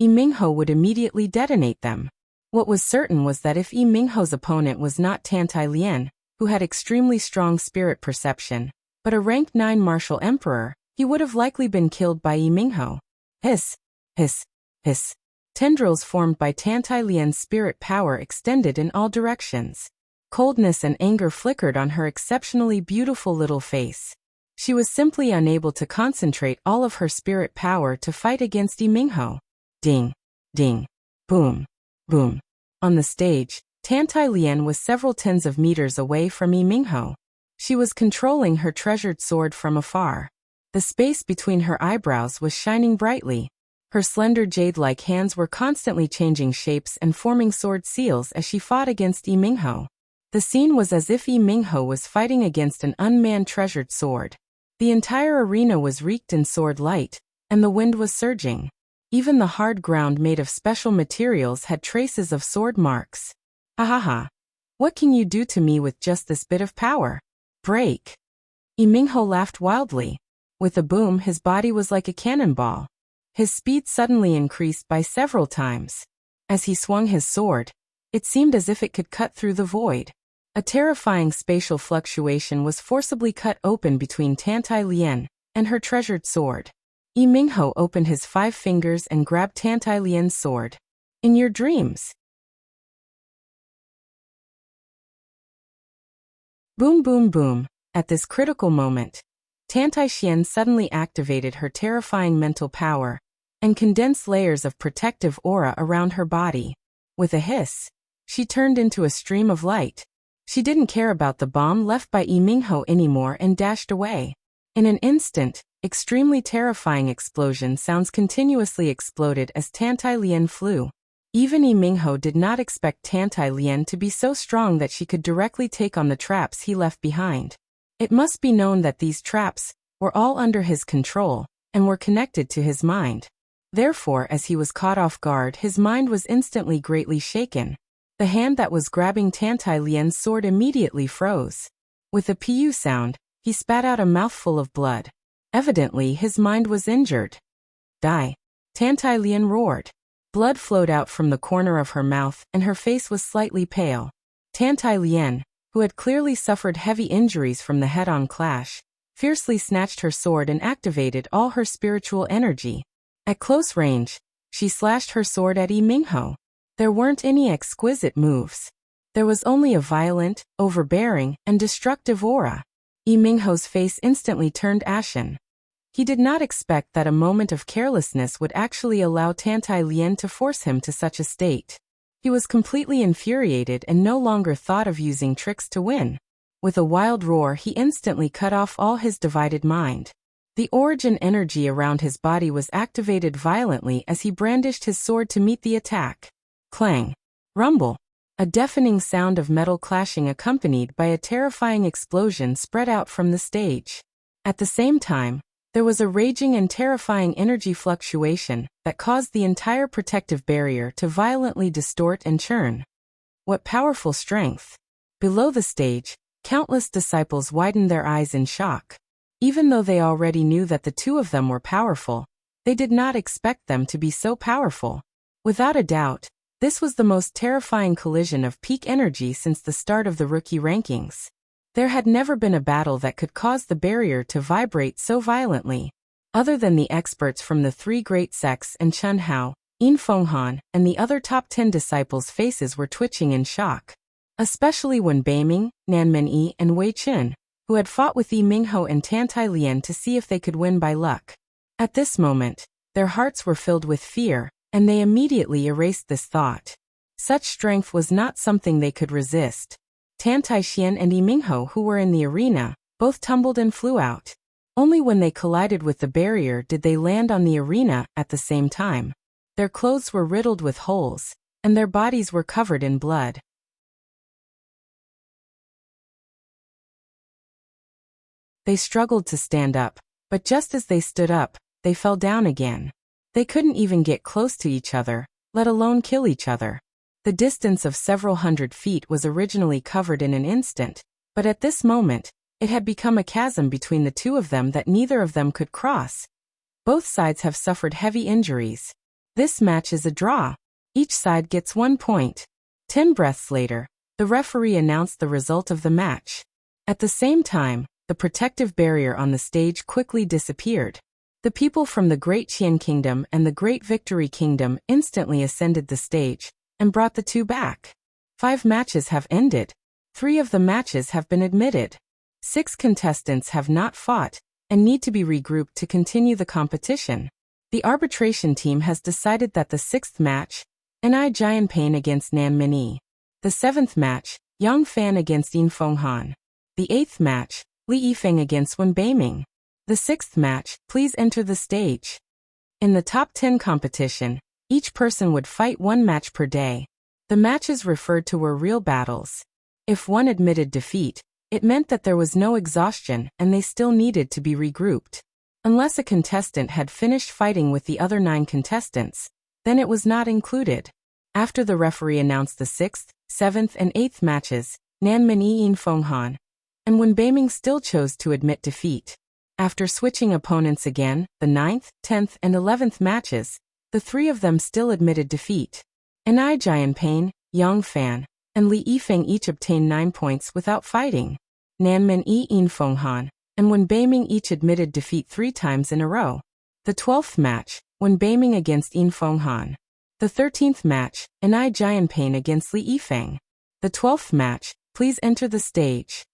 Mingho would immediately detonate them. What was certain was that if Mingho's opponent was not Tantai Lien, who had extremely strong spirit perception, but a rank 9 martial emperor, he would have likely been killed by Mingho. Hiss, hiss, hiss. Tendrils formed by Tantai Lien's spirit power extended in all directions. Coldness and anger flickered on her exceptionally beautiful little face. She was simply unable to concentrate all of her spirit power to fight against Mingho. Ding, ding, boom. Boom. On the stage, Tantai Lien was several tens of meters away from Mingho. She was controlling her treasured sword from afar. The space between her eyebrows was shining brightly. Her slender jade-like hands were constantly changing shapes and forming sword seals as she fought against Mingho. The scene was as if Mingho was fighting against an unmanned treasured sword. The entire arena was wreaked in sword light, and the wind was surging. Even the hard ground made of special materials had traces of sword marks. Ahaha. What can you do to me with just this bit of power? Break. Mingho laughed wildly. With a boom, his body was like a cannonball. His speed suddenly increased by several times. As he swung his sword, it seemed as if it could cut through the void. A terrifying spatial fluctuation was forcibly cut open between Tantai Lien and her treasured sword. Mingho opened his 5 fingers and grabbed Tantai Lien's sword. In your dreams. Boom boom boom. At this critical moment, Tantai Lien suddenly activated her terrifying mental power and condensed layers of protective aura around her body. With a hiss, she turned into a stream of light. She didn't care about the bomb left by Mingho anymore and dashed away. In an instant, extremely terrifying explosion sounds continuously exploded as Tantai Lien flew. Even Mingho did not expect Tantai Lien to be so strong that she could directly take on the traps he left behind. It must be known that these traps were all under his control and were connected to his mind. Therefore, as he was caught off guard, his mind was instantly greatly shaken. The hand that was grabbing Tantai Lien's sword immediately froze. With a pu sound, he spat out a mouthful of blood. Evidently, his mind was injured. Die. Tantai Lien roared. Blood flowed out from the corner of her mouth, and her face was slightly pale. Tantai Lien, who had clearly suffered heavy injuries from the head-on clash, fiercely snatched her sword and activated all her spiritual energy. At close range, she slashed her sword at Mingho. There weren't any exquisite moves. There was only a violent, overbearing, and destructive aura. Mingho's face instantly turned ashen. He did not expect that a moment of carelessness would actually allow Tantai Lien to force him to such a state. He was completely infuriated and no longer thought of using tricks to win. With a wild roar, he instantly cut off all his divided mind. The origin energy around his body was activated violently as he brandished his sword to meet the attack. Clang! Rumble! A deafening sound of metal clashing accompanied by a terrifying explosion spread out from the stage. At the same time, there was a raging and terrifying energy fluctuation that caused the entire protective barrier to violently distort and churn. What powerful strength! Below the stage, countless disciples widened their eyes in shock. Even though they already knew that the two of them were powerful, they did not expect them to be so powerful. Without a doubt, this was the most terrifying collision of peak energy since the start of the rookie rankings. There had never been a battle that could cause the barrier to vibrate so violently. Other than the experts from the three great sects and Chun Hao, Yin Fenghan, and the other top 10 disciples' faces were twitching in shock. Especially when Beiming, Nanmen-yi, and Wei Qin, who had fought with Yi Mingho and Tantai Lien to see if they could win by luck. At this moment, their hearts were filled with fear, and they immediately erased this thought. Such strength was not something they could resist. Tantai Xian and Yi Mingho, who were in the arena, both tumbled and flew out. Only when they collided with the barrier did they land on the arena at the same time. Their clothes were riddled with holes, and their bodies were covered in blood. They struggled to stand up, but just as they stood up, they fell down again. They couldn't even get close to each other, let alone kill each other. The distance of several hundred feet was originally covered in an instant, but at this moment, it had become a chasm between the two of them that neither of them could cross. Both sides have suffered heavy injuries. This match is a draw. Each side gets 1 point. 10 breaths later, the referee announced the result of the match. At the same time, the protective barrier on the stage quickly disappeared. The people from the Great Qian Kingdom and the Great Victory Kingdom instantly ascended the stage and brought the two back. 5 matches have ended. 3 of the matches have been admitted. 6 contestants have not fought and need to be regrouped to continue the competition. The arbitration team has decided that the 6th match, Ni Jianpain against Nanmen-yi. The 7th match, Yang Fan against Yin Fenghan. The 8th match, Li Yifeng against Wen Beiming. The 6th match, please enter the stage. In the top 10 competition, each person would fight 1 match per day. The matches referred to were real battles. If one admitted defeat, it meant that there was no exhaustion and they still needed to be regrouped. Unless a contestant had finished fighting with the other 9 contestants, then it was not included. After the referee announced the 6th, 7th, and 8th matches, Nanmen-yi Yin Fenghan, and Wen Beiming still chose to admit defeat. After switching opponents again, the 9th, 10th, and 11th matches, the 3 of them still admitted defeat. Ni Jianpain, Yang Fan, and Li Yifeng each obtained 9 points without fighting. Nanmen-yi Yin Fenghan and Wen Beiming each admitted defeat 3 times in a row. The 12th match, Wen Beiming against Yin Fenghan. The 13th match, Ni Jianpain against Li Yifeng. The 12th match, please enter the stage.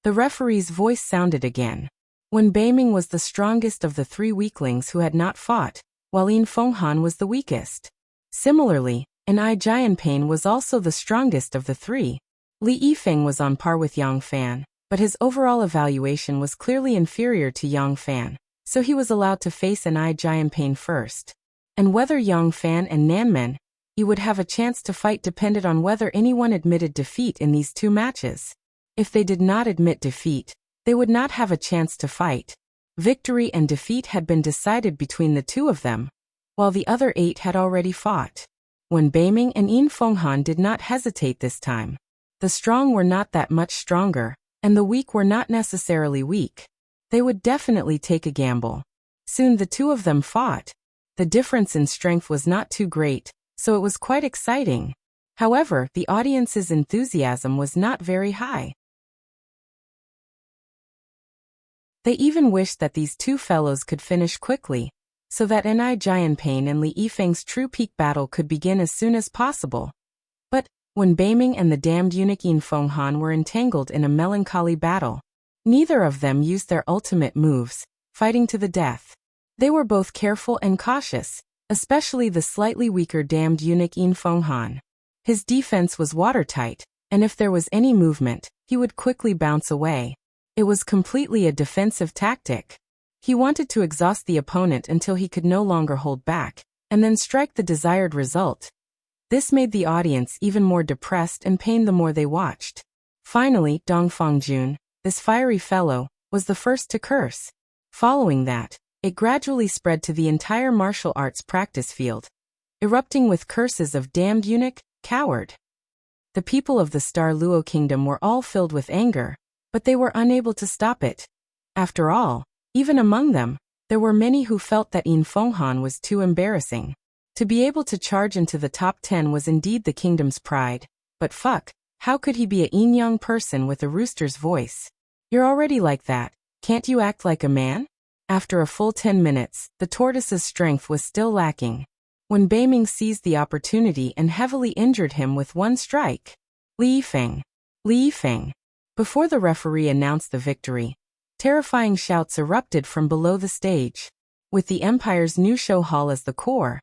The referee's voice sounded again. Wen Beiming was the strongest of the 3 weaklings who had not fought, while Yin Fenghan was the weakest. Similarly, Ni Jianpain was also the strongest of the 3. Li Yifeng was on par with Yang Fan, but his overall evaluation was clearly inferior to Yang Fan, so he was allowed to face Ni Jianpain first. And whether Yang Fan and Nanmen-yi would have a chance to fight depended on whether anyone admitted defeat in these 2 matches. If they did not admit defeat, they would not have a chance to fight. Victory and defeat had been decided between the 2 of them, while the other 8 had already fought. Wen Beiming and Yin Fenghan did not hesitate this time. The strong were not that much stronger, and the weak were not necessarily weak. They would definitely take a gamble. Soon the 2 of them fought. The difference in strength was not too great, so it was quite exciting. However, the audience's enthusiasm was not very high. They even wished that these 2 fellows could finish quickly, so that Ni Jianpain and Li Yifeng's true peak battle could begin as soon as possible. But, Wen Beiming and the damned eunuch Yin Fenghan were entangled in a melancholy battle. Neither of them used their ultimate moves, fighting to the death. They were both careful and cautious, especially the slightly weaker damned eunuch Yin Fenghan. His defense was watertight, and if there was any movement, he would quickly bounce away. It was completely a defensive tactic. He wanted to exhaust the opponent until he could no longer hold back, and then strike the desired result. This made the audience even more depressed and pained the more they watched. Finally, Dong Fongjun, this fiery fellow, was the first to curse. Following that, it gradually spread to the entire martial arts practice field, erupting with curses of damned eunuch, coward. The people of the Star Luo Kingdom were all filled with anger, but they were unable to stop it. After all, even among them, there were many who felt that Yin Fenghan was too embarrassing. To be able to charge into the top 10 was indeed the kingdom's pride, but fuck, how could he be a yin-yang person with a rooster's voice? You're already like that, can't you act like a man? After a full 10 minutes, the tortoise's strength was still lacking. When Beiming seized the opportunity and heavily injured him with one strike. Li Yifeng. Li Yifeng. Before the referee announced the victory, terrifying shouts erupted from below the stage. With the Empire's new show hall as the core,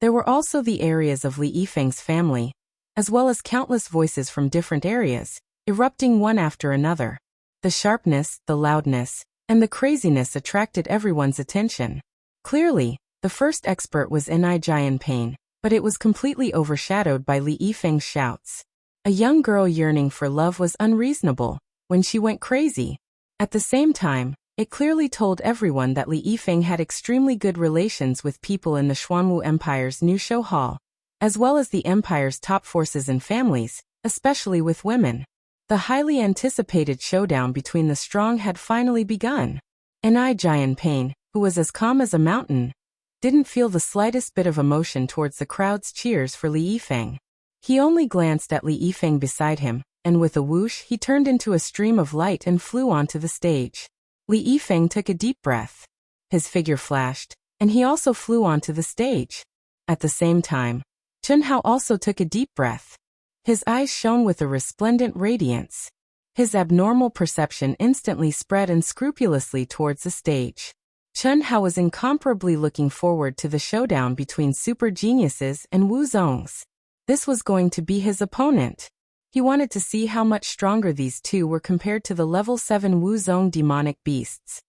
there were also the areas of Li Yifeng's family, as well as countless voices from different areas, erupting one after another. The sharpness, the loudness, and the craziness attracted everyone's attention. Clearly, the first expert was Ni Jianpain, but it was completely overshadowed by Li Yifeng's shouts. A young girl yearning for love was unreasonable when she went crazy. At the same time, it clearly told everyone that Li Yifeng had extremely good relations with people in the Xuanwu Empire's new show hall, as well as the Empire's top forces and families, especially with women. The highly anticipated showdown between the strong had finally begun. Ni Jianpain, who was as calm as a mountain, didn't feel the slightest bit of emotion towards the crowd's cheers for Li Yifeng. He only glanced at Li Yifeng beside him, and with a whoosh he turned into a stream of light and flew onto the stage. Li Yifeng took a deep breath. His figure flashed, and he also flew onto the stage. At the same time, Chen Hao also took a deep breath. His eyes shone with a resplendent radiance. His abnormal perception instantly spread unscrupulously towards the stage. Chen Hao was incomparably looking forward to the showdown between super geniuses and Wu Zongs. This was going to be his opponent. He wanted to see how much stronger these two were compared to the level 7 Wu Zong demonic beasts.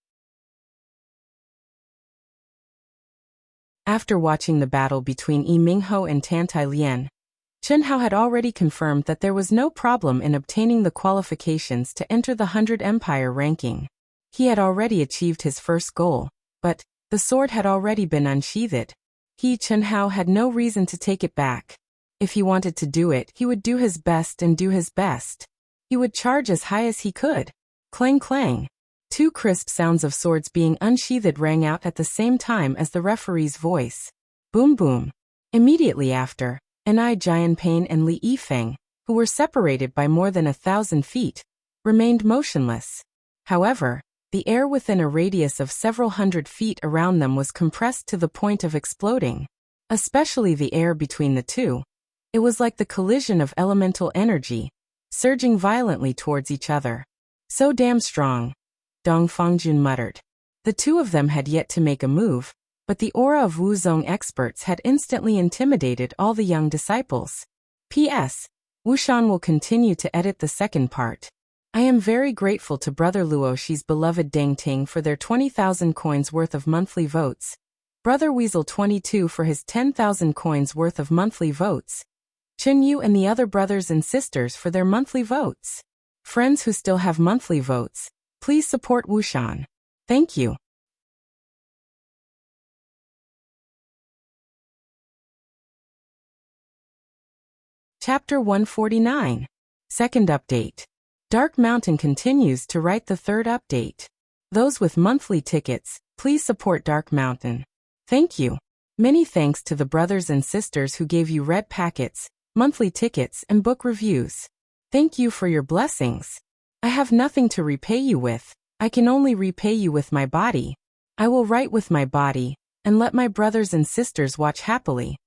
After watching the battle between Yi Mingho and Tan Tai Lian, Chen Hao had already confirmed that there was no problem in obtaining the qualifications to enter the 100 Empire ranking. He had already achieved his first goal, but the sword had already been unsheathed. Chen Hao had no reason to take it back. If he wanted to do it, he would do his best and do his best. He would charge as high as he could. Clang clang. Two crisp sounds of swords being unsheathed rang out at the same time as the referee's voice. Boom boom. Immediately after, Ni Jianpain and Li Yifeng, who were separated by more than 1,000 feet, remained motionless. However, the air within a radius of several hundred feet around them was compressed to the point of exploding. Especially the air between the two. It was like the collision of elemental energy, surging violently towards each other. So damn strong, Dong Fongjun muttered. The two of them had yet to make a move, but the aura of Wu Zong experts had instantly intimidated all the young disciples. P.S. Wushan will continue to edit the second part. I am very grateful to Brother Luoshi's beloved Deng Ting for their 20,000 coins worth of monthly votes, Brother Weasel 22 for his 10,000 coins worth of monthly votes, Chen Yu and the other brothers and sisters for their monthly votes. Friends who still have monthly votes, please support Wushan. Thank you. Chapter 149. Second update. Dark Mountain continues to write the third update. Those with monthly tickets, please support Dark Mountain. Thank you. Many thanks to the brothers and sisters who gave you red packets, monthly tickets and book reviews. Thank you for your blessings. I have nothing to repay you with, I can only repay you with my body. I will write with my body, and let my brothers and sisters watch happily.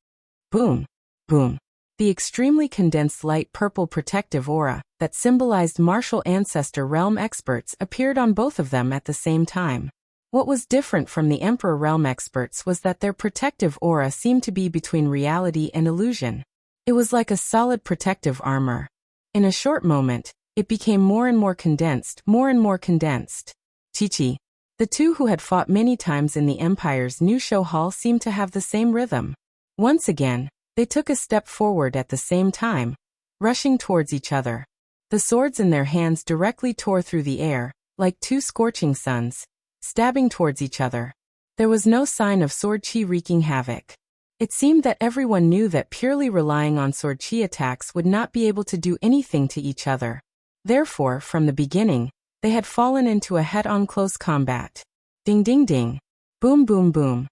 Boom. Boom. The extremely condensed light purple protective aura that symbolized martial ancestor realm experts appeared on both of them at the same time. What was different from the Emperor Realm experts was that their protective aura seemed to be between reality and illusion. It was like a solid protective armor. In a short moment, it became more and more condensed, more and more condensed. Chi-Chi. The two who had fought many times in the Empire's new show hall seemed to have the same rhythm. Once again, they took a step forward at the same time, rushing towards each other. The swords in their hands directly tore through the air, like two scorching suns, stabbing towards each other. There was no sign of sword chi wreaking havoc. It seemed that everyone knew that purely relying on sword chi attacks would not be able to do anything to each other. Therefore, from the beginning, they had fallen into a head-on close combat. Ding ding ding. Boom boom boom.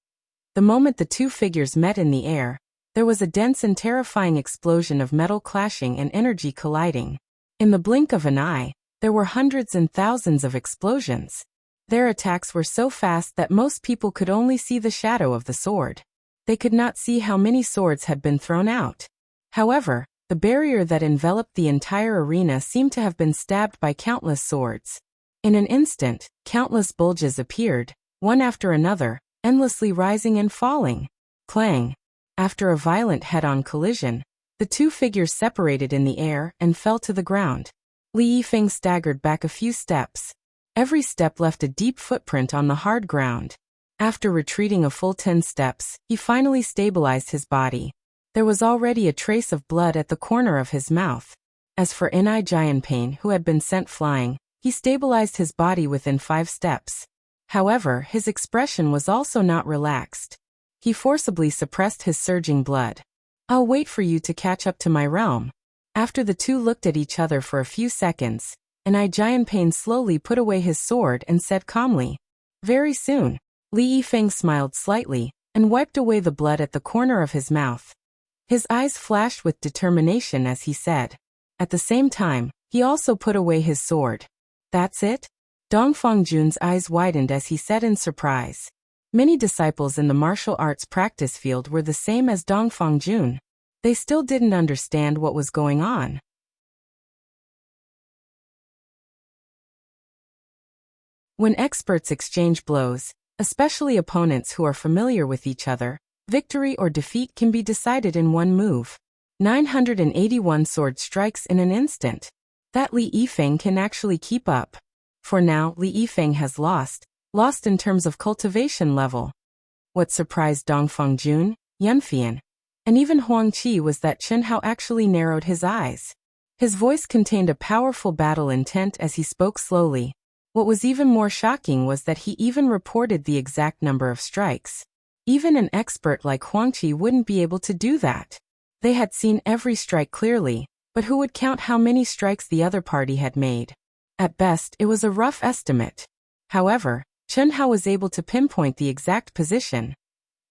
The moment the two figures met in the air, there was a dense and terrifying explosion of metal clashing and energy colliding. In the blink of an eye, there were hundreds and thousands of explosions. Their attacks were so fast that most people could only see the shadow of the sword. They could not see how many swords had been thrown out. However, the barrier that enveloped the entire arena seemed to have been stabbed by countless swords. In an instant, countless bulges appeared, one after another, endlessly rising and falling. Clang! After a violent head-on collision, the two figures separated in the air and fell to the ground. Li Yifeng staggered back a few steps. Every step left a deep footprint on the hard ground. After retreating a full 10 steps, he finally stabilized his body. There was already a trace of blood at the corner of his mouth. As for Ni Jianpain, who had been sent flying, he stabilized his body within 5 steps. However, his expression was also not relaxed. He forcibly suppressed his surging blood. "I'll wait for you to catch up to my realm." After the two looked at each other for a few seconds, Ni Jianpain slowly put away his sword and said calmly, "Very soon." Li Yifeng smiled slightly and wiped away the blood at the corner of his mouth. His eyes flashed with determination as he said. At the same time, he also put away his sword. "That's it?" Dongfang Jun's eyes widened as he said in surprise. Many disciples in the martial arts practice field were the same as Dongfang Jun. They still didn't understand what was going on. When experts exchange blows, especially opponents who are familiar with each other, victory or defeat can be decided in one move. 981 sword strikes in an instant. That Li Yifeng can actually keep up. For now, Li Yifeng has lost in terms of cultivation level. What surprised Dongfang Jun, Yunfian, and even Huang Qi was that Chen Hao actually narrowed his eyes. His voice contained a powerful battle intent as he spoke slowly. What was even more shocking was that he even reported the exact number of strikes. Even an expert like Huang Qi wouldn't be able to do that. They had seen every strike clearly, but who would count how many strikes the other party had made? At best, it was a rough estimate. However, Chen Hao was able to pinpoint the exact position.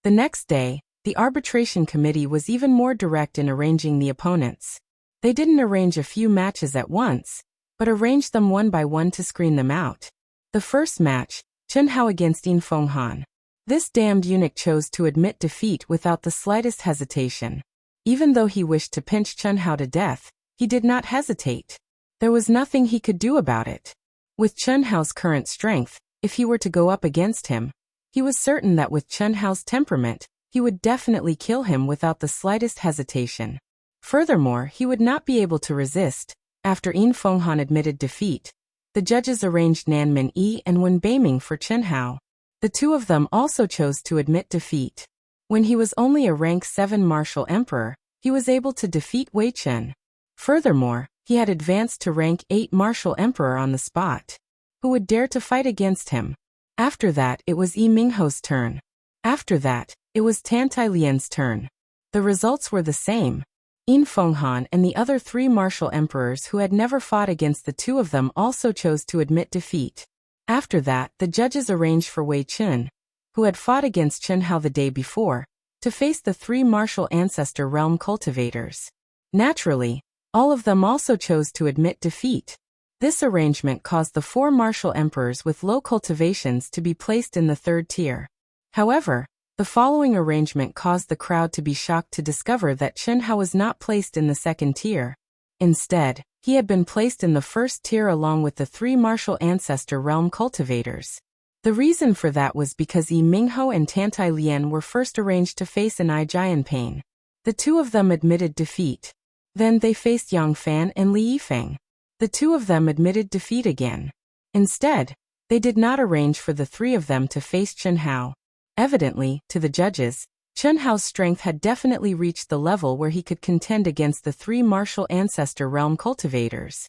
The next day, the arbitration committee was even more direct in arranging the opponents. They didn't arrange a few matches at once, but arranged them one by one to screen them out. The first match, Chen Hao against Yin Fenghan. This damned eunuch chose to admit defeat without the slightest hesitation. Even though he wished to pinch Chen Hao to death, he did not hesitate. There was nothing he could do about it. With Chen Hao's current strength, if he were to go up against him, he was certain that with Chen Hao's temperament, he would definitely kill him without the slightest hesitation. Furthermore, he would not be able to resist. After Yin Fenghan admitted defeat, the judges arranged Nan Min Yi and Wen Beiming for Chen Hao. The two of them also chose to admit defeat. When he was only a rank 7 martial emperor, he was able to defeat Wei Chen. Furthermore, he had advanced to rank 8 martial emperor on the spot. Who would dare to fight against him? After that, it was Yi Mingho's turn. After that, it was Tan Tai Lian's turn. The results were the same. Yin Fenghan and the other 3 martial emperors who had never fought against the two of them also chose to admit defeat. After that, the judges arranged for Wei Chen, who had fought against Chen Hao the day before, to face the 3 martial ancestor realm cultivators. Naturally, all of them also chose to admit defeat. This arrangement caused the 4 martial emperors with low cultivations to be placed in the 3rd tier. However, the following arrangement caused the crowd to be shocked to discover that Chen Hao was not placed in the 2nd tier. Instead, he had been placed in the 1st tier along with the 3 martial ancestor realm cultivators. The reason for that was because Yi Mingho and Tantai Lian were first arranged to face an Ai Jianping. The two of them admitted defeat. Then they faced Yang Fan and Li Yifeng. The two of them admitted defeat again. Instead, they did not arrange for the three of them to face Chen Hao. Evidently, to the judges, Chen Hao's strength had definitely reached the level where he could contend against the three martial ancestor realm cultivators.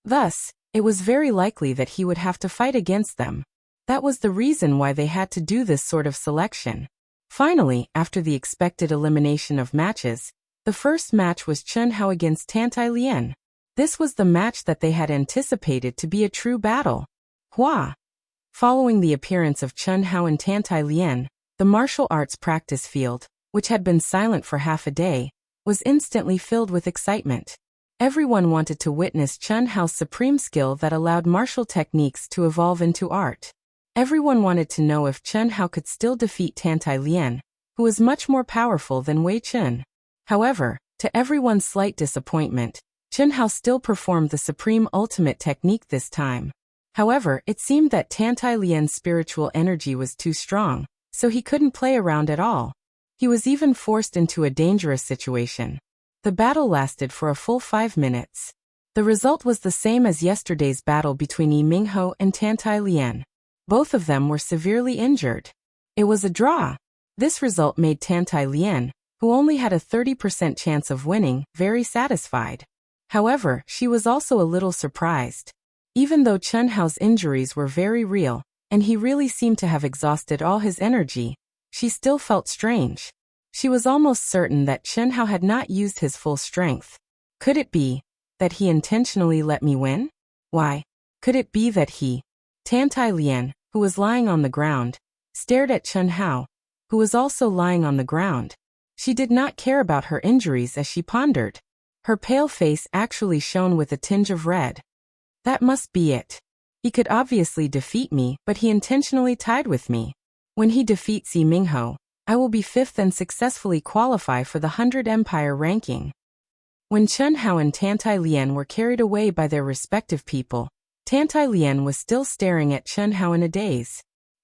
Thus, it was very likely that he would have to fight against them. That was the reason why they had to do this sort of selection. Finally, after the expected elimination of matches, the first match was Chen Hao against Tantai Lian. This was the match that they had anticipated to be a true battle. Hua. Following the appearance of Chen Hao and Tantai Lian, the martial arts practice field, which had been silent for half a day, was instantly filled with excitement. Everyone wanted to witness Chen Hao's supreme skill that allowed martial techniques to evolve into art. Everyone wanted to know if Chen Hao could still defeat Tantai Lian, who was much more powerful than Wei Chun. However, to everyone's slight disappointment, Chen Hao still performed the supreme ultimate technique this time. However, it seemed that Tantai Lian's spiritual energy was too strong, so he couldn't play around at all. He was even forced into a dangerous situation. The battle lasted for a full 5 minutes. The result was the same as yesterday's battle between Yi Mingho and Tantai Lian. Both of them were severely injured. It was a draw. This result made Tantai Lian, who only had a 30% chance of winning, very satisfied. However, she was also a little surprised. Even though Chen Hao's injuries were very real, and he really seemed to have exhausted all his energy, she still felt strange. She was almost certain that Chen Hao had not used his full strength. Could it be that he intentionally let me win? Why? Could it be that he, Tantai Lian, who was lying on the ground, stared at Chen Hao, who was also lying on the ground? She did not care about her injuries as she pondered. Her pale face actually shone with a tinge of red. That must be it. He could obviously defeat me, but he intentionally tied with me. When he defeats Yi Mingho, I will be 5th and successfully qualify for the 100 Empire ranking. When Chen Hao and Tantai Lian were carried away by their respective people, Tantai Lian was still staring at Chen Hao in a daze.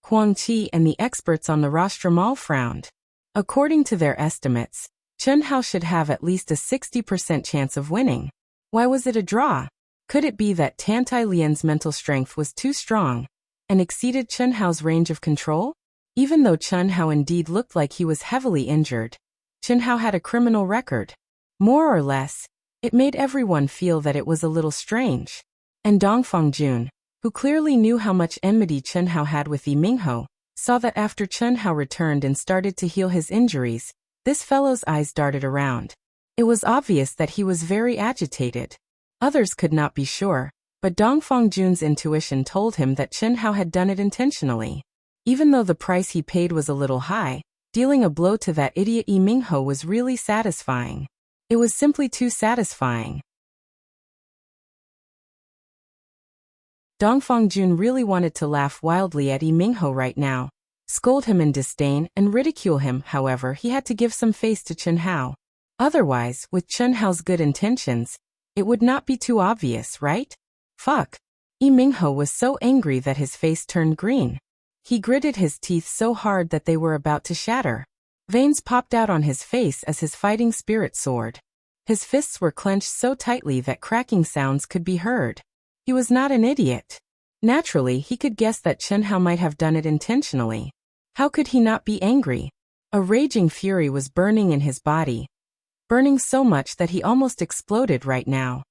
Huang Qi and the experts on the rostrum all frowned. According to their estimates, Chen Hao should have at least a 60% chance of winning. Why was it a draw? Could it be that Tantai Lian's mental strength was too strong and exceeded Chen Hao's range of control? Even though Chen Hao indeed looked like he was heavily injured, Chen Hao had a criminal record. More or less, it made everyone feel that it was a little strange. And Dongfang Jun, who clearly knew how much enmity Chen Hao had with Yi Mingho, saw that after Chen Hao returned and started to heal his injuries, this fellow's eyes darted around. It was obvious that he was very agitated. Others could not be sure, but Dongfang Jun's intuition told him that Chen Hao had done it intentionally. Even though the price he paid was a little high, dealing a blow to that idiot Yi Mingho was really satisfying. It was simply too satisfying. Dongfang Jun really wanted to laugh wildly at Yi Mingho right now, scold him in disdain and ridicule him. However, he had to give some face to Chen Hao. Otherwise, with Chen Hao's good intentions, it would not be too obvious, right? Fuck. Yi Mingho was so angry that his face turned green. He gritted his teeth so hard that they were about to shatter. Veins popped out on his face as his fighting spirit soared. His fists were clenched so tightly that cracking sounds could be heard. He was not an idiot. Naturally, he could guess that Chen Hao might have done it intentionally. How could he not be angry? A raging fury was burning in his body, burning so much that he almost exploded right now.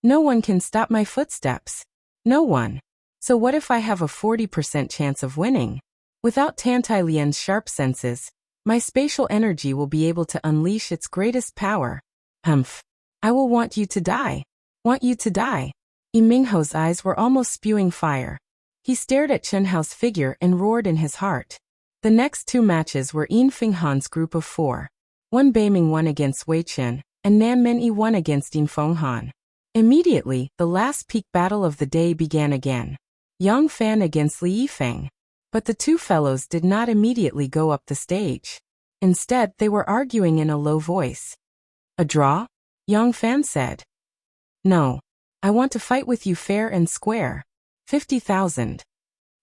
No one can stop my footsteps. No one. So what if I have a 40% chance of winning? Without Tantai Lian's sharp senses, my spatial energy will be able to unleash its greatest power. Humph. I will want you to die. Want you to die. Yi Mingho's eyes were almost spewing fire. He stared at Chen Hao's figure and roared in his heart. The next 2 matches were Yin Fenghan's group of 4. Wan Beiming won against Wei Chen, and Nan Menyi won against Yin Fenghan. Immediately, the last peak battle of the day began again. Yang Fan against Li Yifeng. But the two fellows did not immediately go up the stage. Instead, they were arguing in a low voice. A draw? Yang Fan said. No. I want to fight with you fair and square. 50,000.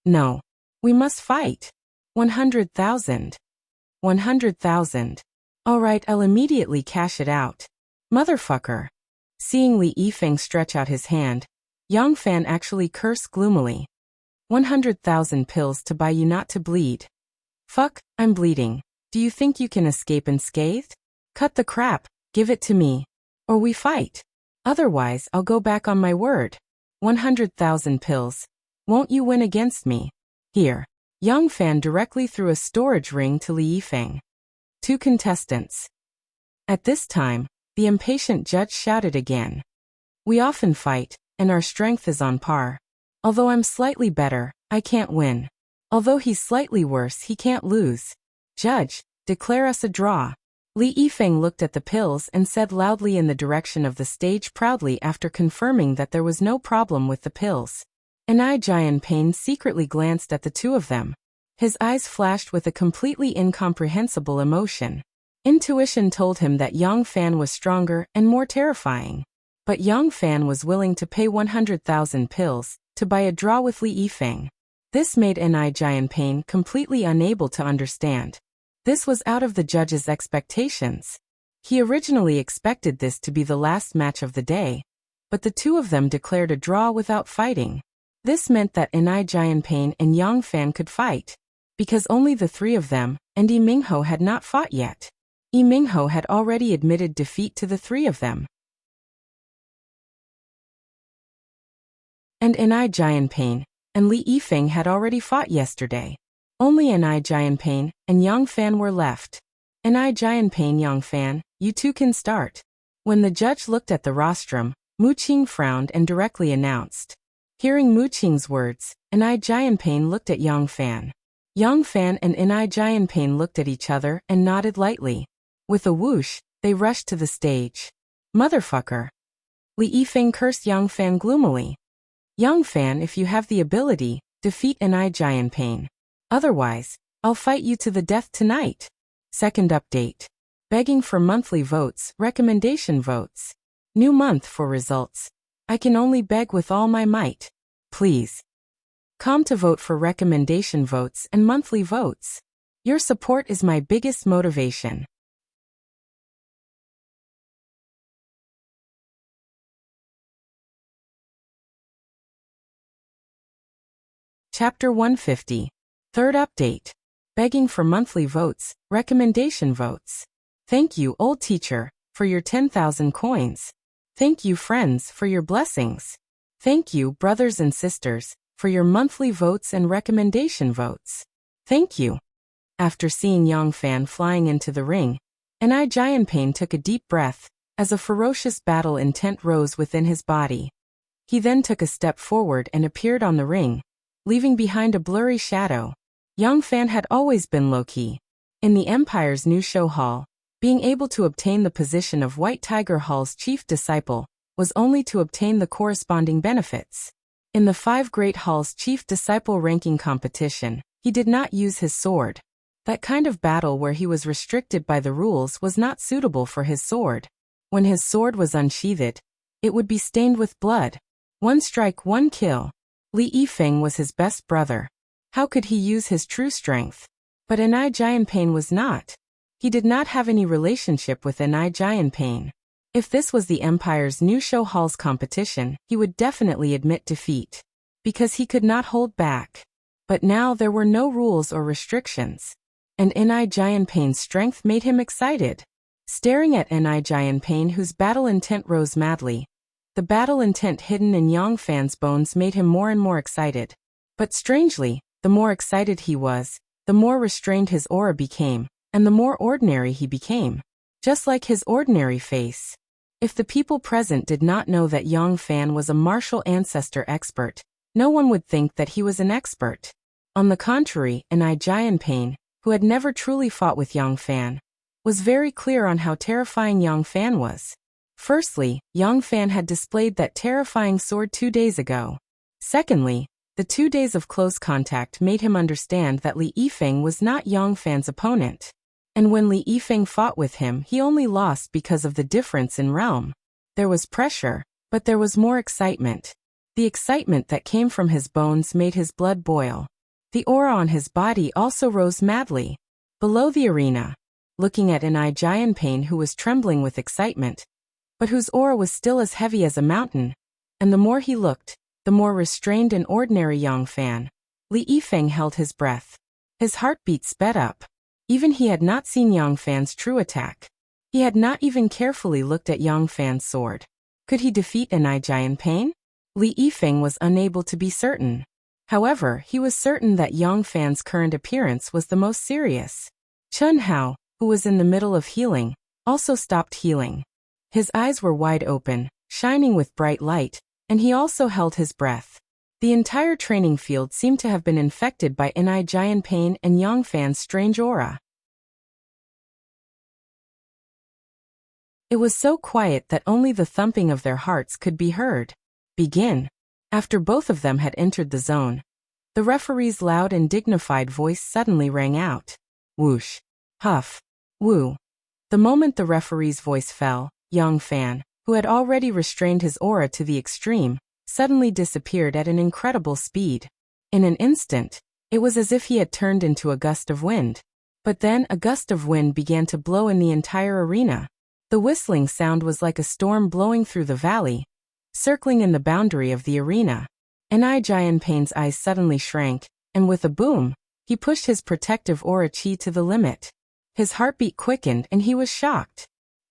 No. We must fight. 100,000. 100,000. Alright, I'll immediately cash it out. Motherfucker. Seeing Li Yifeng stretch out his hand, Yang Fan actually cursed gloomily. 100,000 pills to buy you not to bleed. Fuck, I'm bleeding. Do you think you can escape unscathed? Cut the crap, give it to me. Or we fight. Otherwise, I'll go back on my word. 100,000 pills. Won't you win against me? Here. Yang Fan directly threw a storage ring to Li Yifeng. 2 contestants. At this time, the impatient judge shouted again. We often fight, and our strength is on par. Although I'm slightly better, I can't win. Although he's slightly worse, he can't lose. Judge, declare us a draw. Li Yifeng looked at the pills and said loudly in the direction of the stage proudly after confirming that there was no problem with the pills. Jian Pain secretly glanced at the two of them. His eyes flashed with a completely incomprehensible emotion. Intuition told him that Yang Fan was stronger and more terrifying. But Yang Fan was willing to pay 100,000 pills to buy a draw with Li Yifeng. This made Jian Pain completely unable to understand. This was out of the judge's expectations. He originally expected this to be the last match of the day, but the two of them declared a draw without fighting. This meant that Jian Pain and Yang Fan could fight, because only the three of them and Yi Mingho had not fought yet. Yi Mingho had already admitted defeat to the three of them. And Jian Pain and Li Yifeng had already fought yesterday. Only Jian Pain and Yang Fan were left. Jian Pain, Yang Fan, you two can start. When the judge looked at the rostrum, Mu Qing frowned and directly announced. Hearing Mu Qing's words, Jian Pain looked at Yang Fan. Yang Fan and Jian Pain looked at each other and nodded lightly. With a whoosh, they rushed to the stage. Motherfucker. Li Yifeng cursed Yang Fan gloomily. Yang Fan, if you have the ability, defeat Jian Pain. Otherwise, I'll fight you to the death tonight. Second update. Begging for monthly votes, recommendation votes. New month for results. I can only beg with all my might. Please. Come to vote for recommendation votes and monthly votes. Your support is my biggest motivation. Chapter 150. Third update. Begging for monthly votes, recommendation votes. Thank you, old teacher, for your 10,000 coins. Thank you, friends, for your blessings. Thank you, brothers and sisters, for your monthly votes and recommendation votes. Thank you. After seeing Yang Fan flying into the ring, Jian Pain took a deep breath, as a ferocious battle intent rose within his body. He then took a step forward and appeared on the ring, leaving behind a blurry shadow. Yang Fan had always been low-key. In the Empire's new show hall, being able to obtain the position of White Tiger Hall's chief disciple was only to obtain the corresponding benefits. In the 5 Great Hall's chief disciple ranking competition, he did not use his sword. That kind of battle where he was restricted by the rules was not suitable for his sword. When his sword was unsheathed, it would be stained with blood. 1 strike, 1 kill. Li Yifeng was his best brother. How could he use his true strength? But Jian Pain was not. He did not have any relationship with Jian Pain. If this was the Empire's new show hall's competition, he would definitely admit defeat. Because he could not hold back. But now there were no rules or restrictions. And Jian Pain's strength made him excited. Staring at Jian Pain, whose battle intent rose madly. The battle intent hidden in Yang Fan's bones made him more and more excited. But strangely, the more excited he was, the more restrained his aura became, and the more ordinary he became. Just like his ordinary face. If the people present did not know that Yang Fan was a martial ancestor expert, no one would think that he was an expert. On the contrary, Jian Pain, who had never truly fought with Yang Fan, was very clear on how terrifying Yang Fan was. Firstly, Yang Fan had displayed that terrifying sword 2 days ago. Secondly, the 2 days of close contact made him understand that Li Yifeng was not Yang Fan's opponent. And when Li Yifeng fought with him, he only lost because of the difference in realm. There was pressure, But there was more excitement. The excitement that came from his bones made his blood boil. The aura on his body also rose madly. Below the arena, looking at Jianping, who was trembling with excitement, but whose aura was still as heavy as a mountain, and the more he looked, the more restrained and ordinary Yang Fan. Li Yifeng held his breath. His heartbeat sped up. Even he had not seen Yang Fan's true attack. He had not even carefully looked at Yang Fan's sword. Could he defeat Jianping? Li Yifeng was unable to be certain. However, he was certain that Yang Fan's current appearance was the most serious. Chun Hao, who was in the middle of healing, also stopped healing. His eyes were wide open, shining with bright light, and he also held his breath. The entire training field seemed to have been infected by Jianping and Yang Fan's strange aura. It was so quiet that only the thumping of their hearts could be heard. Begin. After both of them had entered the zone, the referee's loud and dignified voice suddenly rang out. Whoosh. Huff. Woo. The moment the referee's voice fell, Yang Fan, who had already restrained his aura to the extreme, suddenly disappeared at an incredible speed. In an instant, it was as if he had turned into a gust of wind. But then a gust of wind began to blow in the entire arena. The whistling sound was like a storm blowing through the valley, circling in the boundary of the arena. Jianping's eyes suddenly shrank, and with a boom, he pushed his protective aura chi to the limit. His heartbeat quickened and he was shocked.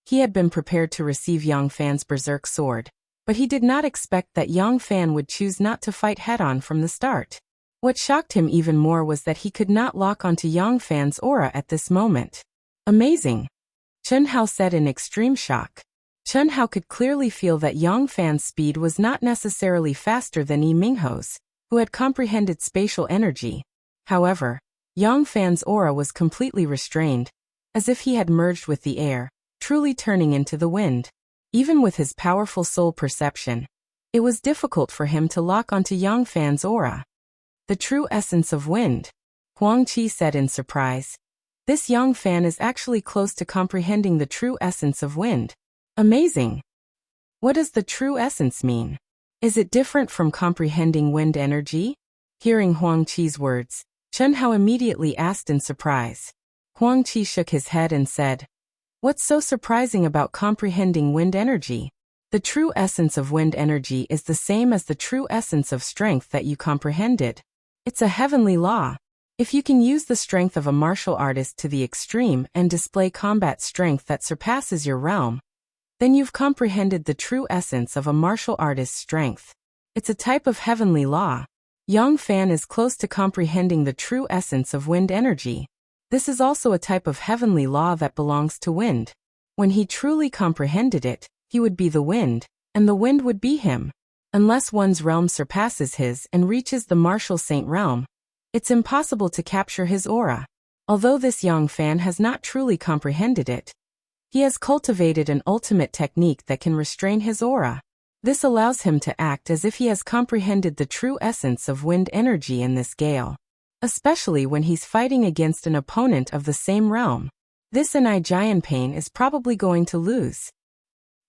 He had been prepared to receive Yang Fan's berserk sword, but he did not expect that Yang Fan would choose not to fight head-on from the start. What shocked him even more was that he could not lock onto Yang Fan's aura at this moment. Amazing! Chun Hao said in extreme shock. Chun Hao could clearly feel that Yang Fan's speed was not necessarily faster than Yi Mingho's, who had comprehended spatial energy. However, Yang Fan's aura was completely restrained, as if he had merged with the air, truly turning into the wind. Even with his powerful soul perception, it was difficult for him to lock onto Yang Fan's aura. The true essence of wind, Huang Qi said in surprise. This Yang Fan is actually close to comprehending the true essence of wind. Amazing! What does the true essence mean? Is it different from comprehending wind energy? Hearing Huang Qi's words, Chun Hao immediately asked in surprise. Huang Qi shook his head and said, "What's so surprising about comprehending wind energy? The true essence of wind energy is the same as the true essence of strength that you comprehended. It's a heavenly law. If you can use the strength of a martial artist to the extreme and display combat strength that surpasses your realm, then you've comprehended the true essence of a martial artist's strength. It's a type of heavenly law. Yang Fan is close to comprehending the true essence of wind energy. This is also a type of heavenly law that belongs to wind. When he truly comprehended it, he would be the wind, and the wind would be him. Unless one's realm surpasses his and reaches the martial saint realm, it's impossible to capture his aura. Although this Yang Fan has not truly comprehended it, he has cultivated an ultimate technique that can restrain his aura. This allows him to act as if he has comprehended the true essence of wind energy in this gale, especially when he's fighting against an opponent of the same realm. This Jianping is probably going to lose.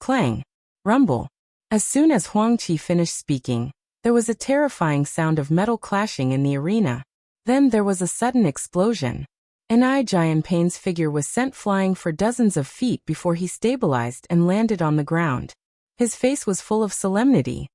Clang. Rumble. As soon as Huang Qi finished speaking, there was a terrifying sound of metal clashing in the arena. Then there was a sudden explosion. Jianping's figure was sent flying for dozens of feet before he stabilized and landed on the ground. His face was full of solemnity.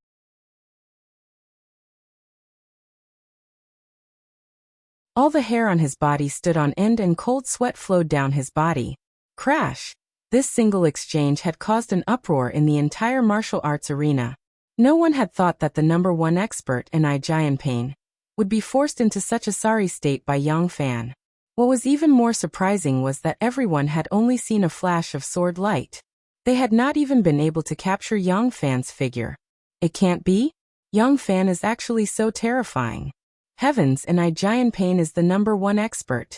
All the hair on his body stood on end and cold sweat flowed down his body. Crash! This single exchange had caused an uproar in the entire martial arts arena. No one had thought that the number one expert in Jianping would be forced into such a sorry state by Yang Fan. What was even more surprising was that everyone had only seen a flash of sword light. They had not even been able to capture Yang Fan's figure. It can't be? Yang Fan is actually so terrifying. Heavens, Jianping is the number one expert.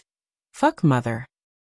Fuck mother.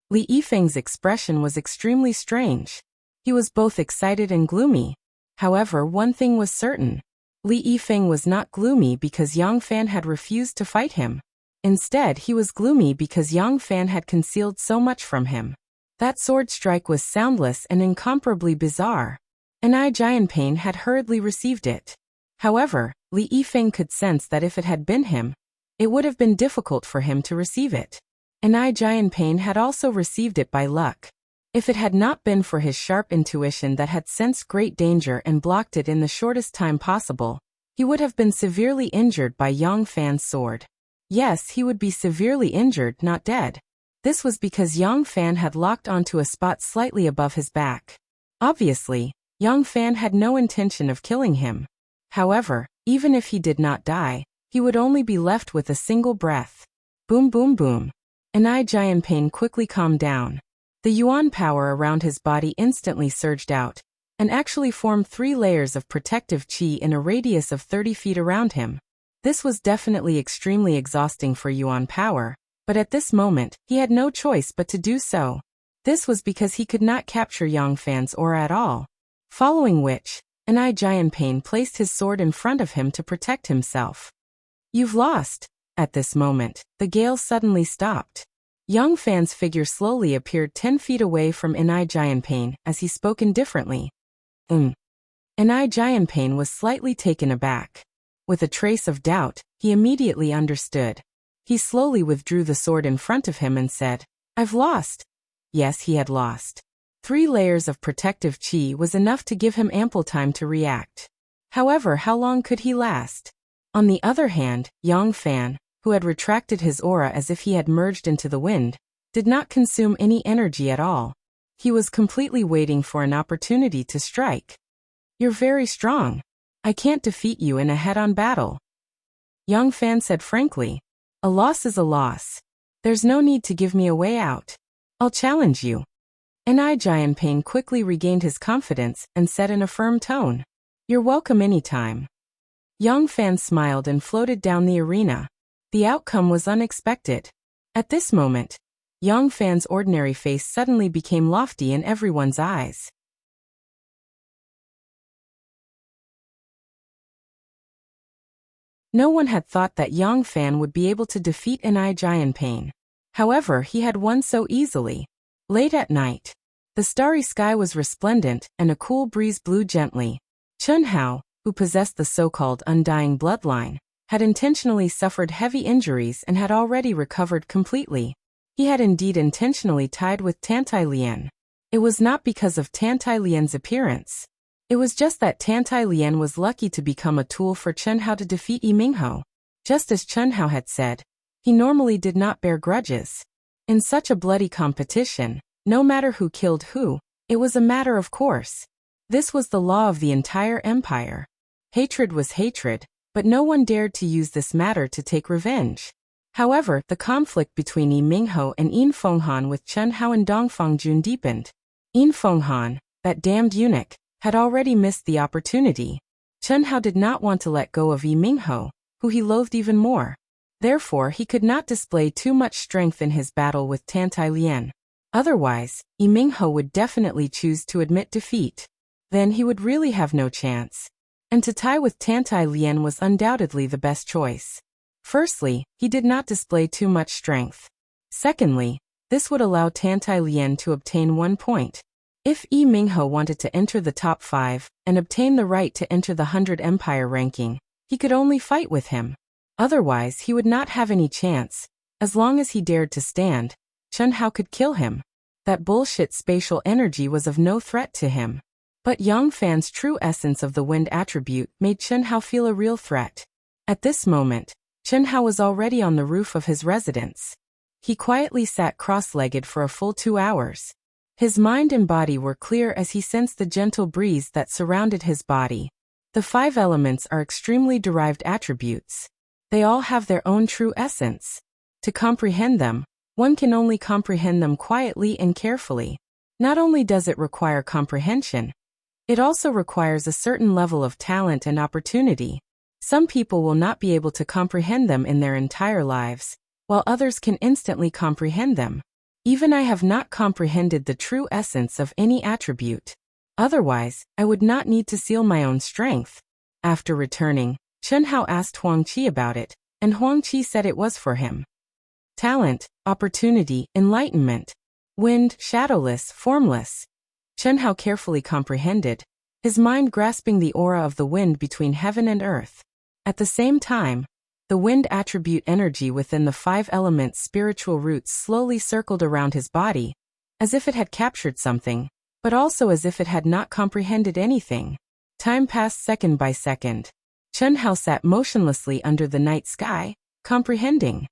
Li Yifeng's expression was extremely strange. He was both excited and gloomy. However, one thing was certain. Li Yifeng was not gloomy because Yang Fan had refused to fight him. Instead, he was gloomy because Yang Fan had concealed so much from him. That sword strike was soundless and incomparably bizarre. Enai Jianping had hurriedly received it. However, Li Yifeng could sense that if it had been him, it would have been difficult for him to receive it. Enai Jianping had also received it by luck. If it had not been for his sharp intuition that had sensed great danger and blocked it in the shortest time possible, he would have been severely injured by Yang Fan's sword. Yes, he would be severely injured, not dead. This was because Yang Fan had locked onto a spot slightly above his back. Obviously, Yang Fan had no intention of killing him. However, even if he did not die, he would only be left with a single breath. Boom boom boom. Enai Jianping quickly calmed down. The yuan power around his body instantly surged out, and actually formed 3 layers of protective qi in a radius of 30 feet around him. This was definitely extremely exhausting for yuan power, but at this moment, he had no choice but to do so. This was because he could not capture Yang Fan's aura at all. Following which, Enai Jianping placed his sword in front of him to protect himself. You've lost. At this moment, the gale suddenly stopped. Yang Fan's figure slowly appeared 10 feet away from Enai Jianping as he spoke indifferently. Enai Jianping was slightly taken aback. With a trace of doubt, he immediately understood. He slowly withdrew the sword in front of him and said, I've lost. Yes, he had lost. 3 layers of protective qi was enough to give him ample time to react. However, how long could he last? On the other hand, Yang Fan, who had retracted his aura as if he had merged into the wind, did not consume any energy at all. He was completely waiting for an opportunity to strike. You're very strong. I can't defeat you in a head-on battle. Yang Fan said frankly. A loss is a loss. There's no need to give me a way out. I'll challenge you. Enai Jianping quickly regained his confidence and said in a firm tone. You're welcome anytime. Yang Fan smiled and floated down the arena. The outcome was unexpected. At this moment, Yang Fan's ordinary face suddenly became lofty in everyone's eyes. No one had thought that Yang Fan would be able to defeat Enai Jianping. However, he had won so easily. Late at night, the starry sky was resplendent and a cool breeze blew gently. Chen Hao, who possessed the so-called undying bloodline, had intentionally suffered heavy injuries and had already recovered completely. He had indeed intentionally tied with Tantai Lian. It was not because of Tantai Lian's appearance. It was just that Tantai Lian was lucky to become a tool for Chen Hao to defeat Yi Minghou. Just as Chen Hao had said, he normally did not bear grudges. In such a bloody competition, no matter who killed who, it was a matter of course. This was the law of the entire empire. Hatred was hatred, but no one dared to use this matter to take revenge. However, the conflict between Yi Minghou and Yin Fenghan with Chen Hao and Dong Fengjun deepened. Yin Fenghan, that damned eunuch, had already missed the opportunity. Chen Hao did not want to let go of Yi Minghou, who he loathed even more. Therefore, he could not display too much strength in his battle with Tantai Lian. Otherwise, Yi Minghou would definitely choose to admit defeat. Then he would really have no chance. And to tie with Tantai Lian was undoubtedly the best choice. Firstly, he did not display too much strength. Secondly, this would allow Tantai Lian to obtain 1 point. If Yi Minghou wanted to enter the top 5 and obtain the right to enter the 100 Empire ranking, he could only fight with him. Otherwise, he would not have any chance. As long as he dared to stand, Chen Hao could kill him. That bullshit spatial energy was of no threat to him. But Yang Fan's true essence of the wind attribute made Chen Hao feel a real threat. At this moment, Chen Hao was already on the roof of his residence. He quietly sat cross-legged for a full 2 hours. His mind and body were clear as he sensed the gentle breeze that surrounded his body. The 5 elements are extremely derived attributes. They all have their own true essence. To comprehend them, one can only comprehend them quietly and carefully. Not only does it require comprehension, it also requires a certain level of talent and opportunity. Some people will not be able to comprehend them in their entire lives, while others can instantly comprehend them. Even I have not comprehended the true essence of any attribute. Otherwise, I would not need to seal my own strength. After returning, Chen Hao asked Huang Qi about it, and Huang Qi said it was for him. Talent, opportunity, enlightenment. Wind, shadowless, formless. Chen Hao carefully comprehended. his mind grasping the aura of the wind between heaven and earth. At the same time, the wind attribute energy within the 5 elements' spiritual roots slowly circled around his body, as if it had captured something, but also as if it had not comprehended anything. Time passed second by second. Chun Hao sat motionlessly under the night sky, comprehending.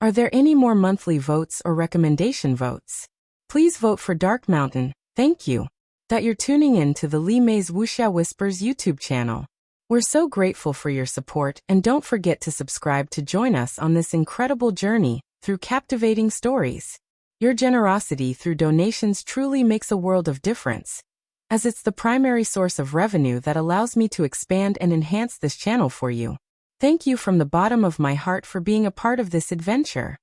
Are there any more monthly votes or recommendation votes? Please vote for Dark Mountain, thank you. That you're tuning in to the Li Mei's Wuxia Whispers YouTube channel. We're so grateful for your support, and don't forget to subscribe to join us on this incredible journey through captivating stories. Your generosity through donations truly makes a world of difference, as it's the primary source of revenue that allows me to expand and enhance this channel for you. Thank you from the bottom of my heart for being a part of this adventure.